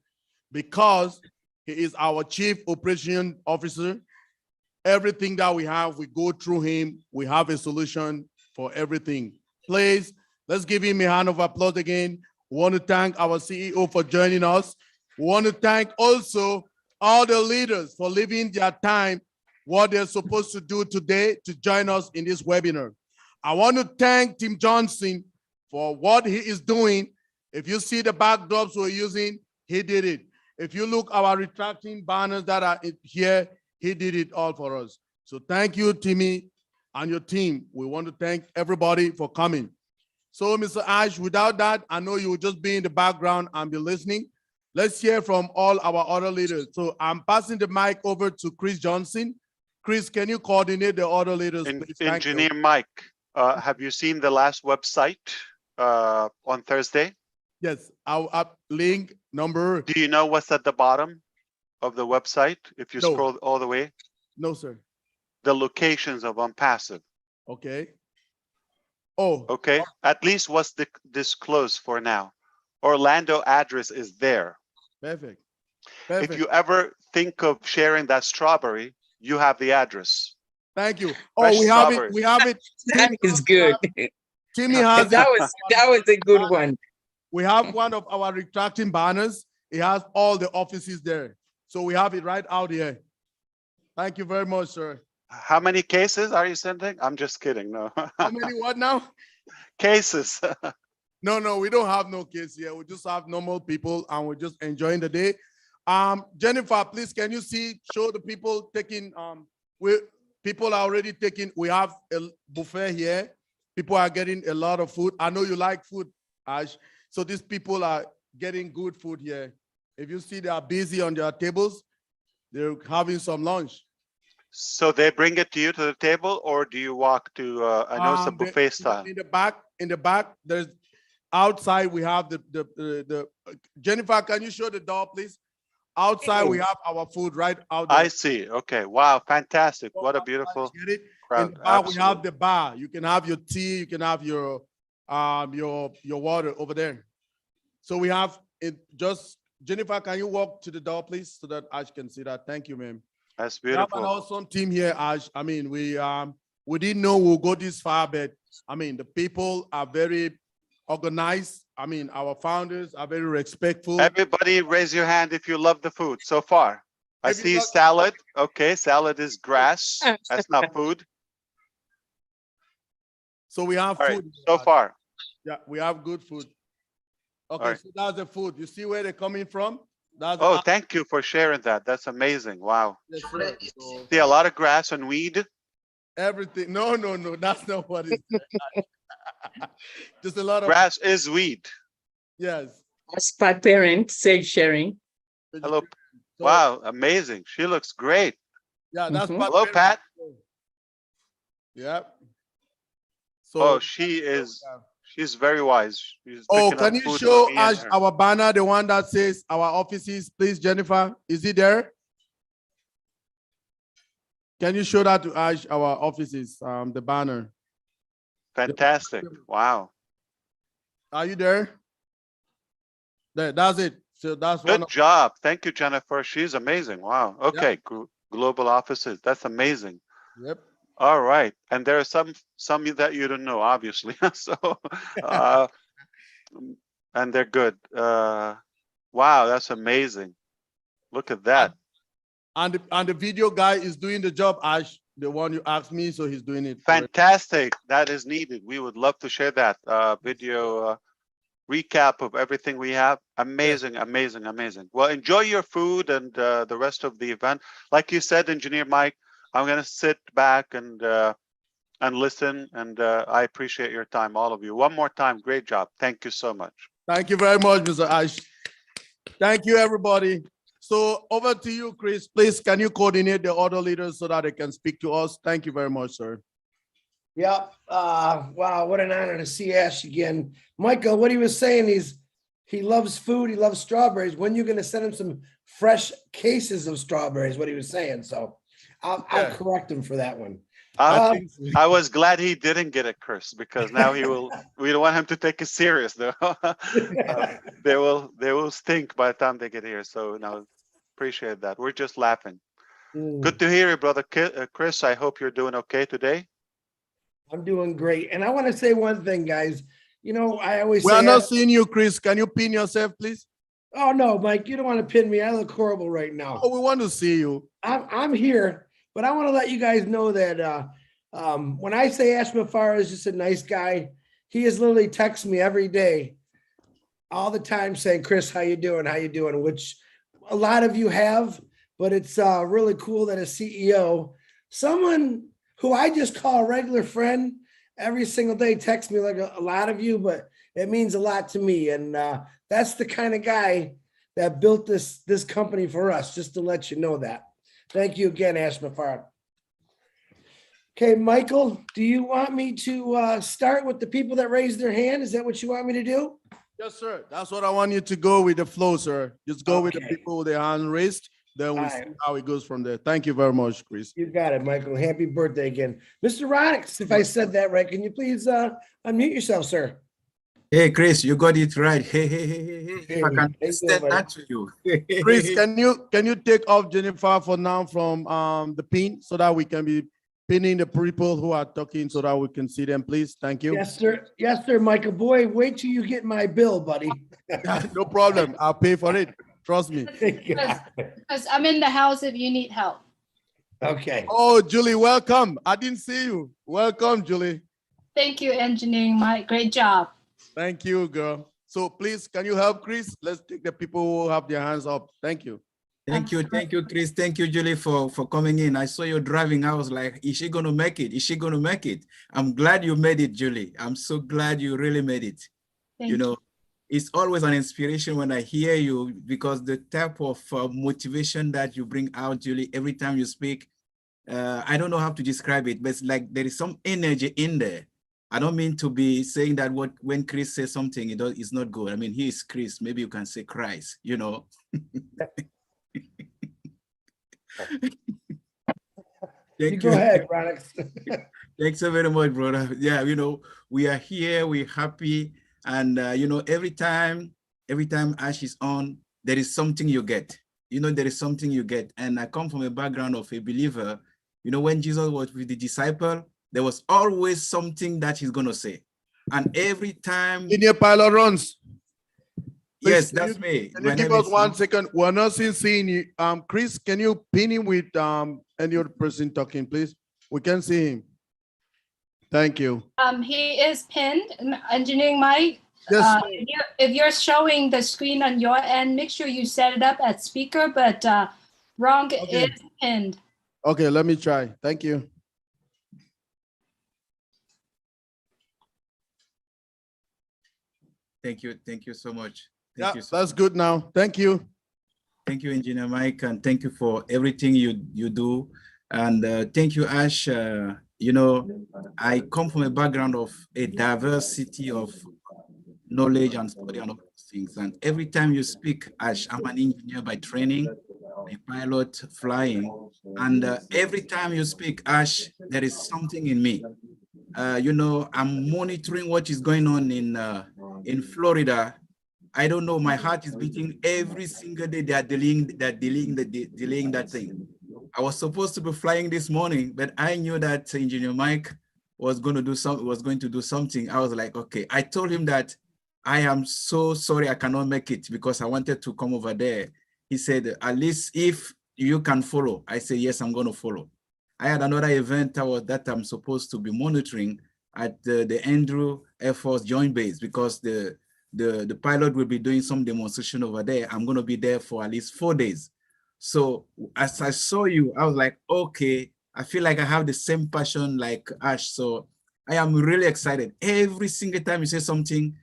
because he is our Chief Operation Officer. Everything that we have, we go through him. We have a solution for everything. Please, let's give him a hand of applause again. We want to thank our CEO for joining us. We want to thank also all the leaders for leaving their time, what they're supposed to do today, to join us in this webinar. I want to thank Tim Johnson for what he is doing. If you see the backdrops we're using, he did it. If you look our retracting banners that are here, he did it all for us. So thank you, Timmy, and your team. We want to thank everybody for coming. So, Mr. Ash, without that, I know you will just be in the background and be listening. Let's hear from all our other leaders. So I'm passing the mic over to Chris Johnson. Chris, can you coordinate the other leaders, please? Engineer Mike, have you seen the last website on Thursday? Yes, our link number. Do you know what's at the bottom of the website if you scroll all the way? No, sir. The locations of ONPASSIVE. Okay. Oh. Okay. At least what's disclosed for now. Orlando address is there. Perfect. If you ever think of sharing that strawberry, you have the address. Thank you. Fresh Oh, we have strawberry. it. We have it. That is good. Timmy has That it. was a good one. We have one of our retracting banners. It has all the offices there. So we have it right out here. Thank you very much, sir. How many cases are you sending? I'm just kidding. No. How many what now? Cases. No, we don't have no case here. We just have normal people and we're just enjoying the day. Jennifer, please, can you show the people taking, people are already taking, we have a buffet here. People are getting a lot of food. I know you like food, Ash. So these people are getting good food here. If you see they are busy on their tables, they're having some lunch. So they bring it to you to the table, or do you walk to, I know it's a buffet style. In the back, there's outside we have the Jennifer, can you show the door, please? Outside we have our food right out there. I see. Okay. Wow. Fantastic. What a beautiful Get it? crowd. In the back, we have the bar. You can have your tea, you can have your your water over there. So we have it. Just Jennifer, can you walk to the door, please, so that Ash can see that? Thank you, ma'am. That's We have an beautiful. awesome team here, Ash. I mean, we didn't know we'll go this far, but I mean, the people are very organized. I mean, our founders are very respectful. Everybody raise your hand if you love the food so far. I If you see love- salad. Okay, salad is grass. That's not food. So we have All right, food. so far. Yeah, we have good food. Okay, right. so that's the food. You see where they're coming from? That's Oh, thank you for sharing that. That's amazing. Wow. yes, sir. So See a lot of grass and weed. everything. No, that's not what it is. Just a lot of Grass is weed. yes. As per parent said sharing. Hello. So, Wow, amazing. She looks great. yeah, that's Mhm. what Hello, Pat. Yeah. So Oh, she's very wise. She's oh, picking up can you food show for me and us her. our banner, the one that says our offices, please, Jennifer? Is it there? Can you show that to Ash, our offices, the banner? Fantastic. Wow. Are you there? There, that's it. So that's one Good of, job. Thank you, Jennifer. She's amazing. Wow. Okay. Global offices. That's amazing. yep. All right. And there are some that you don't know, obviously. So, and they're good. Wow, that's amazing. Look at that. And the video guy is doing the job, Ash, the one you asked me, so he's doing it. Fantastic. That is needed. We would love to share that video recap of everything we have. Amazing, amazing, amazing. Well, enjoy your food and the rest of the event. Like you said, Engineer Mike, I'm going to sit back and listen. And I appreciate your time, all of you. One more time, great job. Thank you so much. Thank you very much, Mr. Ash. Thank you, everybody. So over to you, Chris. Please, can you coordinate the other leaders so that they can speak to us? Thank you very much, sir. Yep. Wow, what an honor to see Ash again. Michael, what he was saying is he loves food, he loves strawberries. When are you going to send him some fresh cases of strawberries? What he was saying. So I'll correct him for that one. I was glad he didn't get it, Chris, because now he will. We don't want him to take it serious, though. They will stink by the time they get here. So no, appreciate that. We're just laughing. Good to hear you, brother Chris. I hope you're doing okay today. I'm doing great. And I want to say one thing, guys. You know, I always We say, are not seeing you, Chris. Can you pin yourself, please? oh no, Mike, you don't want to pin me. I look horrible right now. Oh, we want to see you. I'm here, but I want to let you guys know that when I say Ash Mafara is just a nice guy, he is literally texts me every day, all the time saying, Chris, how you doing? How you doing? Which a lot of you have, but it's really cool that a CEO, someone who I just call a regular friend, every single day texts me like a lot of you, but it means a lot to me. And that's the kind of guy that built this company for us, just to let you know that. Thank you again, Ash Mafara. Okay, Michael, do you want me to start with the people that raised their hand? Is that what you want me to do? Yes, sir. That's what I want you to go with the flow, sir. Just go with the Okay. people with their hand raised. Then we'll All see right. how it goes from there. Thank you very much, Chris. You got it, Michael. Happy birthday again. Mr. Ronix, if I said that right, can you please unmute yourself, sir? Hey, Chris, you got it right. Hey, hey, hey, hey, hey. If I can Hey, extend buddy. that to you. Chris, can you take off Jennifer for now from the pin so that we can be pinning the people who are talking so that we can see them, please? Thank you. Yes, sir. Yes, sir, Michael. Boy, wait till you get my bill, buddy. No problem. I'll pay for it. Trust me. Because I'm in the house if you need help. Okay. Oh, Julie, welcome. I didn't see you. Welcome, Julie. Thank you, engineering Mike. Great job. Thank you, girl. So please, can you help Chris? Let's take the people who have their hands up. Thank you. Thank you, Chris. Thank you, Julie, for coming in. I saw you driving. I was like, is she going to make it? Is she going to make it? I'm glad you made it, Julie. I'm so glad you really made it. Thank You know, it's always an inspiration when I hear you, because the type of motivation that you bring out, Julie, every time you speak, I don't know how to describe it, but it's like there is some energy in there. I don't mean to be saying that when Chris says something, it's not good. I mean, he is Chris. Maybe you can say Christ, you know. You go ahead, Ronix. Thanks so very much, brother. Yeah, we are here, we're happy. And, every time Ash is on, there is something you get. There is something you get. And I come from a background of a believer. When Jesus was with the disciple, there was always something that he's going to say. And every time. Senior pilot runs. Yes, Please, that's me. Can you My give name us is 1 second? We're not seeing you. Chris, can you pin him with any other person talking, please? We can see him. Thank you. He is pinned, Engineering Mike. Yes. If you're showing the screen on your end, make sure you set it up as speaker, but Wrong is pinned. Okay, let me try. Thank you. Thank you so much. Yeah, that's good now. Thank you. Thank you, Engineer Mike, and thank you for everything you do. And thank you, Ash. I come from a background of a diversity of knowledge and study and all those things. And every time you speak, Ash, I'm an engineer by training, a pilot flying. And every time you speak, Ash, there is something in me. I'm monitoring what is going on in Florida. I don't know, my heart is beating every single day. They are delaying that thing. I was supposed to be flying this morning, but I knew that Engineer Mike was going to do something. I was like, okay. I told him that I am so sorry I cannot make it because I wanted to come over there. He said, at least if you can follow. I said, yes, I'm going to follow. I had another event that I'm supposed to be monitoring at the Andrew Air Force Joint Base because the pilot will be doing some demonstration over there. I'm going to be there for at least 4 days. So as I saw you, I was like, okay, I feel like I have the same passion like Ash. So I am really excited. Every single time you say something,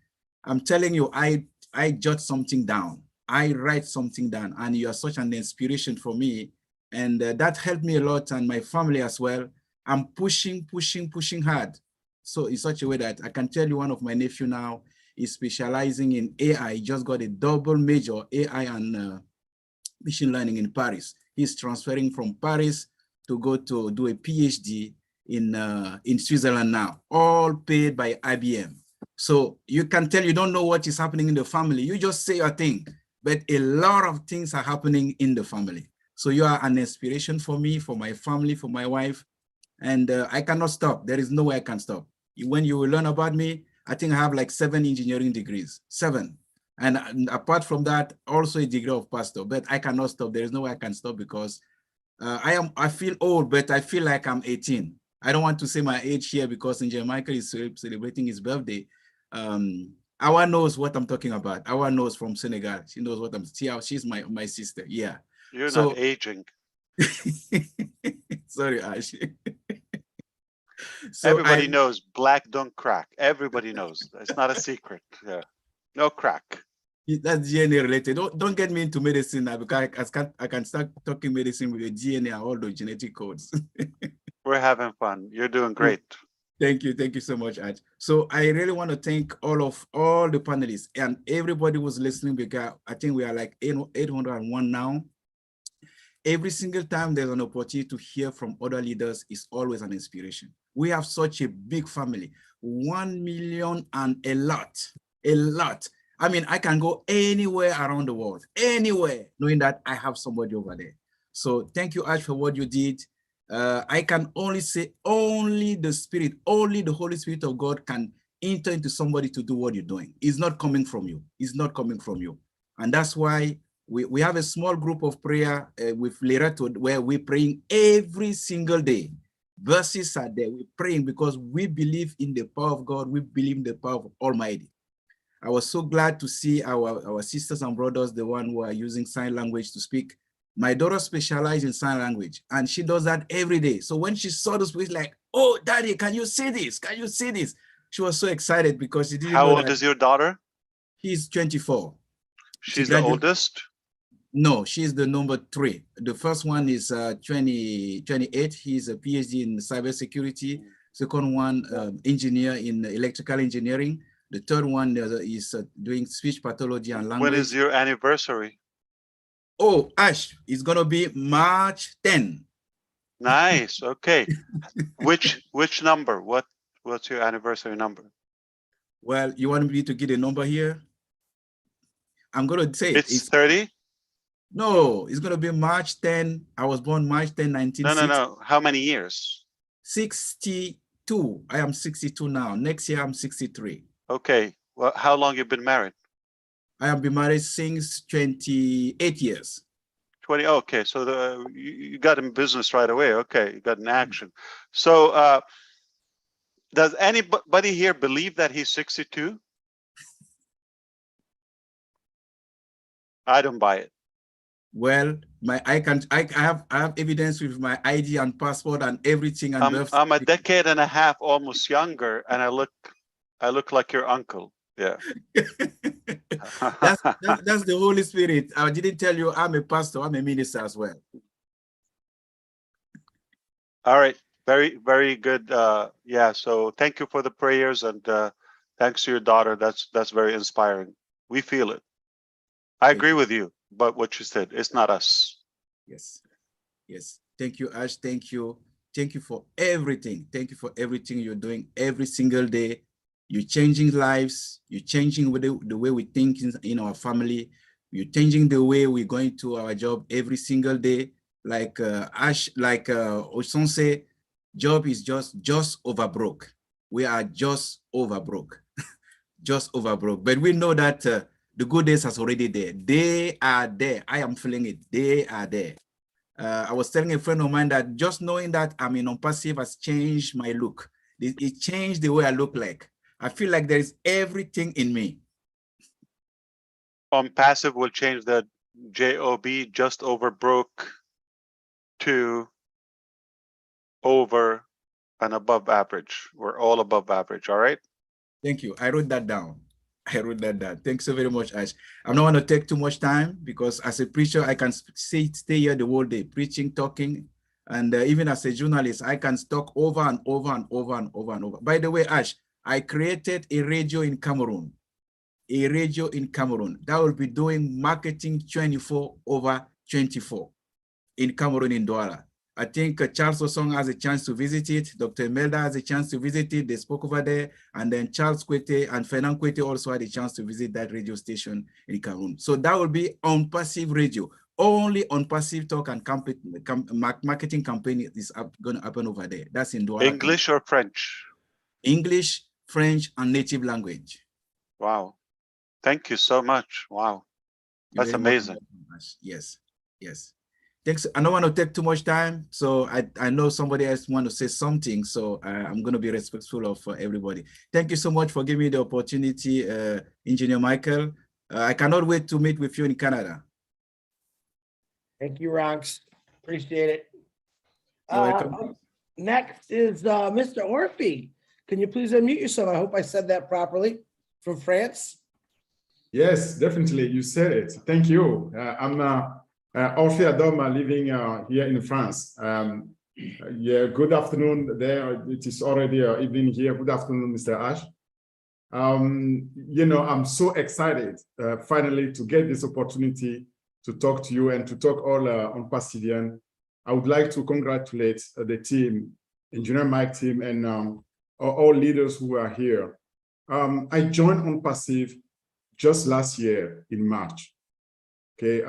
I'm telling you, I jot something down. I write something down, and you are such an inspiration for me. And that helped me a lot, and my family as well. I'm pushing hard. So in such a way that I can tell you one of my nephew now is specializing in AI. He just got a double major AI and machine learning in Paris. He's transferring from Paris to go to do a PhD in Switzerland now, all paid by IBM. So you can tell you don't know what is happening in the family. You just say your thing, but a lot of things are happening in the family. So you are an inspiration for me, for my family, for my wife, and I cannot stop. There is no way I can stop. When you will learn about me, I think I have like 7 engineering degrees, 7. And apart from that, also a degree of pastor, but I cannot stop. There is no way I can stop because I feel old, but I feel like I'm 18. I don't want to say my age here because Engineer Michael is celebrating his birthday. Awa knows what I'm talking about. Awa knows from Senegal. She knows what I'm saying. She's my sister. Yeah. You're not aging. Sorry, Ash. So everybody knows black don't crack. Everybody knows. It's not a secret. Yeah. No crack. That's DNA related. Don't get me into medicine now because I can start talking medicine with the DNA and all the genetic codes. We're having fun. You're doing great. Thank you so much, Aj. So I really want to thank all the panelists and everybody who's listening because I think we are like 801 now. Every single time there's an opportunity to hear from other leaders is always an inspiration. We have such a big family, 1 million and a lot. I mean, I can go anywhere around the world, anywhere, knowing that I have somebody over there. So thank you, Ash, for what you did. I can only say only the Holy Spirit of God can enter into somebody to do what you're doing. It's not coming from you. It's not coming from you. And that's why we have a small group of prayer with Lerato where we're praying every single day. Verses are there. We're praying because we believe in the power of God. We believe in the power of Almighty. I was so glad to see our sisters and brothers, the one who are using sign language to speak. My daughter specializes in sign language, and she does that every day. So when she saw this, she's like, "Oh, Daddy, can you see this? Can you see this?" She was so excited because she didn't know. How old is your daughter? She's 24. She's the oldest? No, she's the number 3. The first one is 28. He's a PhD in cybersecurity. Second one, engineer in electrical engineering. The third one is doing speech pathology and language. When is your anniversary? Oh, Ash, it's going to be March 10. Nice. Okay. Which number? What's your anniversary number? Well, you want me to get a number here? I'm gonna say It's 30. No, it's gonna be March 10. I was born March 10, No. 1960. How many years? 62. I am 62 now. Next year I'm 63. Okay. Well, how long you been married? I have been married since 28 years. 20. Okay, so you got in business right away. Okay, you got in action. So does anybody here believe that he's 62? I don't buy it. Well, I have evidence with my ID and passport and everything and birth I'm a decade and a half almost younger, and I look like your uncle. Yeah. that's the Holy Spirit. I didn't tell you I'm a pastor, I'm a minister as well. All right. Very, very good. Yeah. So thank you for the prayers, and thanks to your daughter. That's very inspiring. We feel it. I agree with you, but what you said, it's not us. Yes. Yes. Thank you, Ash. Thank you. Thank you for everything. Thank you for everything you're doing every single day. You're changing lives. You're changing the way we think in our family. You're changing the way we're going to our job every single day. Like Ash, like Oson say, job is just over broke. We are just over broke, just over broke. But we know that the good days has already there. They are there. I am feeling it. They are there. I was telling a friend of mine that just knowing that I'm in ONPASSIVE has changed my look. It changed the way I look like. I feel like there is everything in me. ONPASSIVE will change the JOB, just over broke, to over and above average. We're all above average. All right. Thank you. I wrote that down. I wrote that down. Thanks so very much, Ash. I don't want to take too much time because as a preacher, I can stay here the whole day, preaching, talking. And even as a journalist, I can talk over and over and over and over and over. By the way, Ash, I created a radio in Cameroon. A radio in Cameroon that will be doing marketing 24/24 in Cameroon, in Douala. I think Charles Osong has a chance to visit it. Dr. Melda has a chance to visit it. They spoke over there. And then Charles Kwete and Fernand Kwete also had a chance to visit that radio station in Cameroon. So that will be ONPASSIVE radio. Only ONPASSIVE talk and marketing campaign is going to happen over there. That's in Douala. English or French? English, French, and native language. Wow. Thank you so much. Wow. That's amazing. Yes. Yes. Thanks. I don't want to take too much time. So I know somebody else want to say something. So I'm going to be respectful of everybody. Thank you so much for giving me the opportunity, Engineer Michael. I cannot wait to meet with you in Canada. Thank you, Ronks. Appreciate it. You're welcome. Next is Mr. Orphy. Can you please unmute yourself? I hope I said that properly. From France. Yes, definitely. You said it. Thank you. I'm Orphy Adoma, living here in France. Yeah, good afternoon there. It is already evening here. Good afternoon, Mr. Ash. You know, I'm so excited finally to get this opportunity to talk to you and to talk all ONPASSIVIAN. I would like to congratulate the team, Engineer Mike team, and all leaders who are here. I joined ONPASSIVE just last year in March. Okay,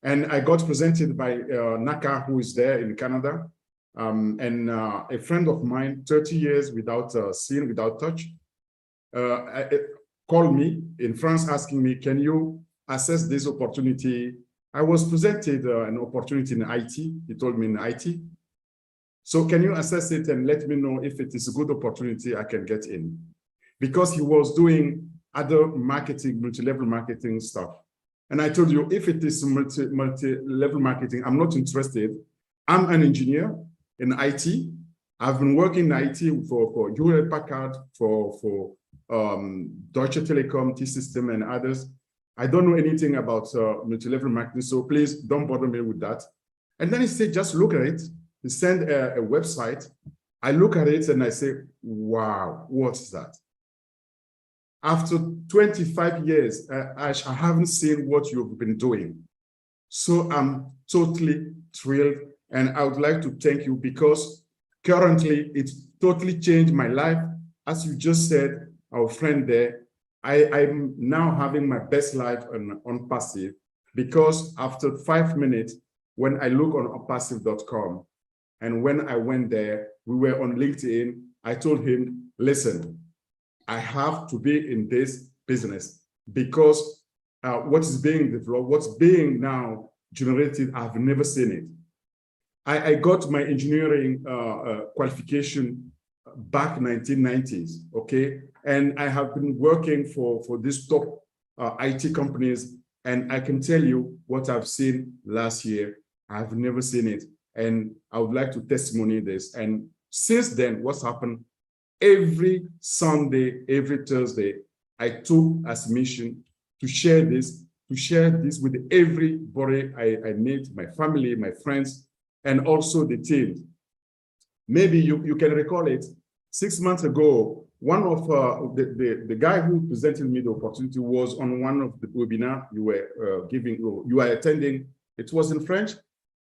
and I got presented by Naka, who is there in Canada, and a friend of mine, 30 years without seeing, without touch, called me in France asking me, can you assess this opportunity? I was presented an opportunity in IT. He told me in IT. So can you assess it and let me know if it is a good opportunity I can get in? Because he was doing other marketing, multi-level marketing stuff. And I told you, if it is multi-level marketing, I'm not interested. I'm an engineer in IT. I've been working in IT for Hewlett Packard, for Deutsche Telekom, T-System, and others. I don't know anything about multi-level marketing, so please don't bother me with that. And then he said, just look at it. He sent a website. I look at it and I say, wow, what's that? After 25 years, I haven't seen what you've been doing. So I'm totally thrilled And I would like to thank you because currently it's totally changed my life. As you just said, our friend there, I'm now having my best life on Passive because after 5 minutes, when I look on ONPASSIVE.com, and when I went there, we were on LinkedIn, I told him, listen, I have to be in this business because what is being developed, what's being now generated, I've never seen it. I got my engineering qualification back 1990s, okay? And I have been working for these top IT companies, and I can tell you what I've seen last year. I've never seen it, and I would like to testimony this. And since then, what's happened? Every Sunday, every Thursday, I took as mission to share this with everybody I meet, my family, my friends, and also the team. Maybe you can recall it. 6 months ago, one of the guy who presented me the opportunity was on one of the webinar you were you were attending. It was in French.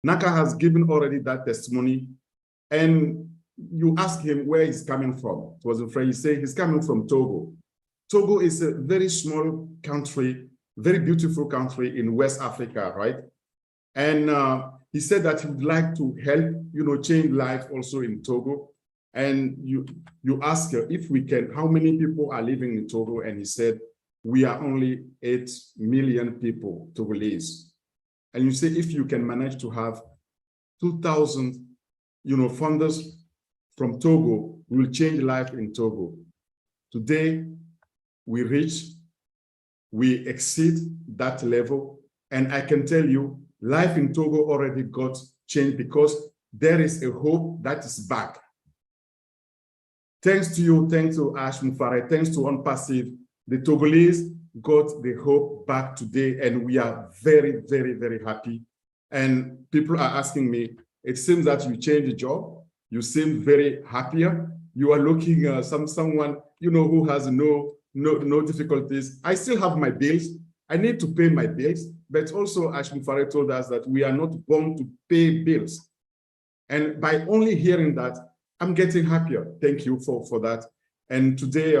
Naka has given already that testimony, and you ask him where he's coming from. It was in French. He said he's coming from Togo. Togo is a very small country, very beautiful country in West Africa, right? And he said that he would like to help, change life also in Togo. And you ask her if we can, how many people are living in Togo? And he said, we are only 8 million people Togolese. And you say, if you can manage to have 2,000, funders from Togo, we will change life in Togo. Today, we exceed that level. And I can tell you, life in Togo already got changed because there is a hope that is back. Thanks to you, thanks to Ash Mufare, thanks to ONPASSIVE, the Togolese got the hope back today, and we are very, very, very happy. And people are asking me, it seems that you changed the job, you seem very happier, you are looking someone who has no difficulties. I still have my bills, I need to pay my bills, but also Ash Mufare told us that we are not born to pay bills. And by only hearing that, I'm getting happier. Thank you for that. And today,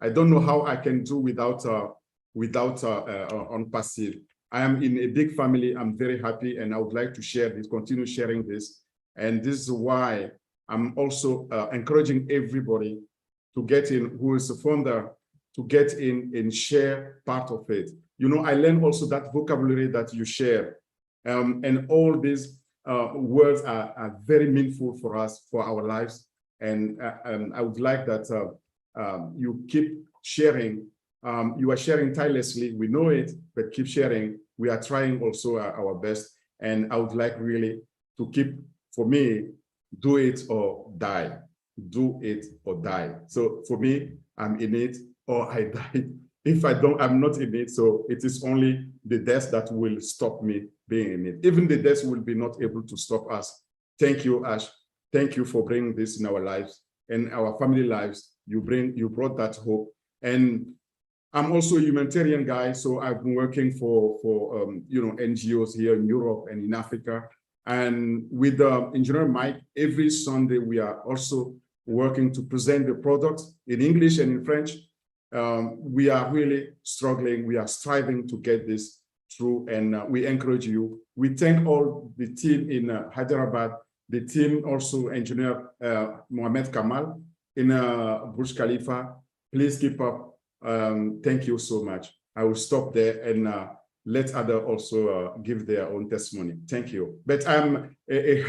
I don't know how I can do without ONPASSIVE. I am in a big family. I'm very happy, and I would like to share this, continue sharing this. And this is why I'm also encouraging everybody to get in, who is a founder, to get in and share part of it. I learned also that vocabulary that you share, and all these words are very meaningful for us, for our lives. And I would like that you keep sharing. You are sharing tirelessly, we know it, but keep sharing. We are trying also our best. And I would like really to keep, for me, do it or die. Do it or die. So for me, I'm in it or I die. If I don't, I'm not in it. So it is only the death that will stop me being in it. Even the death will be not able to stop us. Thank you, Ash. Thank you for bringing this in our lives and our family lives. You brought that hope. And I'm also a humanitarian guy, so I've been working for NGOs here in Europe and in Africa. And with Engineer Mike, every Sunday we are also working to present the product in English and in French. We are really struggling. We are striving to get this through, and we encourage you. We thank all the team in Hyderabad, the team also Engineer Mohamed Kamal in Burj Khalifa. Please keep up. Thank you so much. I will stop there and let others also give their own testimony. Thank you. But I'm a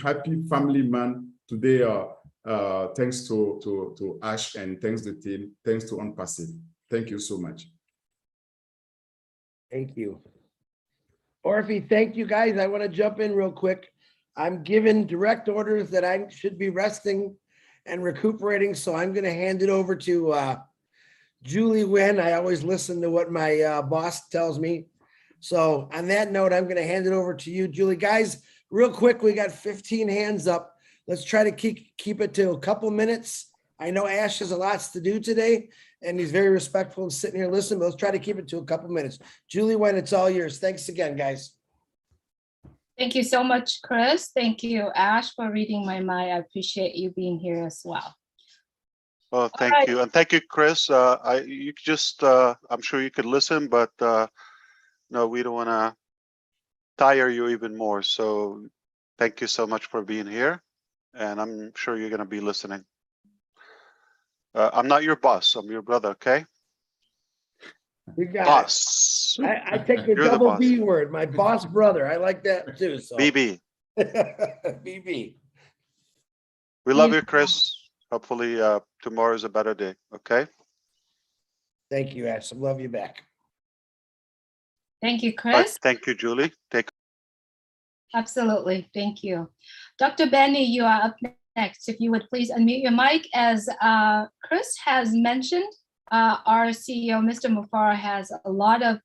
happy family man today. Thanks to Ash, and thanks to the team. Thanks to ONPASSIVE. Thank you so much. Thank you. Orphe, thank you guys. I want to jump in real quick. I'm given direct orders that I should be resting and recuperating, so I'm going to hand it over to Julie Nguyen. I always listen to what my boss tells me. So on that note, I'm going to hand it over to you, Julie. Guys, real quick, we got 15 hands up. Let's try to keep it to a couple minutes. I know Ash has a lot to do today, and he's very respectful and sitting here listening, but let's try to keep it to a couple minutes. Julie Nguyen, it's all yours. Thanks again, guys. Thank you so much, Chris. Thank you, Ash, for reading my mind. I appreciate you being here as well. Well, thank right. you. And thank you, Chris. You just, I'm sure you could listen, but no, we don't want to tire you even more. So thank you so much for being here. And I'm sure you're going to be listening. I'm not your boss. I'm your brother, okay? You got Boss. it. I take the You're the double boss. B word, my boss brother. I like that too. So BB. BB. We love you, Chris. Hopefully tomorrow is a better day, okay? Thank you, Ash. I love you back. Thank you, All right, Chris. thank you, Julie. Absolutely. Thank you. Dr. Benny, you are up next. If you would please unmute your mic. As Chris has mentioned, our CEO, Mr. Mufara, has a lot of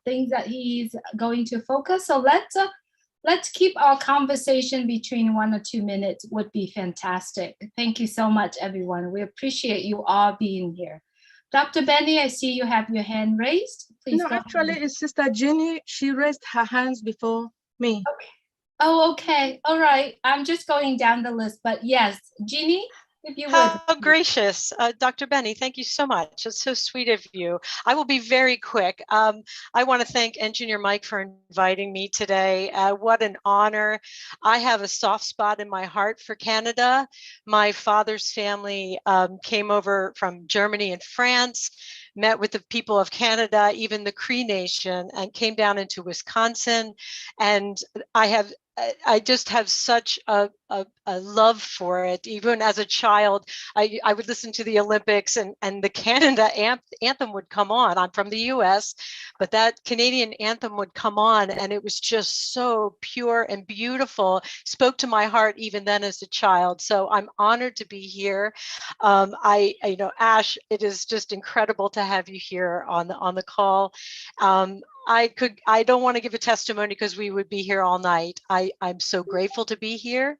things that he's going to focus. So let's keep our conversation between 1 or 2 minutes would be fantastic. Thank you so much, everyone. We appreciate you all being here. Dr. Benny, I see you have your hand raised. Please No, go actually, ahead. it's Sister Jenny. She raised her hands before me. Okay. Oh, okay. All right. I'm just going down the list, but yes, Jeannie, if you would. How gracious. Dr. Benny, thank you so much. It's so sweet of you. I will be very quick. I want to thank Engineer Mike for inviting me today. What an honor. I have a soft spot in my heart for Canada. My father's family came over from Germany and France, met with the people of Canada, even the Cree Nation, and came down into Wisconsin. And I just have such a love for it. Even as a child, I would listen to the Olympics and the Canada anthem would come on. I'm from the US, but that Canadian anthem would come on and it was just so pure and beautiful, spoke to my heart even then as a child. So I'm honored to be here. You know, Ash, it is just incredible to have you here on the call. I don't want to give a testimony because we would be here all night. I'm so grateful to be here.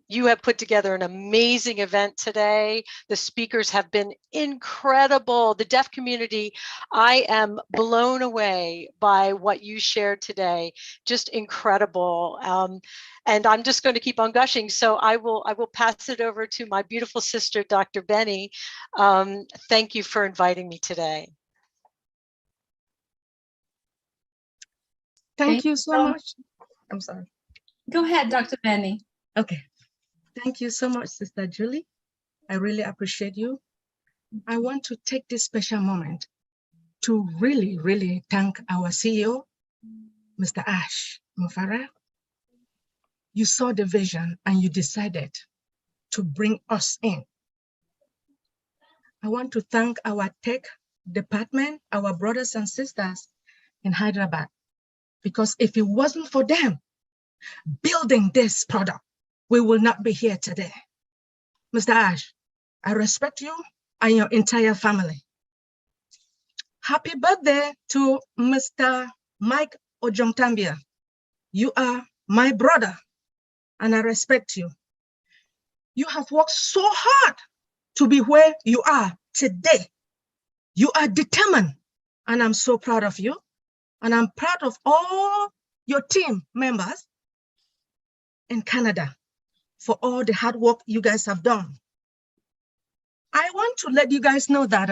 You have put together an amazing event today. The speakers have been incredible. The deaf community, I am blown away by what you shared today. Just incredible. And I'm just going to keep on gushing. So I will pass it over to my beautiful sister, Dr. Benny. Thank you for inviting me today. Thank you so much. I'm sorry. Go ahead, Dr. Benny. Okay. Thank you so much, Sister Julie. I really appreciate you. I want to take this special moment to really, really thank our CEO, Mr. Ash Mufara. You saw the vision and you decided to bring us in. I want to thank our tech department, our brothers and sisters in Hyderabad, because if it wasn't for them building this product, we will not be here today. Mr. Ash, I respect you and your entire family. Happy birthday to Mr. Mike Ojongtambia. You are my brother and I respect you. You have worked so hard to be where you are today. You are determined and I'm so proud of you. And I'm proud of all your team members in Canada for all the hard work you guys have done. I want to let you guys know that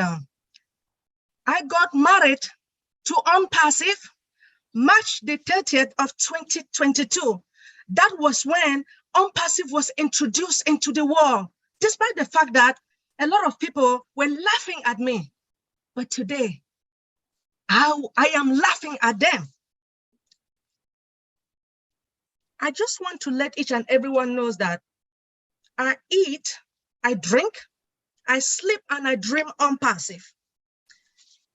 I got married to ONPASSIVE March the 30th of 2022. That was when ONPASSIVE was introduced into the world, despite the fact that a lot of people were laughing at me. But today, I am laughing at them. I just want to let each and everyone knows that I eat, I drink, I sleep, and I dream ONPASSIVE.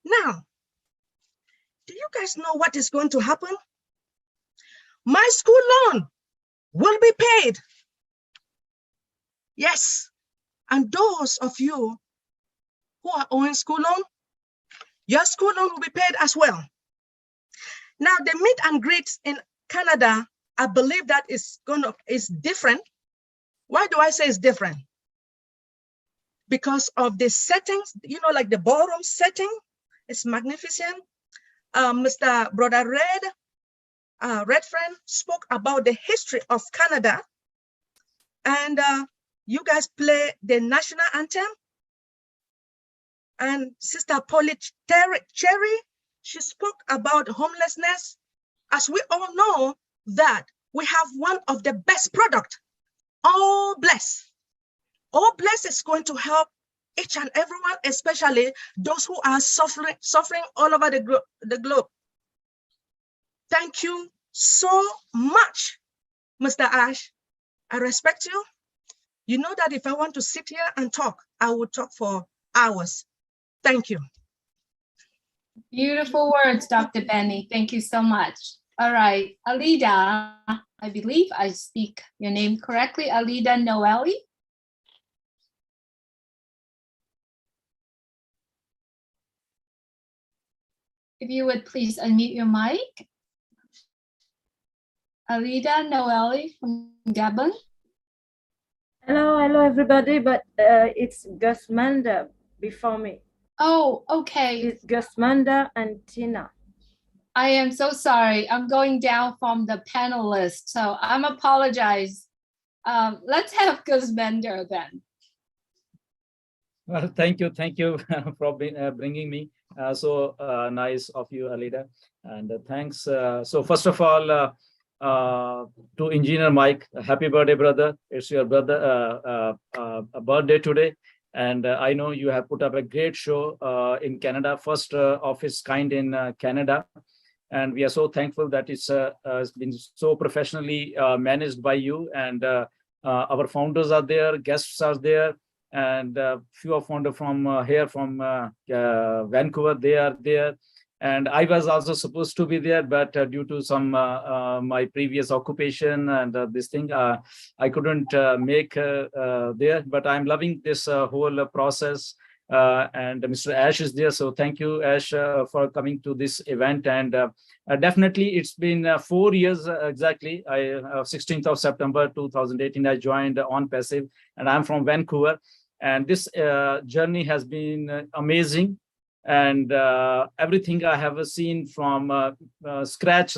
Now, do you guys know what is going to happen? My school loan will be paid. Yes, and those of you who are owing school loan, your school loan will be paid as well. Now, the meet and greets in Canada, I believe that is different. Why do I say it's different? Because of the settings, you know, like the ballroom setting, it's magnificent. Mr. Brother Red Redfern spoke about the history of Canada, and you guys play the national anthem. And Sister Polly Cherry, she spoke about homelessness. As we all know that we have one of the best product, All Bless. All Bless is going to help each and everyone, especially those who are suffering all over the globe. Thank you so much, Mr. Ash. I respect you. You know that if I want to sit here and talk, I will talk for hours. Thank you. Beautiful words, Dr. Benny. Thank you so much. All right, Alida, I believe I speak your name correctly. Alida Noeli. If you would please unmute your mic. Alida Noeli from Gabon. Hello, everybody, but it's Gusmanda before me. Oh, okay. It's Gusmanda and Tina. I am so sorry. I'm going down from the panelist, so I'm apologize. Let's have Gusmender then. Well, thank you for bringing me. So nice of you, Alida, and thanks. So first of all, to Engineer Mike, happy birthday, brother! It's your brother birthday today, and I know you have put up a great show in Canada, first of its kind in Canada, and we are so thankful that it's been so professionally managed by you, and our founders are there, guests are there. And few of founders from here from Vancouver, they are there, and I was also supposed to be there, but due to some my previous occupation and this thing, I couldn't make there. But I'm loving this whole process, and Mr. Ash is there, so thank you, Ash, for coming to this event. And definitely, it's been 4 years exactly. 16th of September 2018, I joined ONPASSIVE, and I'm from Vancouver. And this journey has been amazing, and everything I have seen from scratch,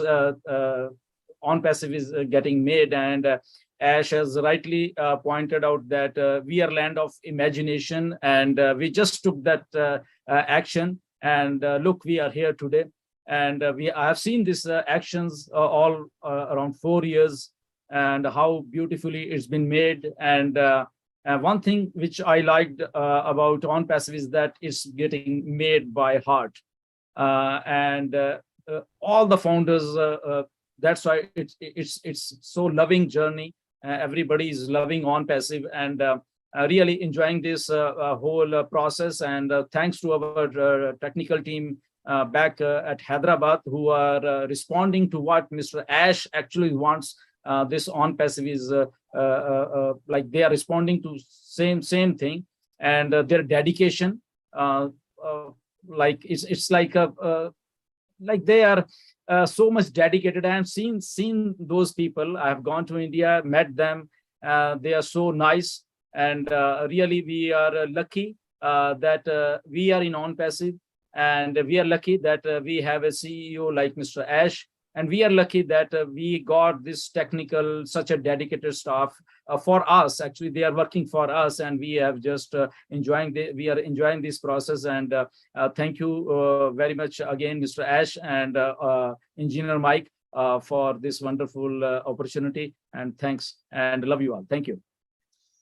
ONPASSIVE is getting made. And Ash has rightly pointed out that we are land of imagination, and we just took that action. And look, we are here today, and I have seen these actions all around 4 years, and how beautifully it's been made. And one thing which I liked about ONPASSIVE is that it's getting made by heart, and all the founders. That's why it's so loving journey. Everybody is loving ONPASSIVE, and really enjoying this whole process. And thanks to our technical team back at Hyderabad, who are responding to what Mr. Ash actually wants. This ONPASSIVE is like they are responding to same thing, and their dedication, like it's like like they are so much dedicated. I have seen those people. I have gone to India, met them. They are so nice, and really we are lucky that we are in ONPASSIVE, and we are lucky that we have a CEO like Mr. Ash. And we are lucky that we got this technical, such a dedicated staff for us. Actually, they are working for us, and we have just we are enjoying this process. And thank you very much again, Mr. Ash and Engineer Mike, for this wonderful opportunity. And thanks, and love you all. Thank you.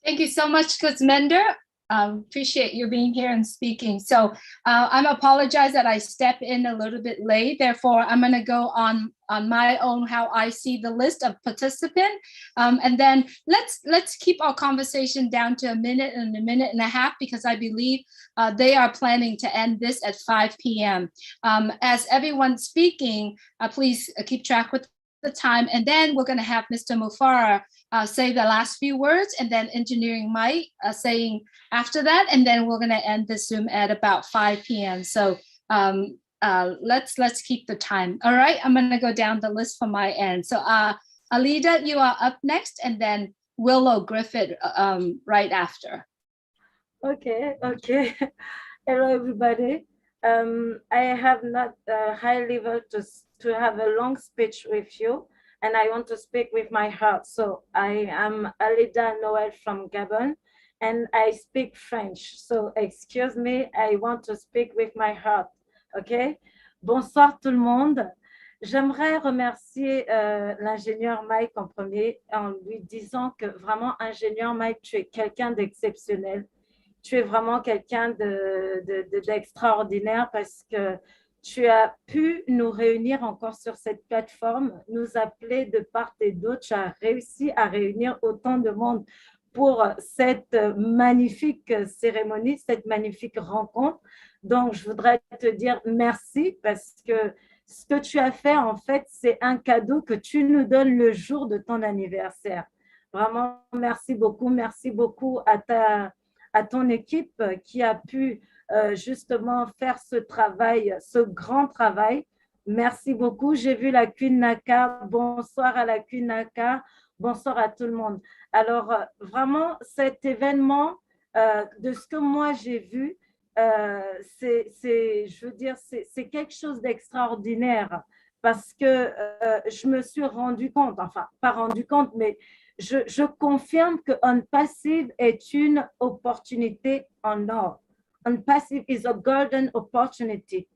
Thank you so much, Gusmender. Appreciate you being here and speaking. So I'm apologize that I step in a little bit late. Therefore, I'm going to go on my own how I see the list of participants, and then let's keep our conversation down to a minute and a half, because I believe they are planning to end this at 5 p.m. As everyone's speaking, please keep track with the time, and then we're going to have Mr. Mufara say the last few words, and then Engineering Mike saying after that, and then we're going to end the Zoom at about 5 p.m. So let's keep the time. All right, I'm going to go down the list from my end. So Alida, you are up next, and then Willow Griffith right after. Okay. Hello, everybody. I have not high level to to have a long speech with you, and I want to speak with my heart. So I am Alida Noël from Gabon, and I speak French. So excuse me, I want to speak with my heart. OK? Bonsoir tout le monde. J'aimerais remercier l'ingénieur Mike en premier en lui disant que vraiment, ingénieur Mike, tu es quelqu'un d'exceptionnel. Tu es vraiment quelqu'un d'extraordinaire parce que tu as pu nous réunir encore sur cette plateforme, nous appeler de part et d'autre. Tu as réussi à réunir autant de monde pour cette magnifique cérémonie, cette magnifique rencontre. Donc, je voudrais te dire merci parce que ce que tu as fait, en fait, c'est un cadeau que tu nous donnes le jour de ton anniversaire. Vraiment, merci beaucoup à ton équipe qui a pu justement faire ce travail, ce grand travail. Merci beaucoup. J'ai vu la Queen Naka. Bonsoir à la Queen Naka. Bonsoir à tout le monde. Alors, vraiment, cet événement, de ce que moi j'ai vu, je veux dire, c'est quelque chose d'extraordinaire parce que je me suis rendu compte, enfin, pas rendu compte, mais je confirme que ONPASSIVE est une opportunité en or. ONPASSIVE is a golden opportunity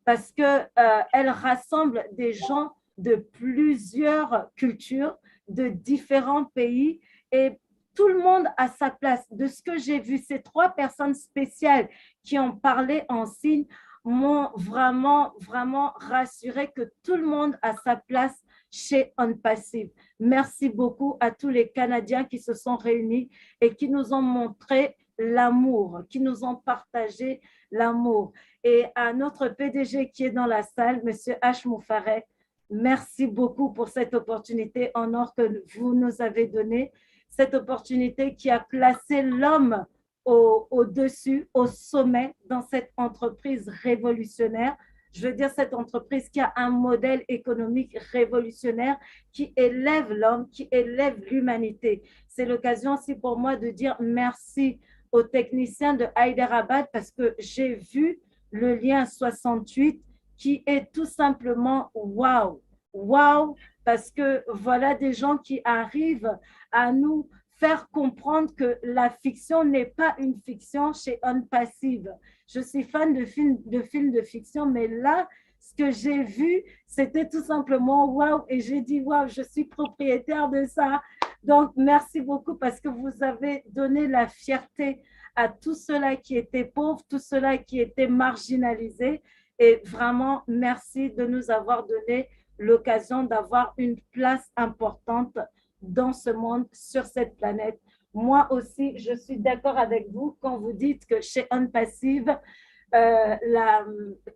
parce que elle rassemble des gens de plusieurs cultures, de différents pays et tout le monde a sa place. De ce que j'ai vu, ces 3 personnes spéciales qui ont parlé en signe m'ont vraiment, vraiment rassuré que tout le monde a sa place chez ONPASSIVE. Merci beaucoup à tous les Canadiens qui se sont réunis et qui nous ont montré l'amour, qui nous ont partagé l'amour. Et à notre PDG qui est dans la salle, M. H. Moufaret, merci beaucoup pour cette opportunité en or que vous nous avez donnée, cette opportunité qui a placé l'homme au-dessus, au sommet dans cette entreprise révolutionnaire. Je veux dire, cette entreprise qui a un modèle économique révolutionnaire qui élève l'homme, qui élève l'humanité. C'est l'occasion aussi pour moi de dire merci aux techniciens de Hyderabad parce que j'ai vu le lien 68 qui est tout simplement waouh, waouh, parce que voilà des gens qui arrivent à nous faire comprendre que la fiction n'est pas une fiction chez ONPASSIVE. Je suis fan de films de fiction, mais là, ce que j'ai vu, c'était tout simplement waouh, et j'ai dit waouh, je suis propriétaire de ça. Donc, merci beaucoup parce que vous avez donné la fierté à tous ceux-là qui étaient pauvres, tous ceux-là qui étaient marginalisés. Et vraiment, merci de nous avoir donné l'occasion d'avoir une place importante dans ce monde, sur cette planète. Moi aussi, je suis d'accord avec vous quand vous dites que chez ONPASSIVE,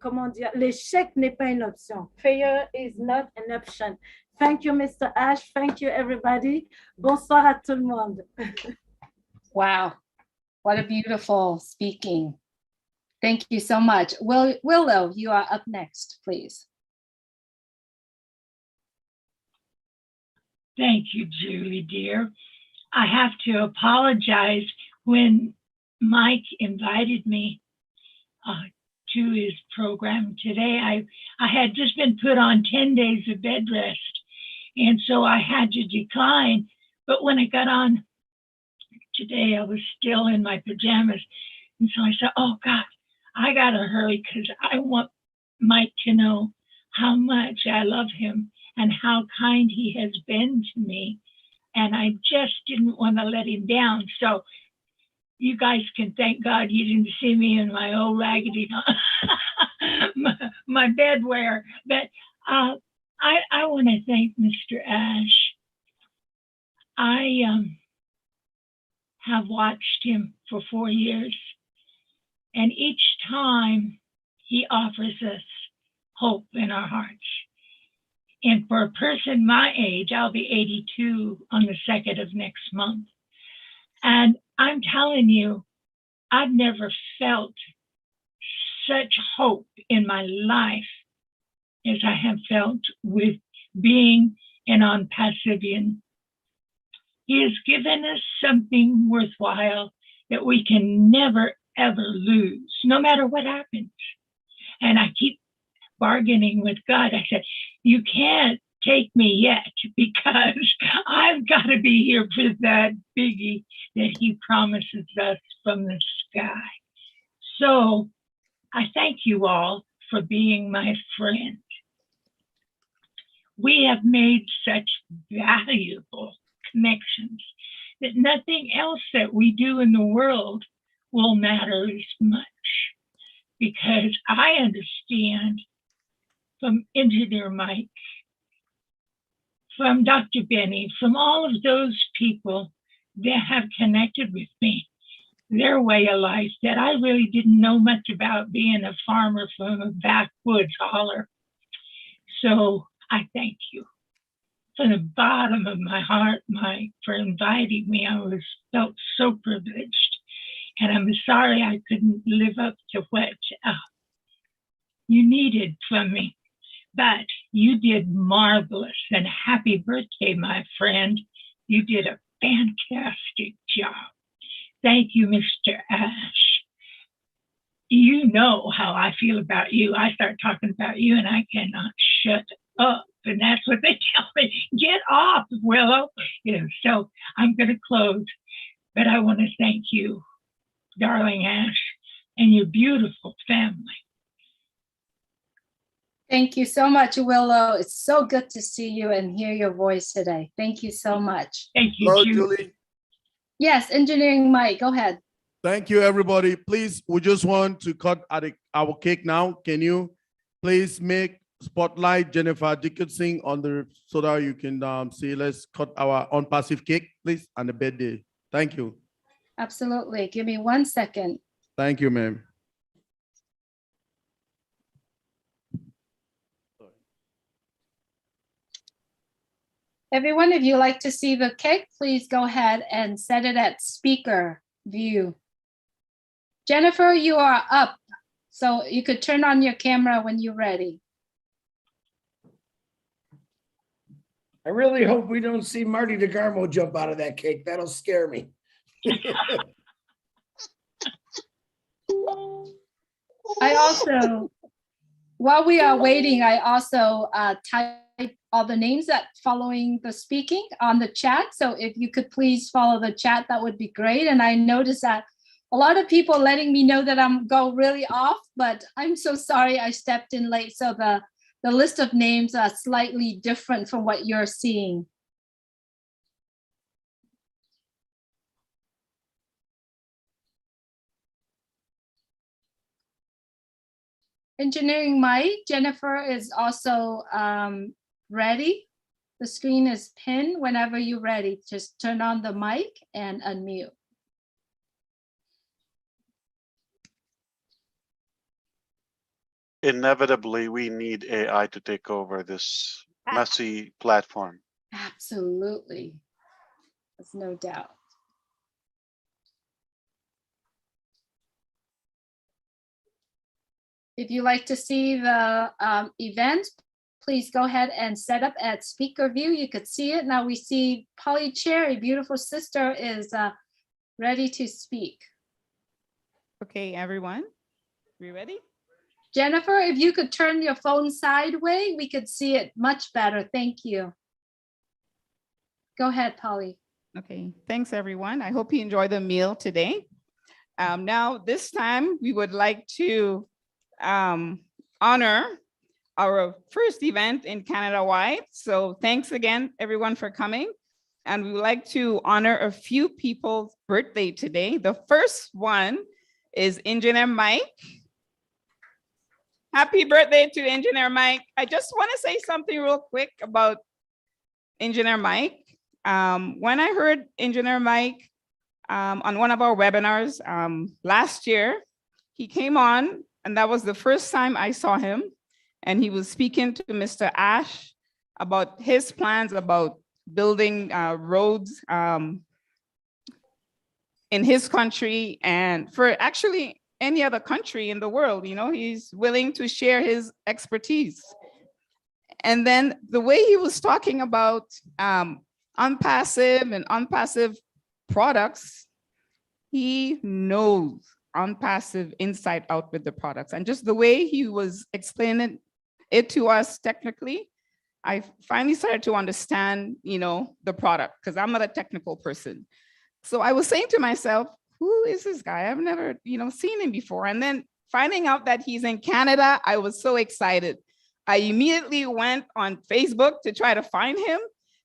comment dire, l'échec n'est pas une option. Failure is not an option. Thank you, Mr. Ash. Thank you, everybody. Bonsoir à tout le monde. Wow, what a beautiful speaking. Thank you so much. Willow, you are up next, please. Thank you, Julie, dear. I have to apologize. When Mike invited me to his program today, I had just been put on 10 days of bed rest, and so I had to decline. But when I got on today, I was still in my pajamas, and so I said, oh, God, I got to hurry because I want Mike to know how much I love him and how kind he has been to me. And I just didn't want to let him down. So you guys can thank God you didn't see me in my old raggedy, my bedwear. But I want to thank Mr. Ash. I have watched him for 4 years. And each time he offers us hope in our hearts. And for a person my age, I'll be 82 on the 2nd of next month. And I'm telling you, I've never felt such hope in my life as I have felt with being an ONPASSIVian. He has given us something worthwhile that we can never, ever lose, no matter what happens. And I keep bargaining with God. I said, you can't take me yet because I've got to be here for that biggie that he promises us from the sky. So I thank you all for being my friend. We have made such valuable connections that nothing else that we do in the world will matter as much, because I understand from Engineer Mike, from Dr. Benny, from all of those people that have connected with me, their way of life that I really didn't know much about, being a farmer from a backwoods holler. So I thank you from the bottom of my heart, Mike, for inviting me. I felt so privileged, and I'm sorry I couldn't live up to what you needed from me, but you did marvelous, and happy birthday, my friend. You did a fantastic job. Thank you, Mr. Ash. You know how I feel about you. I start talking about you and I cannot shut up. And that's what they tell me. Get off, Willow. So I'm going to close. But I want to thank you, darling Ash, and your beautiful family. Thank you so much, Willow. It's so good to see you and hear your voice today. Thank you so much. Thank you, Hello, Julie. Yes, Engineering Mike, go ahead. Thank you, everybody. Please, we just want to cut our cake now. Can you please make spotlight Jennifer Dickinson on the, so that you can see, let's cut our ONPASSIVE cake, please, on the birthday. Thank you. Absolutely. Give me 1 second. Thank you, ma'am. Everyone, if you like to see the cake, please go ahead and set it at speaker view. Jennifer, you are up, so you could turn on your camera when you're ready. I really hope we don't see Marty DeGarmo jump out of that cake. That'll scare me. I also, while we are waiting, I also type all the names that following the speaking on the chat. So if you could please follow the chat, that would be great. And I noticed that a lot of people letting me know that I'm go really off, but I'm so sorry I stepped in late. So the list of names are slightly different from what you're seeing. Engineering Mike, Jennifer is also ready. The screen is pinned. Whenever you're ready, just turn on the mic and unmute. Inevitably, we need AI to take over this messy platform. Absolutely. There's no doubt. If you like to see the event, please go ahead and set up at speaker view. You could see it. Now we see Polly Cherry, beautiful sister, is ready to speak. Okay, everyone, we ready? Jennifer, if you could turn your phone sideways, we could see it much better. Thank you. Go ahead, Polly. Okay, thanks everyone. I hope you enjoy the meal today. Now, this time we would like to honor our first event in Canada-wide. So thanks again, everyone, for coming. And we would like to honor a few people's birthday today. The first one is Engineer Mike. Happy birthday to Engineer Mike. I just want to say something real quick about Engineer Mike. When I heard Engineer Mike on one of our webinars last year, he came on, and that was the first time I saw him. And he was speaking to Mr. Ash about his plans about building roads in his country and for actually any other country in the world. You know, he's willing to share his expertise. And then the way he was talking about ONPASSIVE and ONPASSIVE products, he knows ONPASSIVE inside out with the products. And just the way he was explaining it to us technically, I finally started to understand, the product, because I'm not a technical person. So I was saying to myself, who is this guy? I've never, seen him before. And then finding out that he's in Canada, I was so excited. I immediately went on Facebook to try to find him,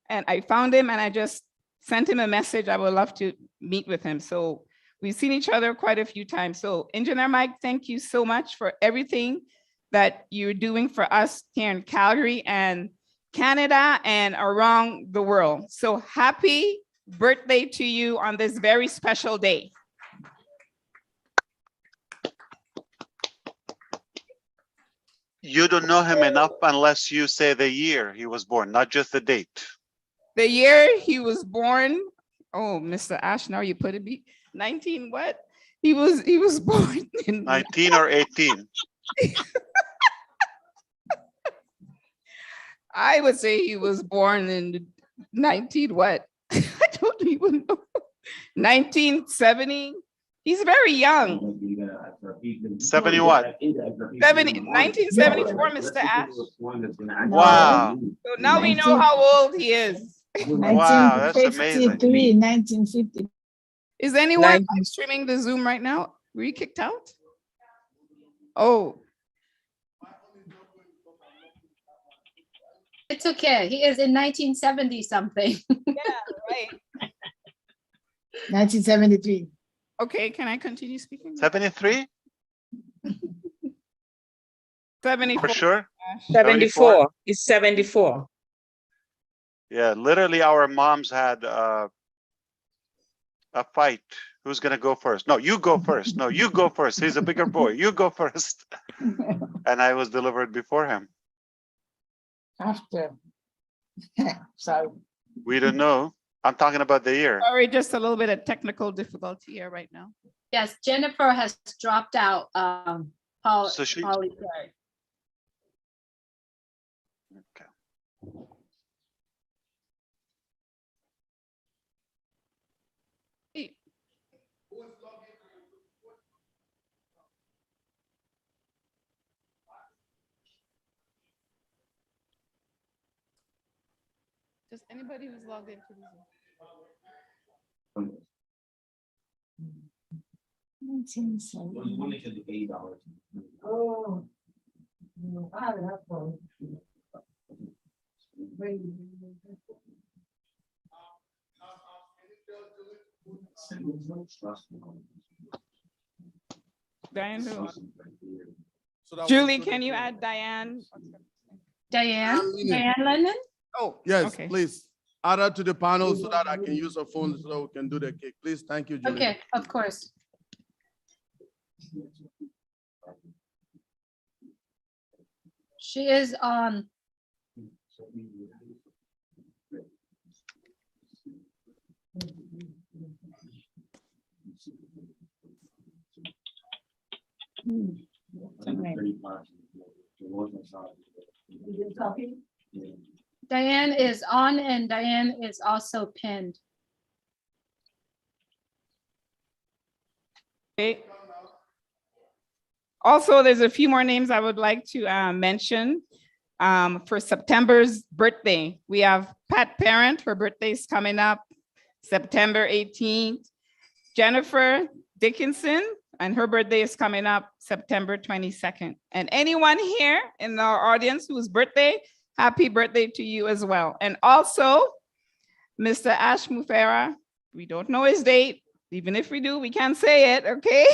and I found him, and I just sent him a message. I would love to meet with him. So we've seen each other quite a few times. So Engineer Mike, thank you so much for everything that you're doing for us here in Calgary and Canada and around the world. So happy birthday to you on this very special day. You don't know him enough unless you say the year he was born, not just the date. The year he was born, oh, Mr. Ash, now you put it, 19 what? He was born in 19 or 18. I would say he was born in 19 what? I don't even know. 1970. He's very young. 70 what? 1974, Mr. Ash. Wow. So now we know how old he is. Wow, that's amazing. 1950. Is anyone live streaming the Zoom right now? Were you kicked out? Oh. It's okay. He is in 1970 something. Yeah, right. 1973. Okay, can I continue speaking? 73? 74. For sure? 74. It's 74. Yeah, literally our moms had a fight. Who's gonna go first? No, you go first. No, you go first. He's a bigger boy. You go first. And I was delivered before him. After. Sorry. We don't know. I'm talking about the year. Sorry, just a little bit of technical difficulty here right now. Yes, Jennifer has dropped out. Paul, So she- Polly, sorry. Just anybody who's logged into the Zoom. Oh. Diane, Julie, can you add Diane? Diane Lennon? Oh, Yes, okay. please. Add her to the panel so that I can use her phone so we can do the cake. Please, thank you, Julie. Okay, of course. She is on. Diane is on and Diane is also pinned. Okay. Also, there's a few more names I would like to mention for September's birthday. We have Pat Parent, her birthday is coming up September 18th. Jennifer Dickinson, and her birthday is coming up September 22nd. And anyone here in our audience whose birthday, happy birthday to you as well. And also, Mr. Ash Mufera, we don't know his date. Even if we do, we can't say it, okay?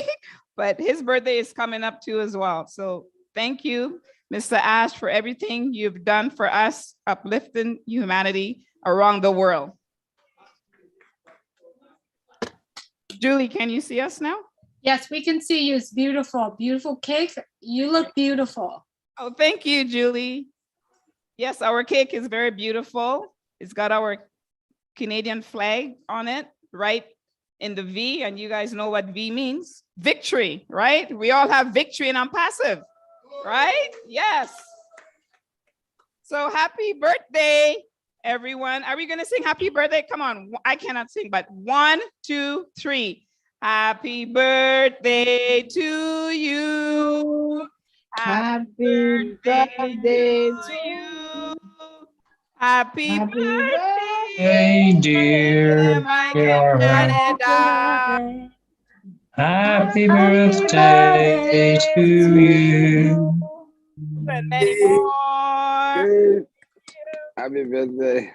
But his birthday is coming up too as well. So thank you, Mr. Ash, for everything you've done for us, uplifting humanity around the world. Julie, can you see us now? Yes, we can see you. It's beautiful, beautiful cake. You look beautiful. Oh, thank you, Julie. Yes, our cake is very beautiful. It's got our Canadian flag on it, right in the V, and you guys know what V means. Victory, right? We all have victory in ONPASSIVE, right? Yes. So happy birthday, everyone. Are we gonna sing happy birthday? Come on, I cannot sing, but 1, 2, 3. Happy birthday to you. Happy birthday to you. Happy Happy birthday, Hey, dear Mike in Barbara. Canada. Happy birthday to you. And many more. Happy birthday.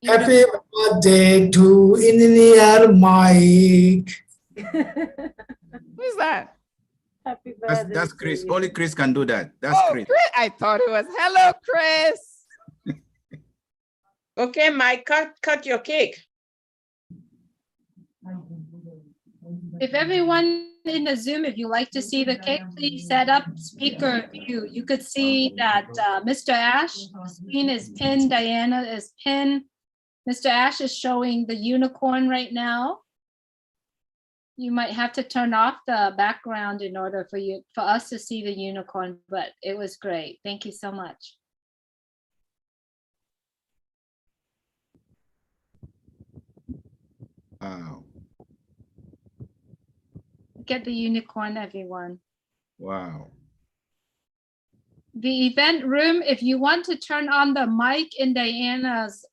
Happy birthday to Engineer Mike. Who's that? Happy That's, birthday. that's to Chris. you. Only Chris can do that. That's Oh, Chris. Chris. I thought it was hello, Chris. Okay, Mike, cut your cake. If everyone in the Zoom, if you like to see the cake, please set up speaker view. You could see that Mr. Ash, the screen is pinned, Diana is pinned. Mr. Ash is showing the unicorn right now. You might have to turn off the background in order for us to see the unicorn, but it was great. Thank you so much. Wow. Get the unicorn, everyone. Wow. The event room, if you want to turn on the mic in Diana's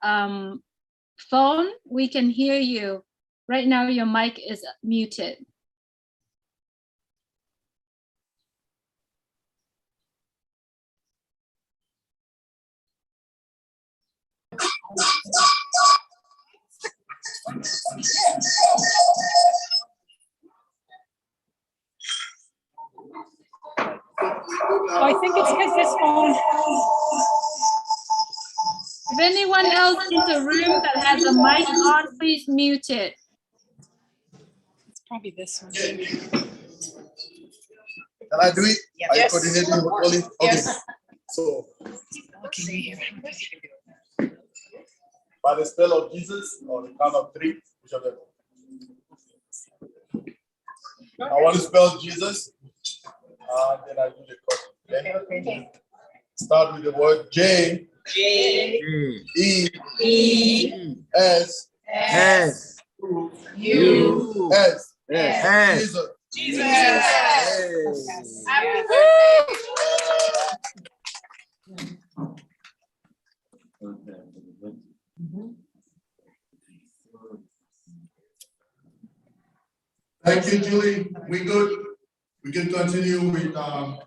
phone, we can hear you. Right now, your mic is muted. Oh, I think it's because this phone. If anyone else in the room that has a mic on, please mute it. It's probably this one. Can I do it? Are you coordinating with Oli? Okay. Yes. So, Okay, by the spell of Jesus, or the count of three, which of them? I want to spell Jesus, and then I do the code. Okay? Start with the word J. J. E. E. S. S. U. S. S. Jesus. Jesus. Happy Thank you, Julie. We good. We can continue with the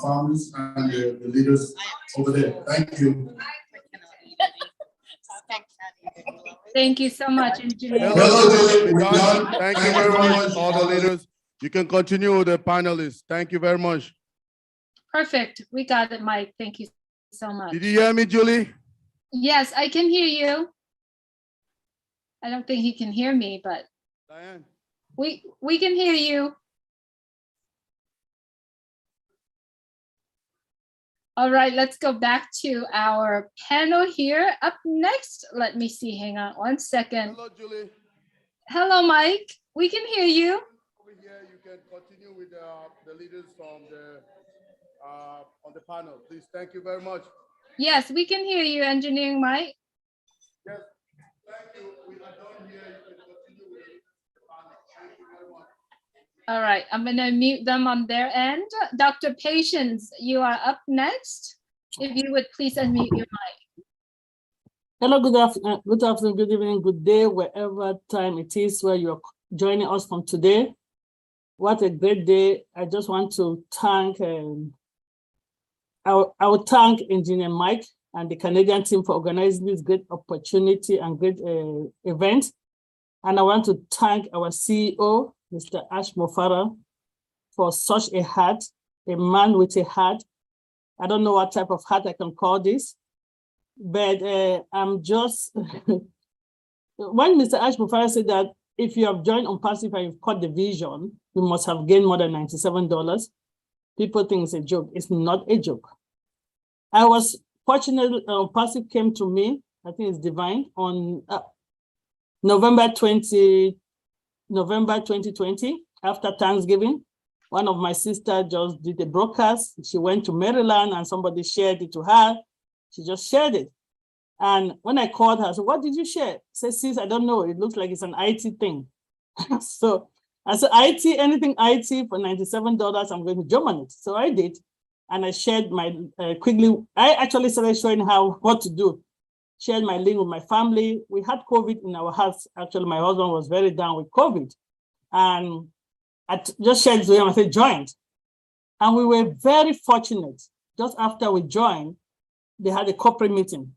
farmers and the leaders over there. Thank you. Thank you so much, engineer. Hello, Julie. We're done. done. Thank you very much, all the leaders. You can continue with the panelists. Thank you very much. Perfect. We got it, Mike. Thank you so much. Did you hear me, Julie? Yes, I can hear you. I don't think he can hear me, but Diane. we can hear you. All right, let's go back to our panel here. Up next, let me see, hang on one second. Hello, Julie. Hello, Mike. We can hear you. Over here, you can continue with the leaders from the on the panel. Please, thank you very much. Yes, we can hear you, Engineering Mike. Yes, thank you. We are done here. You can continue with the panel. Thank you very much. All right, I'm gonna mute them on their end. Dr. Patience, you are up next. If you would please unmute your mic. Hello, good afternoon, good evening, good day, wherever time it is where you're joining us from today. What a great day. I just want to thank, I will thank Engineer Mike and the Canadian team for organizing this great opportunity and great event. And I want to thank our CEO, Mr. Ash Mofara, for such a heart, a man with a heart. I don't know what type of heart I can call this, but I'm just, when Mr. Ash Mofara said that if you have joined ONPASSIVE and you've caught the vision, you must have gained more than $97. People think it's a joke. It's not a joke. I was fortunate, ONPASSIVE came to me, I think it's divine, on November 2020, after Thanksgiving. One of my sisters just did a broadcast. She went to Maryland and somebody shared it to her. She just shared it. And when I called her, I said, what did you share? She said, sis, I don't know. It looks like it's an IT thing. So I said, IT, anything IT for $97, I'm going to Germany. So I did. And I shared my, quickly, I actually started showing what to do. Shared my link with my family. We had COVID in our house. Actually, my husband was very down with COVID. And I just shared to him, I said, joined. And we were very fortunate. Just after we joined, they had a corporate meeting.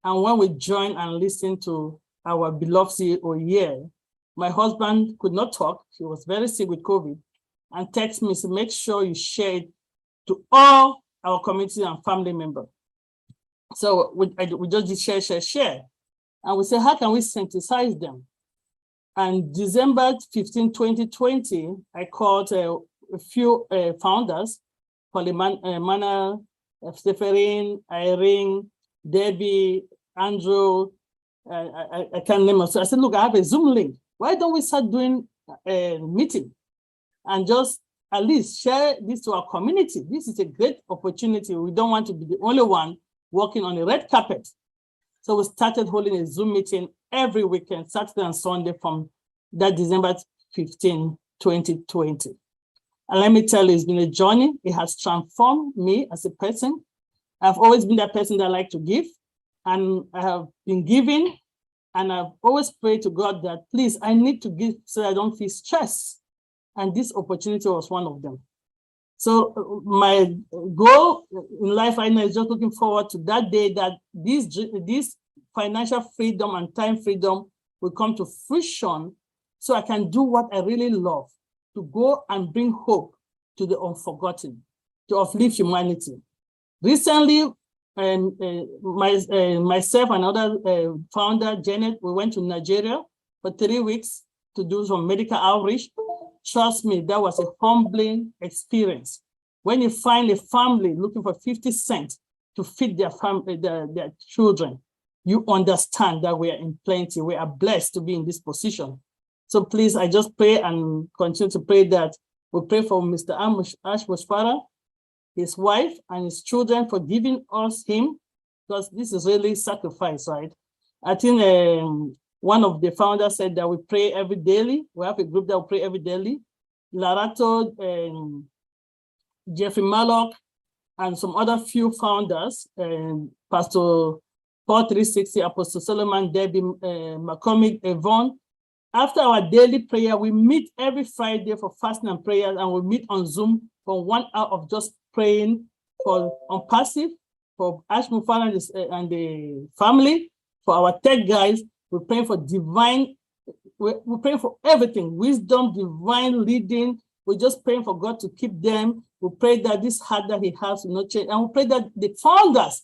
And when we joined and listened to our beloved CEO here, my husband could not talk. He was very sick with COVID and text me, so make sure you share it to all our community and family members. So we just did share. And we said, how can we synthesize them? And December 15, 2020, I called a few founders, Mana, Stephanie, Irene, Debbie, Andrew, I can't name them. So I said, look, I have a Zoom link. Why don't we start doing a meeting and just at least share this to our community? This is a great opportunity. We don't want to be the only one working on a red carpet. So we started holding a Zoom meeting every weekend, Saturday and Sunday from that December 15, 2020. And let me tell you, it's been a journey. It has transformed me as a person. I've always been that person that likes to give, and I have been giving, and I've always prayed to God that, please, I need to give so I don't feel stressed. And this opportunity was one of them. So my goal in life right now is just looking forward to that day that this financial freedom and time freedom will come to fruition so I can do what I really love, to go and bring hope to the unforgotten, to uplift humanity. Recently, myself and other founder, Janet, we went to Nigeria for 3 weeks to do some medical outreach. Trust me, that was a humbling experience. When you find a family looking for 50 cents to feed their children, you understand that we are in plenty. We are blessed to be in this position. So please, I just pray and continue to pray that we pray for Mr. Ash Musfara, his wife and his children for giving us him, because this is really sacrifice, right? I think one of the founders said that we pray every daily. We have a group that we pray every daily. Larato, Jeffrey Mallock, and some other few founders, Pastor Paul 360, Apostle Solomon, Debbie McCormick, Yvonne. After our daily prayer, we meet every Friday for fasting and prayers, and we meet on Zoom for 1 hour of just praying for ONPASSIVE, for Ash Mufana and the family, for our tech guys. We're praying for divine, we're praying for everything, wisdom, divine leading. We're just praying for God to keep them. We pray that this heart that he has will not change. And we pray that the founders,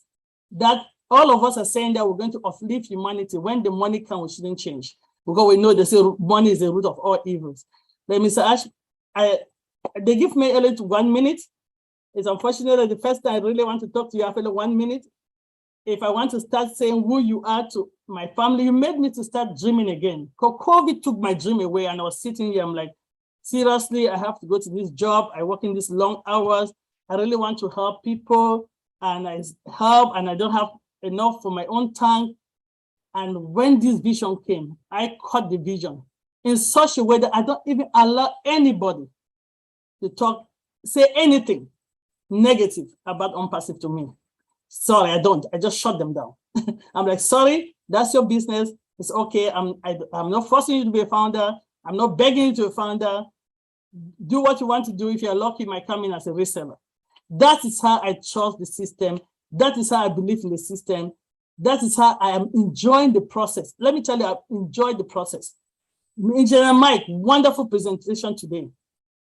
that all of us are saying that we're going to uplift humanity. When the money comes, we shouldn't change. Because we know they say money is the root of all evils. But Mr. Ash, they give me only 1 minute. It's unfortunate that the first time I really want to talk to you, I feel 1 minute. If I want to start saying who you are to my family, you made me to start dreaming again. Because COVID took my dream away, and I was sitting here, I'm like, seriously, I have to go to this job. I work in these long hours. I really want to help people, and I help, and I don't have enough for my own tank. And when this vision came, I caught the vision in such a way that I don't even allow anybody to talk, say anything negative about ONPASSIVE to me. Sorry, I don't. I just shut them down. I'm like, sorry, that's your business. It's okay. I'm not forcing you to be a founder. I'm not begging you to be a founder. Do what you want to do. If you're lucky, you might come in as a reseller. That is how I trust the system. That is how I believe in the system. That is how I am enjoying the process. Let me tell you, I've enjoyed the process. Engineer Mike, wonderful presentation today.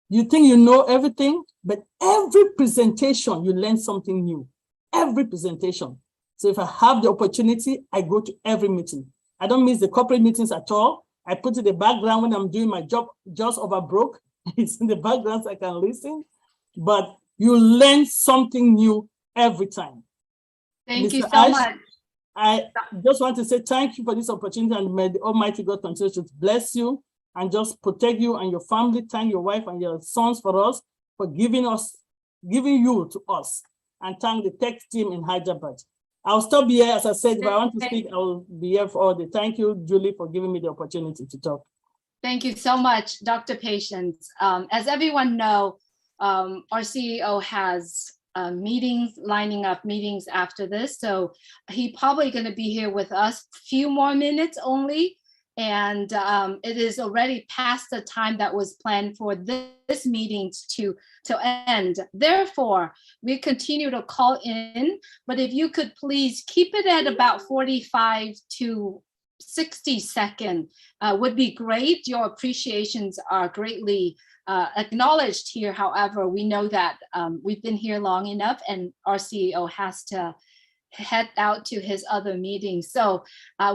You think you know everything, but every presentation, you learn something new. Every presentation. So if I have the opportunity, I go to every meeting. I don't miss the corporate meetings at all. I put in the background when I'm doing my job, just over broke. It's in the background so I can listen. But you learn something new every time. Thank you so Ash, much. I just want to say thank you for this opportunity, and may the Almighty God continue to bless you and just protect you and your family. Thank your wife and your sons for us, for giving you to us. And thank the tech team in Hyderabad. I'll stop here. As I said, if I want to speak, I will be here for all the. Thank you, Julie, for giving me the opportunity to talk. Thank you so much, Dr. Patience. As everyone know, our CEO has meetings, lining up meetings after this. So he probably going to be here with us a few more minutes only. And it is already past the time that was planned for this meeting to end. Therefore, we continue to call in, but if you could please keep it at about 45 to 60 seconds would be great. Your appreciations are greatly acknowledged here. However, we know that we've been here long enough and our CEO has to head out to his other meetings. So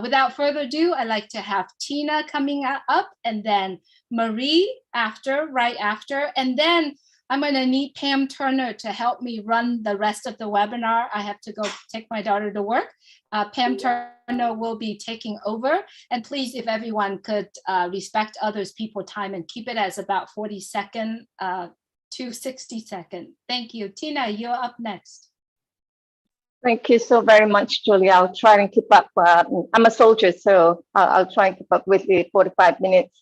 without further ado, I'd like to have Tina coming up and then Marie right after. And then I'm going to need Pam Turner to help me run the rest of the webinar. I have to go take my daughter to work. Pam Turner will be taking over. And please, if everyone could respect others' people time and keep it as about 40 seconds to 60 seconds. Thank you. Tina, you're up next. Thank you so very much, Julia. I'll try and keep up. I'm a soldier, so I'll try and keep up with the 45 minutes.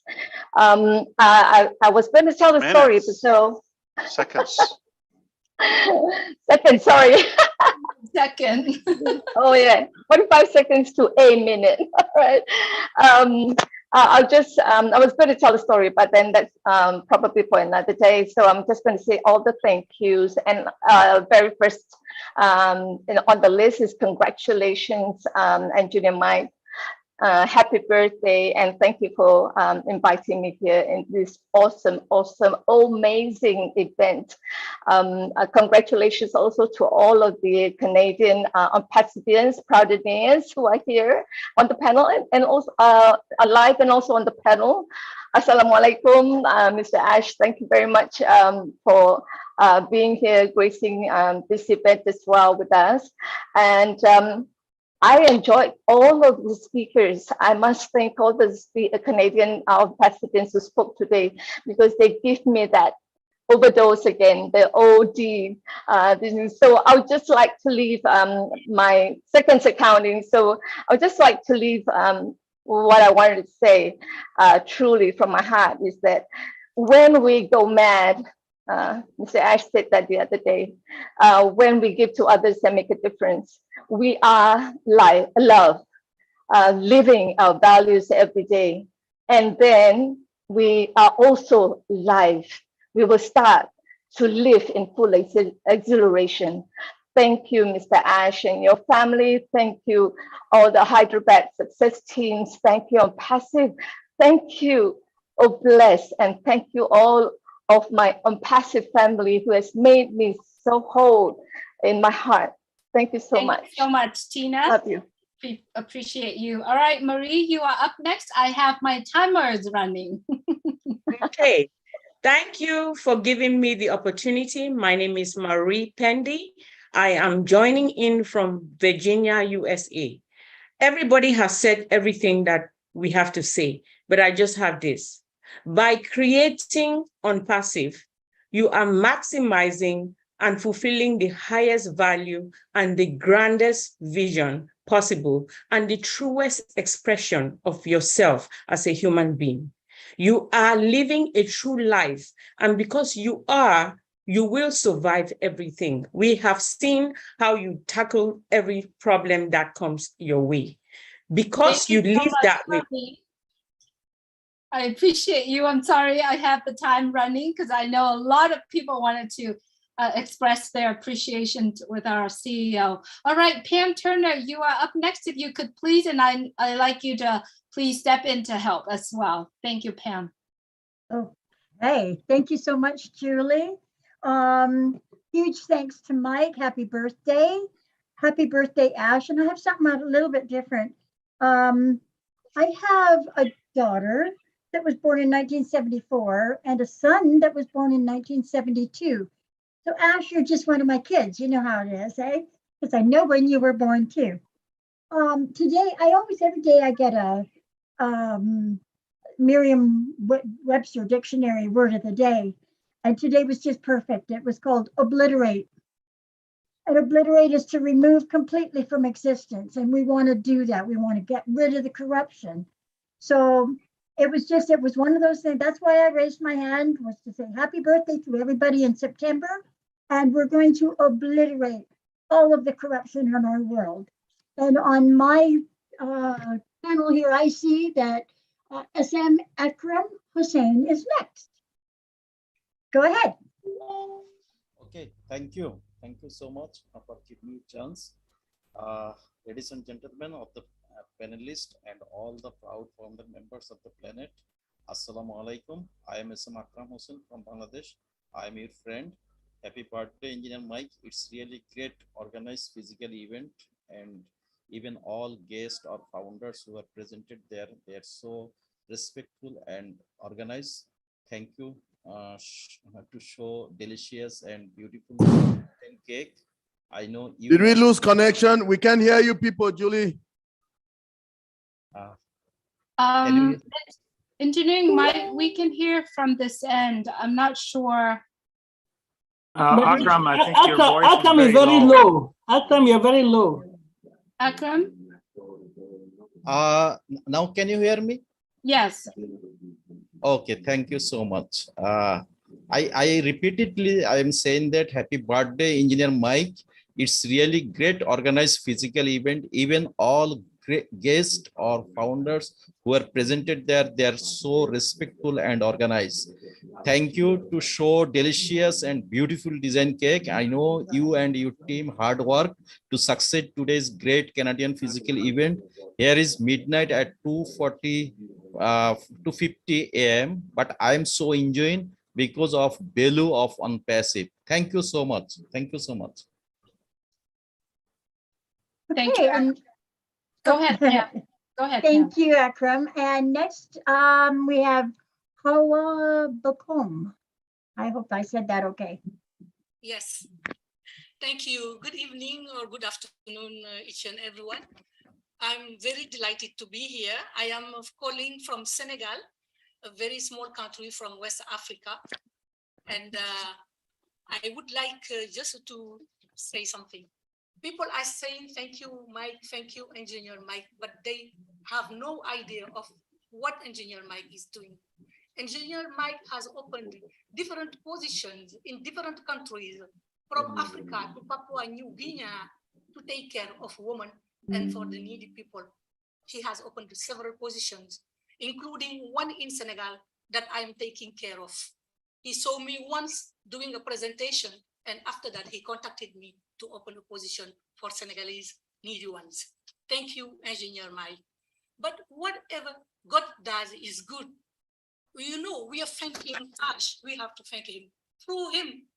I was going to tell the story, but so... Seconds. Second, sorry. Second. Oh yeah, 45 seconds to a minute. All right. I was going to tell the story, but then that's probably for another day. So I'm just going to say all the thank yous. And very first on the list is congratulations, Engineer Mike. Happy birthday, and thank you for inviting me here in this awesome, amazing event. Congratulations also to all of the Canadian ONPASSIVians, Proudanians who are here on the panel and also live and also on the panel. Assalamualaikum, Mr. Ash, thank you very much for being here, gracing this event as well with us. And I enjoyed all of the speakers. I must thank all the Canadian ONPASSIVians who spoke today because they give me that overdose again, the OD. So I would just like to leave my seconds accounting. So I would just like to leave what I wanted to say truly from my heart is that when we go mad, Mr. Ash said that the other day, when we give to others and make a difference, we are love, living our values every day. And then we are also life. We will start to live in full exhilaration. Thank you, Mr. Ash and your family. Thank you, all the Hyderabad success teams. Thank you, ONPASSIVE. Thank you, oh bless, and thank you all of my ONPASSIVE family who has made me so whole in my heart. Thank you so much. Thank you so much, Tina. Love you. Appreciate you. All right, Marie, you are up next. I have my timers running. Okay. Thank you for giving me the opportunity. My name is Marie Pendy. I am joining in from Virginia, USA. Everybody has said everything that we have to say, but I just have this. By creating ONPASSIVE, you are maximizing and fulfilling the highest value and the grandest vision possible and the truest expression of yourself as a human being. You are living a true life, and because you are, you will survive everything. We have seen how you tackle every problem that comes your way. Because you live that way. I appreciate you. I'm sorry I have the time running because I know a lot of people wanted to express their appreciation with our CEO. All right, Pam Turner, you are up next. If you could please, and I'd like you to please step in to help as well. Thank you, Pam. Okay, thank you so much, Julie. Huge thanks to Mike. Happy birthday. Happy birthday, Ash. And I have something a little bit different. I have a daughter that was born in 1974 and a son that was born in 1972. So Ash, you're just one of my kids. You know how it is, eh? Because I know when you were born too. Today, every day I get a Merriam-Webster dictionary word of the day. And today was just perfect. It was called obliterate. And obliterate is to remove completely from existence. And we want to do that. We want to get rid of the corruption. So It was one of those things. That's why I raised my hand, was to say happy birthday to everybody in September. And we're going to obliterate all of the corruption in our world. And on my panel here, I see that SM Akram Hussein is next. Go ahead. Okay, thank you. Thank you so much for giving me a chance. Ladies and gentlemen of the panelists and all the proud founder members of the planet, Assalamu alaikum. I am SM Akram Hussein from Bangladesh. I am your friend. Happy birthday, Engineer Mike. It's really great organized physical event, and even all guests or founders who are presented there, they are so respectful and organized. Thank you to show delicious and beautiful cake. I know you. Did we lose connection? We can't hear you people, Julie. Engineering Mike, we can hear from this end. I'm not sure. Akram, I think your voice is very low. Akram, you're very low. Akram? Now can you hear me? Yes. Okay, thank you so much. I repeatedly, I am saying that happy birthday, Engineer Mike. It's really great organized physical event. Even all great guests or founders who are presented there, they are so respectful and organized. Thank you to show delicious and beautiful design cake. I know you and your team hard work to succeed today's great Canadian physical event. Here is midnight at 2:50 a.m. But I'm so enjoying because of Belu of ONPASSIVE. Thank you so much. Thank you so much. Thank you. Go ahead, Pam. Go ahead. Thank you, Akram. And next, we have Hawa Bakum. I hope I said that okay. Yes. Thank you. Good evening or good afternoon, each and everyone. I'm very delighted to be here. I am calling from Senegal, a very small country from West Africa. And I would like just to say something. People are saying, thank you, Mike, thank you, Engineer Mike, but they have no idea of what Engineer Mike is doing. Engineer Mike has opened different positions in different countries, from Africa to Papua New Guinea, to take care of women and for the needy people. He has opened several positions, including one in Senegal that I am taking care of. He saw me once doing a presentation, and after that, he contacted me to open a position for Senegalese needy ones. Thank you, Engineer Mike. But whatever God does is good. You know, we are thanking Ash. We have to thank him. Through him,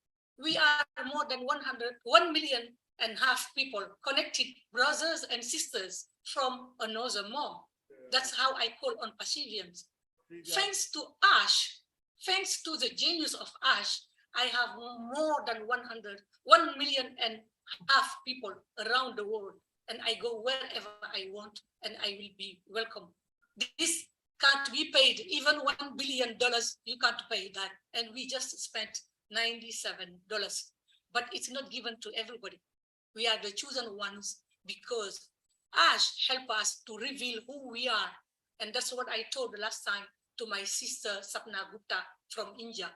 we are more than 1.5 million people connected, brothers and sisters from another mom. That's how I call ONPASSIVians. Thanks to Ash, thanks to the genius of Ash, I have more than 1.5 million people around the world, and I go wherever I want, and I will be welcome. This can't be paid. Even $1 billion, you can't pay that. And we just spent $97. But it's not given to everybody. We are the chosen ones because Ash helped us to reveal who we are. And that's what I told the last time to my sister Sapna Gupta from India.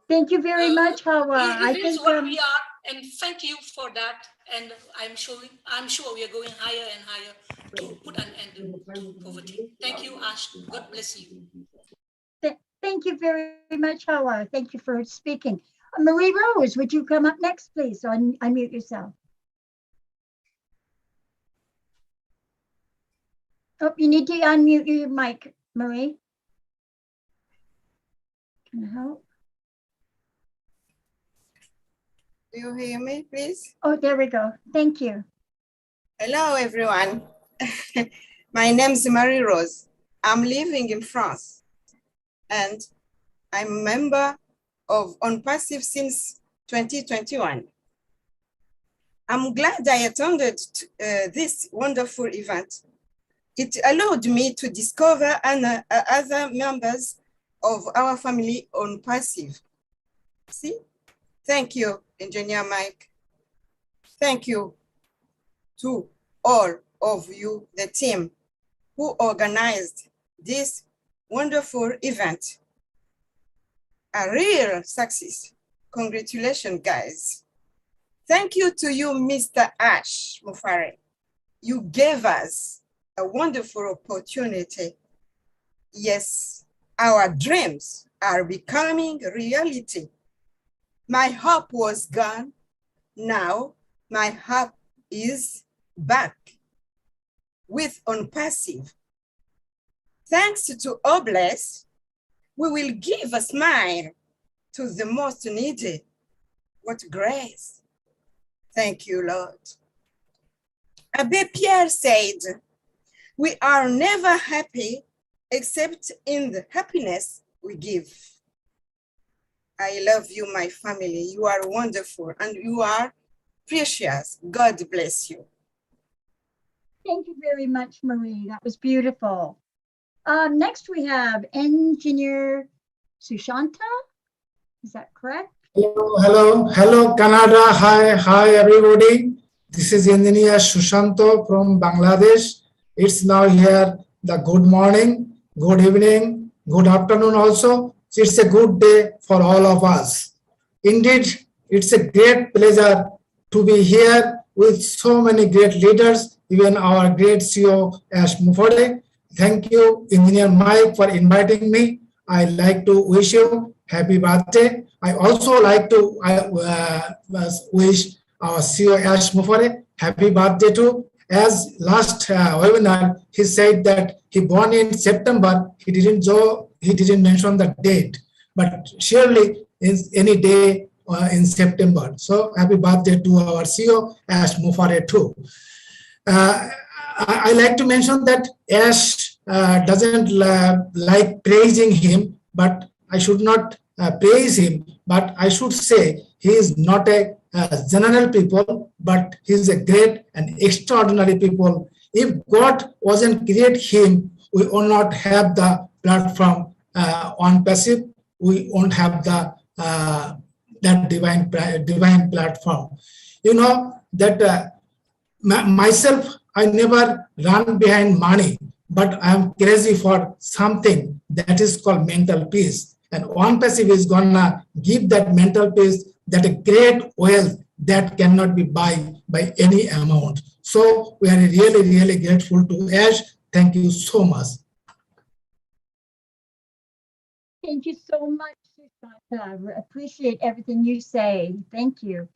Thank you very much, Hawa. He reveals what we are, and thank you for that. And I'm sure we are going higher and higher to put an end to poverty. Thank you, Ash. God bless you. Thank you very much, Hawa. Thank you for speaking. Marie Rose, would you come up next, please? So unmute yourself. Oh, you need to unmute your mic, Marie. Can I help? Do you hear me, please? Oh, there we go. Thank you. Hello, everyone. My name is Marie Rose. I'm living in France, and I'm a member of ONPASSIVE since 2021. I'm glad I attended this wonderful event. It allowed me to discover other members of our family ONPASSIVE. See? Thank you, Engineer Mike. Thank you to all of you, the team who organized this wonderful event. A real success. Congratulations, guys. Thank you to you, Mr. Ash Mufare. You gave us a wonderful opportunity. Yes, our dreams are becoming reality. My hope was gone. Now my hope is back with ONPASSIVE. Thanks to Obless, we will give a smile to the most needy. What grace. Thank you, Lord. Abbé Pierre said, we are never happy except in the happiness we give. I love you, my family. You are wonderful and you are precious. God bless you. Thank you very much, Marie. That was beautiful. Next, we have Engineer Sushanta. Is that correct? Hello, Canada. Hi, everybody. This is Engineer Sushanto from Bangladesh. It's now here the good morning, good evening, good afternoon also. It's a good day for all of us. Indeed, it's a great pleasure to be here with so many great leaders, even our great CEO, Ash Mufore. Thank you, Engineer Mike, for inviting me. I like to wish you happy birthday. I also like to wish our CEO Ash Mufore happy birthday too. As last webinar, he said that he born in September. He didn't mention the date, but surely is any day in September. So happy birthday to our CEO Ash Mufore too. I like to mention that Ash doesn't like praising him, but I should not praise him, but I should say he is not a general people, but he is a great and extraordinary people. If God wasn't create him, we will not have the platform ONPASSIVE. We won't have the that divine platform. You know that myself, I never run behind money, but I am crazy for something that is called mental peace. And ONPASSIVE is gonna give that mental peace, that a great wealth that cannot be buy by any amount. So we are really, really grateful to Ash. Thank you so much. Thank you so much, Sushanta. I appreciate everything you say. Thank you.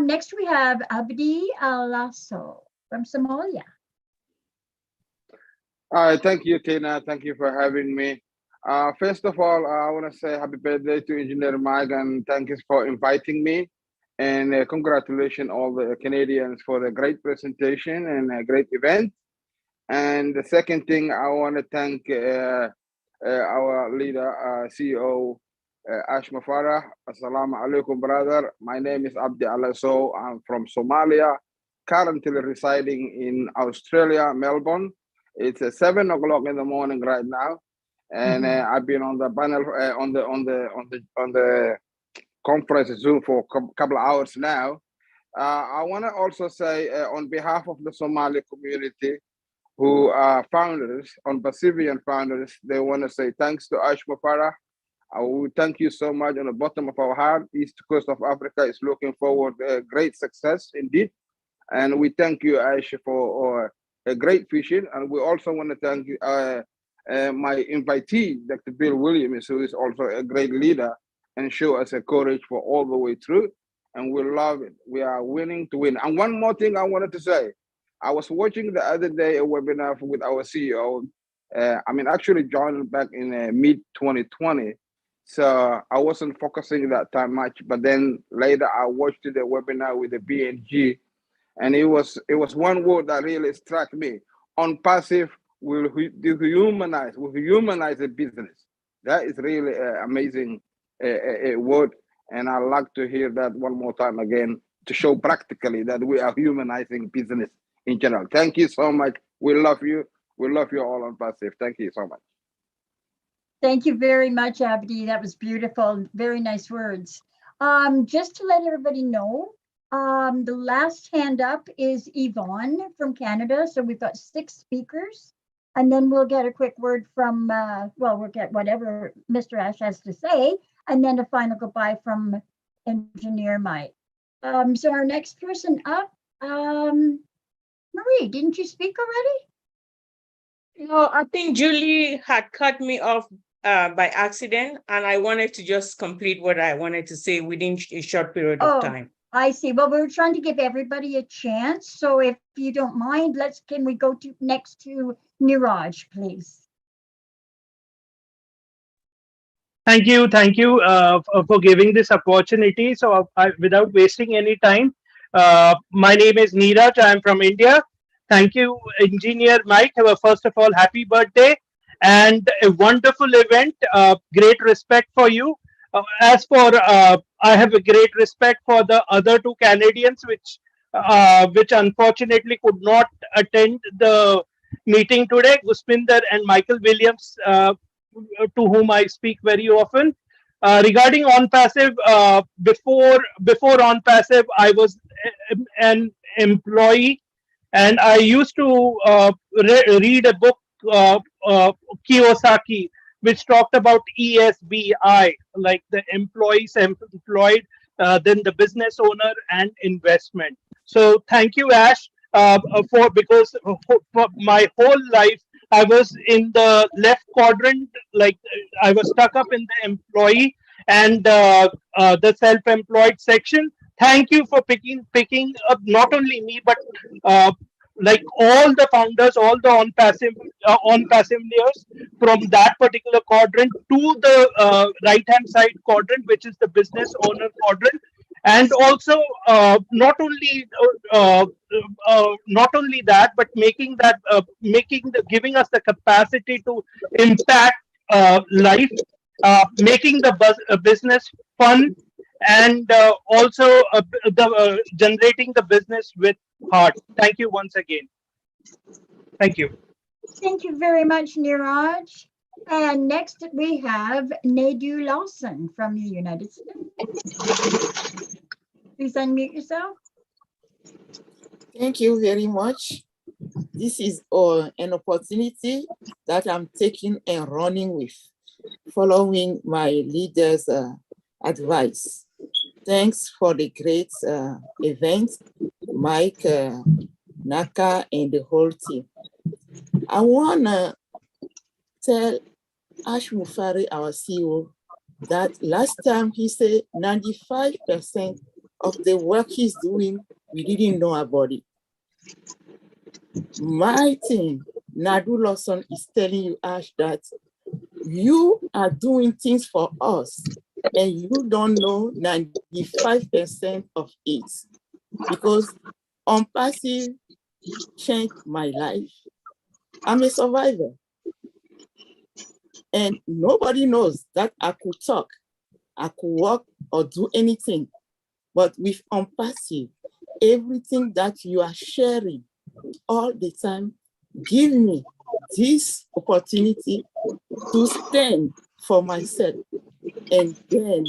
Next, we have Abdi Alasso from Somalia. All right, thank you, Tina. Thank you for having me. First of all, I want to say happy birthday to Engineer Mike and thank you for inviting me. And congratulations all the Canadians for the great presentation and a great event. And the second thing, I want to thank our leader, CEO, Ash Mufare. Assalamu alaikum, brother. My name is Abdi Alasso. I'm from Somalia, currently residing in Australia, Melbourne. It's 7 o'clock in the morning right now, and I've been on the panel on the conference Zoom for a couple of hours now. I want to also say on behalf of the Somali community, who are founders, ONPASSIVE founders, they want to say thanks to Ash Mufare. We thank you so much on the bottom of our heart. East Coast of Africa is looking forward to great success indeed. And we thank you, Ash, for a great vision. And we also want to thank my invitee, Dr. Bill Williams, who is also a great leader and show us a courage for all the way through. And we love it. We are willing to win. And one more thing I wanted to say. I was watching the other day a webinar with our CEO. Actually joined back in mid-2020. So I wasn't focusing that time much. But then later I watched the webinar with the BNG. And it was one word that really struck me. ONPASSIVE will dehumanize, will humanize the business. That is really amazing a word. And I'd like to hear that one more time again to show practically that we are humanizing business in general. Thank you so much. We love you. We love you all ONPASSIVE. Thank you so much. Thank you very much, Abdi. That was beautiful. Very nice words. Just to let everybody know, the last hand up is Yvonne from Canada. So we've got 6 speakers. and then we'll get a quick word from, well, we'll get whatever Mr. Ash has to say, and then a final goodbye from Engineer Mike. So our next person up, Marie, didn't you speak already? No, I think Julie had cut me off by accident, and I wanted to just complete what I wanted to say within a short period of time. I see. Well, we're trying to give everybody a chance. So if you don't mind, can we go to next to Niraj, please? Thank you for giving this opportunity. So without wasting any time, my name is Neeraj. I'm from India. Thank you, Engineer Mike. First of all, happy birthday and a wonderful event. Great respect for you. As for I have a great respect for the other two Canadians, which unfortunately could not attend the meeting today, Guspinder and Michael Williams, to whom I speak very often. Regarding ONPASSIVE, before ONPASSIVE, I was an employee, and I used to read a book, Kiyosaki, which talked about ESBI, like the employees employed, then the business owner and investment. So thank you, Ash, because for my whole life I was in the left quadrant, like I was stuck up in the employee and the self-employed section. Thank you for picking up not only me but like all the founders, all the on-passiveers from that particular quadrant to the right-hand side quadrant, which is the business owner quadrant. And also not only that, but giving us the capacity to impact life, making the business fun, and also generating the business with heart. Thank you once again. Thank you. Thank you very much, Niraj. And next we have Nadu Lawson from the United States. Please unmute yourself. Thank you very much. This is an opportunity that I'm taking and running with, following my leader's advice. Thanks for the great event, Mike, Naka, and the whole team. I want to tell Ash Mufari, our CEO, that last time he said 95% of the work he's doing, we didn't know about it. My team, Nadu Lawson, is telling you, Ash, that you are doing things for us and you don't know 95% of it, because ONPASSIVE changed my life. I'm a survivor. And nobody knows that I could talk, I could walk or do anything. But with ONPASSIVE, everything that you are sharing all the time, give me this opportunity to stand for myself and then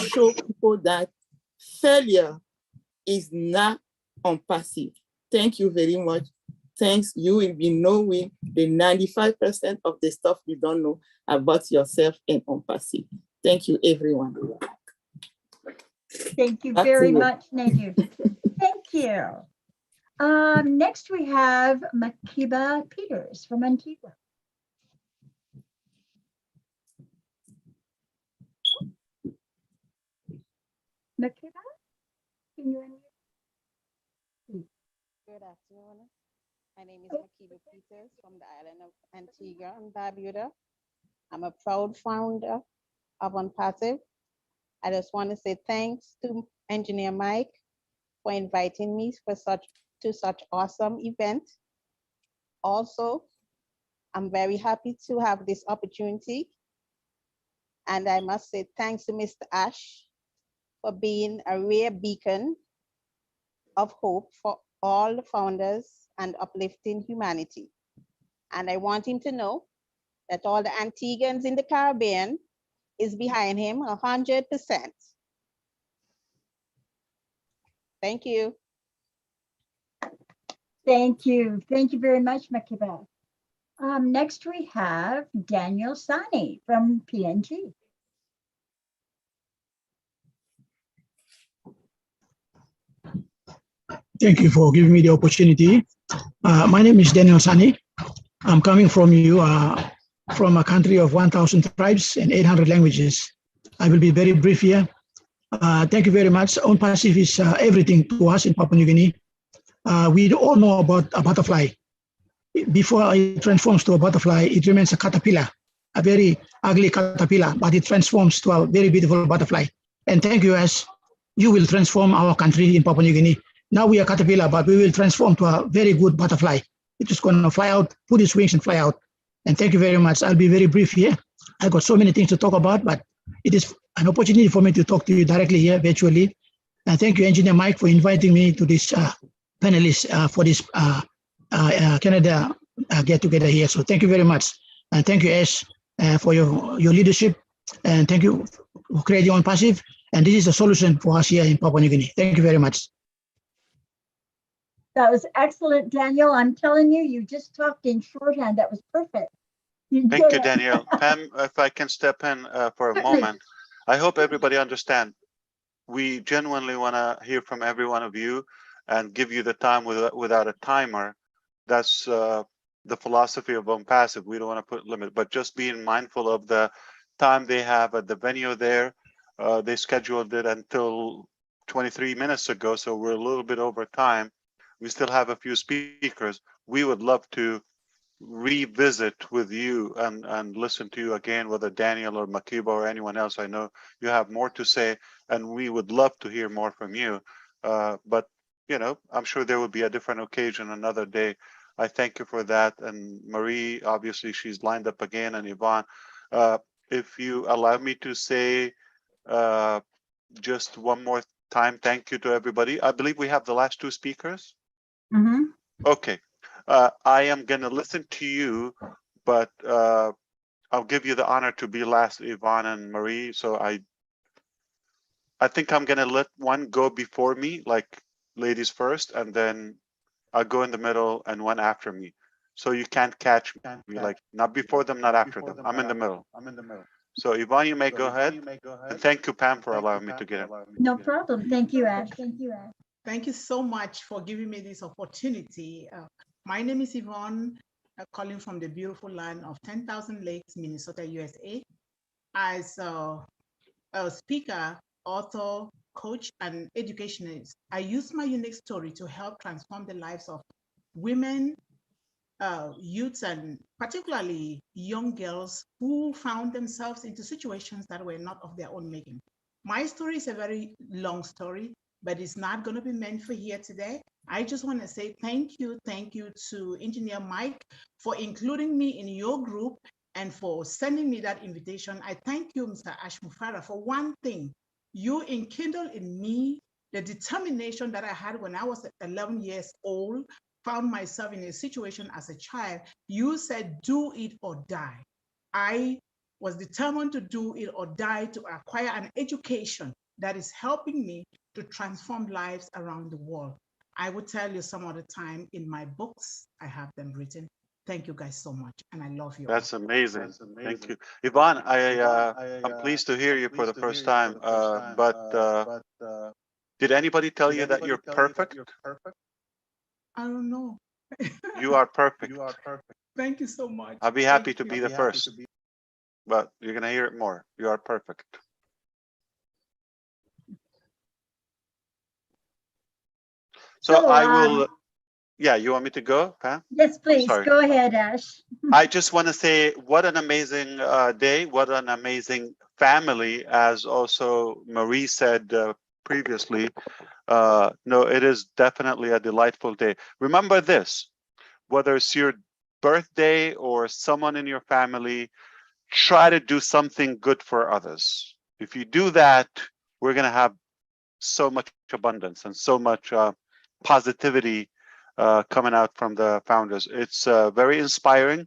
show people that failure is not ONPASSIVE. Thank you very much. Thanks. You will be knowing the 95% of the stuff you don't know about yourself and ONPASSIVE. Thank you, everyone. Thank you very much, Nadu. Thank you. Next we have Makiba Peters from Antigua. Makiba, can you unmute? Good afternoon. My name is Makiba Peters from the island of Antigua and Barbuda. I'm a proud founder of ONPASSIVE. I just want to say thanks to Engineer Mike for inviting me for such awesome event. Also, I'm very happy to have this opportunity. And I must say thanks to Mr. Ash for being a rare beacon of hope for all the founders and uplifting humanity. And I want him to know that all the Antiguans in the Caribbean is behind him 100%. Thank you. Thank you. Thank you very much, Makiba. Next, we have Daniel Sani from PNG. Thank you for giving me the opportunity. My name is Daniel Sani. I'm coming from you, from a country of 1,000 tribes and 800 languages. I will be very brief here. Thank you very much. ONPASSIVE is everything to us in Papua New Guinea. We all know about a butterfly. Before it transforms to a butterfly, it remains a caterpillar, a very ugly caterpillar, but it transforms to a very beautiful butterfly. And thank you, as you will transform our country in Papua New Guinea. Now we are caterpillar, but we will transform to a very good butterfly. It's just going to fly out, put its wings and fly out. And thank you very much. I'll be very brief here. I got so many things to talk about, but it is an opportunity for me to talk to you directly here virtually. And thank you, Engineer Mike, for inviting me to this panelist for this Canada get together here. So thank you very much. And thank you, Ash, for your leadership. And thank you for creating ONPASSIVE. And this is a solution for us here in Papua New Guinea. Thank you very much. That was excellent, Daniel. I'm telling you, you just talked in shorthand. That was perfect. Thank you, Daniel. Pam, if I can step in for a moment. I hope everybody understands. We genuinely want to hear from every one of you and give you the time without a timer. That's the philosophy of ONPASSIVE. We don't want to put limit, but just being mindful of the time they have at the venue there. They scheduled it until 23 minutes ago, so we're a little bit over time. We still have a few speakers. We would love to revisit with you and listen to you again, whether Daniel or Makiba or anyone else. I know you have more to say, and we would love to hear more from you. But you know, I'm sure there will be a different occasion another day. I thank you for that. And Marie, obviously, she's lined up again, and Yvonne. If you allow me to say just one more time, thank you to everybody. I believe we have the last two speakers. Mm-hmm. Okay. I am going to listen to you, but I'll give you the honor to be last, Yvonne and Marie. So I think I'm going to let one go before me, like ladies first, and then I'll go in the middle and one after me. So you can't catch me, like not before them, not after them. I'm in the middle. So Yvonne, you may go ahead. And thank you, Pam, for allowing me to get in. No problem. Thank you, Ash. Thank you, Ash. Thank you so much for giving me this opportunity. My name is Yvonne, calling from the beautiful land of 10,000 Lakes, Minnesota, USA. As a speaker, author, coach, and educationist, I use my unique story to help transform the lives of women, youths, and particularly young girls who found themselves into situations that were not of their own making. My story is a very long story, but it's not going to be meant for here today. I just want to say thank you to Engineer Mike for including me in your group and for sending me that invitation. I thank you, Mr. Ash Mufara, for one thing. You enkindled in me the determination that I had when I was 11 years old, found myself in a situation as a child. You said, do it or die. I was determined to do it or die to acquire an education that is helping me to transform lives around the world. I will tell you some other time in my books, I have them written. Thank you guys so much, and I love you. That's amazing. Thank you. Yvonne, I'm pleased to hear you for the first time, but did anybody tell you that you're perfect? I don't know. You are perfect. Thank you so much. I'll be happy to be the first, but you're going to hear it more. You are perfect. So I will, yeah, you want me to go, Pam? Yes, please. Go ahead, Ash. I just want to say what an amazing day, what an amazing family, as also Marie said previously. No, it is definitely a delightful day. Remember this, whether it's your birthday or someone in your family, try to do something good for others. If you do that, we're going to have so much abundance and so much positivity coming out from the founders. It's very inspiring.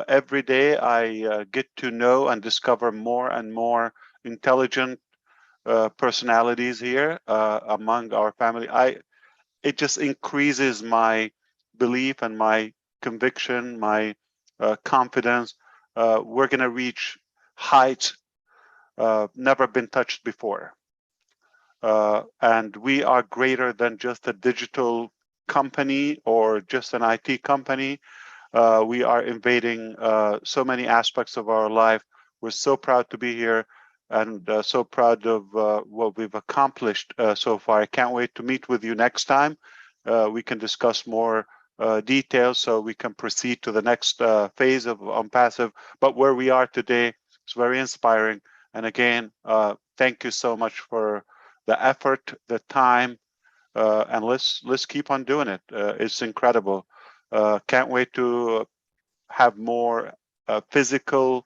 Every day I get to know and discover more and more intelligent personalities here among our family. It just increases my belief and my conviction, my confidence. We're going to reach heights never been touched before. And we are greater than just a digital company or just an IT company. We are invading so many aspects of our life. We're so proud to be here and so proud of what we've accomplished so far. I can't wait to meet with you next time. We can discuss more details so we can proceed to the next phase of ONPASSIVE. But where we are today is very inspiring. And again, thank you so much for the effort, the time, and let's keep on doing it. It's incredible. Can't wait to have more physical,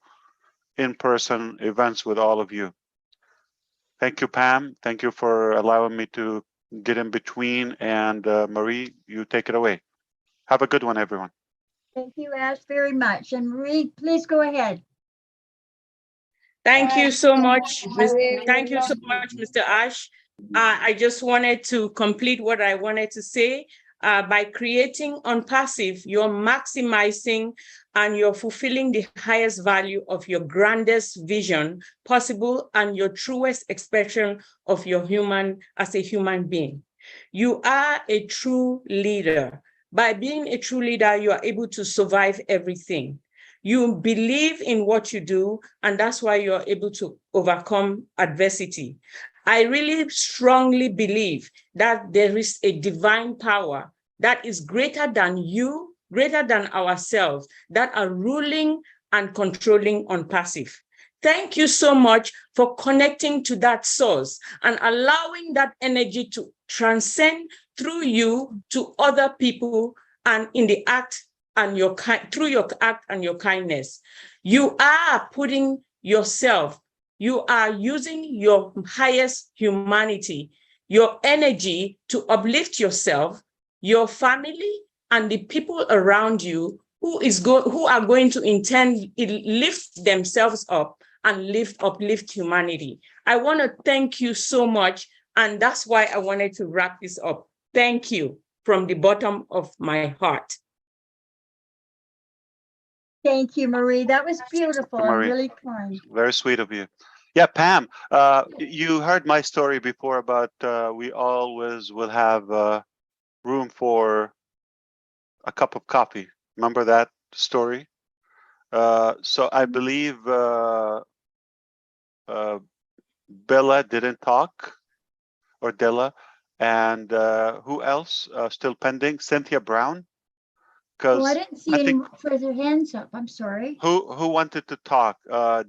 in-person events with all of you. Thank you, Pam. Thank you for allowing me to get in between. And Marie, you take it away. Have a good one, everyone. Thank you, Ash, very much. And Marie, please go ahead. Thank you so much. Thank you so much, Mr. Ash. I just wanted to complete what I wanted to say. By creating ONPASSIVE, you're maximizing and you're fulfilling the highest value of your grandest vision possible and your truest expression of your human as a human being. You are a true leader. By being a true leader, you are able to survive everything. You believe in what you do, and that's why you're able to overcome adversity. I really strongly believe that there is a divine power that is greater than you, greater than ourselves, that are ruling and controlling ONPASSIVE. Thank you so much for connecting to that source and allowing that energy to transcend through you to other people and in the act and your through your act and your kindness. You are putting yourself, you are using your highest humanity, your energy to uplift yourself, your family, and the people around you who are going to in turn lift themselves up and uplift humanity. I want to thank you so much, and that's why I wanted to wrap this up. Thank you from the bottom of my heart. Thank you, Marie. That was beautiful and Marie, really kind. very sweet of you. Yeah, Pam, you heard my story before about we always will have room for a cup of coffee. Remember that story? So I believe Bella didn't talk, or Della, and who else still pending? Cynthia Brown. Oh, I didn't see any further hands up. I'm sorry. Who wanted to talk?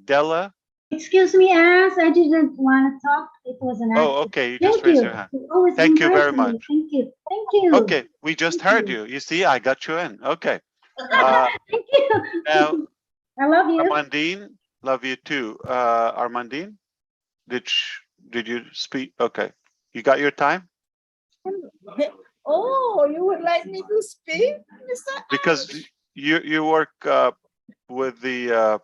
Della? Excuse me, Ash, I didn't want to talk. It was an accident. Oh, okay. You just raised your hand. Thank you very much. Thank you. Thank you. Okay, we just heard you. You see, I got you in. Okay. Thank you. Now, I love you. Armandine, love you too. Armandine, did you speak? Okay, you got your time? Oh, you would like me to speak, Mr. Because you work with the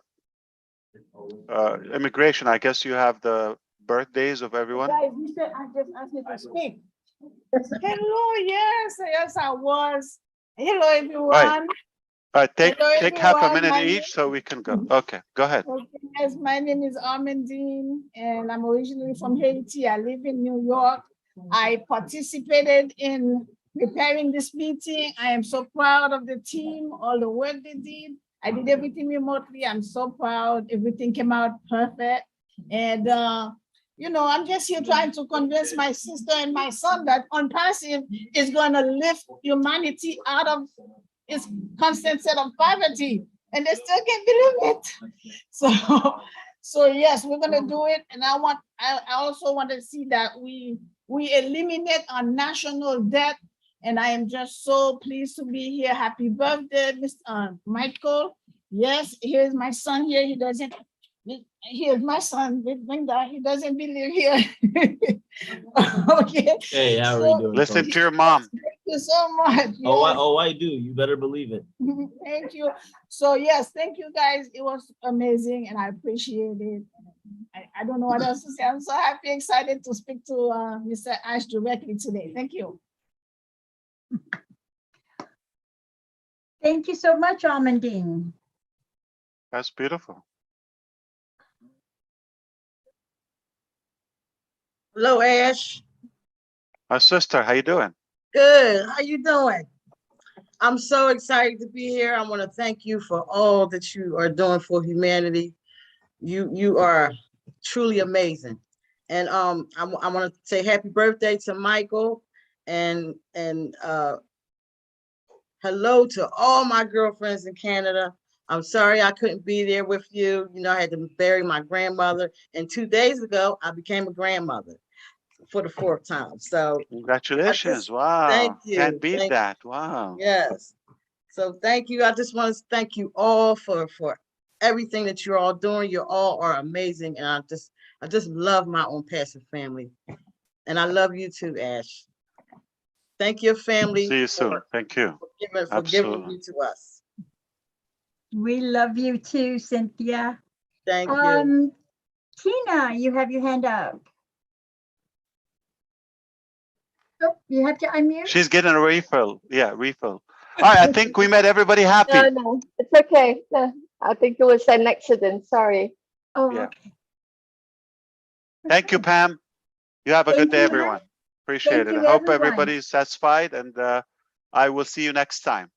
immigration. I guess you have the birthdays of everyone. Guys, Mr. I just asked me to speak. Hello, yes, I was. Hello, everyone. All right, take Hello, half a everyone. minute My each so we can go. Okay, go ahead. Okay, yes, my name is Armandine, and I'm originally from Haiti. I live in New York. I participated in preparing this meeting. I am so proud of the team, all the work they did. I did everything remotely. I'm so proud. Everything came out perfect. And, you know, I'm just here trying to convince my sister and my son that ONPASSIVE is going to lift humanity out of its constant set of poverty. And they still can't believe it. So yes, we're going to do it. And I also want to see that we eliminate our national debt. And I am just so pleased to be here. Happy birthday, Mr. Michael. Yes, here's my son here. Here's my son. He doesn't believe here. Okay. Hey, how are you doing? Listen Coach? to your mom. Thank you so much. Oh, I do. You better believe it. Thank you. So yes, thank you guys. It was amazing and I appreciate it. I don't know what else to say. I'm so happy, excited to speak to Mr. Ash directly today. Thank you. Thank you so much, Armandine. That's beautiful. Hello, Ash. My sister, how you doing? Good. How you doing? I'm so excited to be here. I want to thank you for all that you are doing for humanity. You are truly amazing. And I want to say happy birthday to Michael and hello to all my girlfriends in Canada. I'm sorry I couldn't be there with you. You know, I had to bury my grandmother. And 2 days ago, I became a grandmother for the 4th time. So Congratulations. Wow. thank you. Can't beat Thank that. Wow. Yes. So thank you. I just want to thank you all for everything that you're all doing. You all are amazing. And I just love my ONPASSIVE family. And I love you too, Ash. Thank your family. See you soon. Thank you. For giving you to us. We love you too, Cynthia. Thank you. Tina, you have your hand up. Oh, you have to unmute. She's getting a refill. Yeah, refill. All right, I think we made everybody happy. No, it's okay. No, I think it was an accident. Sorry. Oh, Yeah. okay. Thank you, Pam. You have a good Thank day, you. everyone. Appreciate it. you, I hope everyone. everybody's satisfied, and I will see you next time.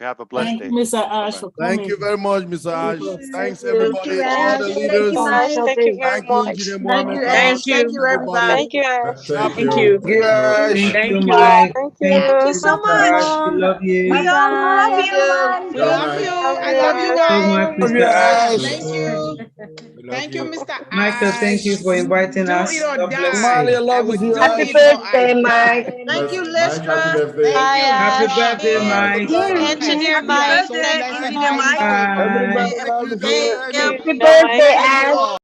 You have a blessed Thank day. you, Mr. Ash, Bye-bye. for coming. Thank you very much, Mr. Ash. Thanks, Thank everybody, you, all Ash. the Thank leaders. you, Mike. Thank you, Engineer Mohammed. Ash. Thank you, everybody. Thank you, Ash. Thank you. Thank you, Mike. Thank you so much. Ash, we love you. Bye bye, everyone. We love you. I love you So guys. much, Mr. Ash. Thank you. Thank you, Mr. Michael, thank you for inviting Do us. it or God bless die. you. I will do Happy it or I birthday, Mike. die. Thank you, Mike, happy Lestra. birthday. Happy birthday, Mike. Engineer Mike. Thank you, Engineer Mike. Bye. Thank you, guys. Happy birthday, Ash.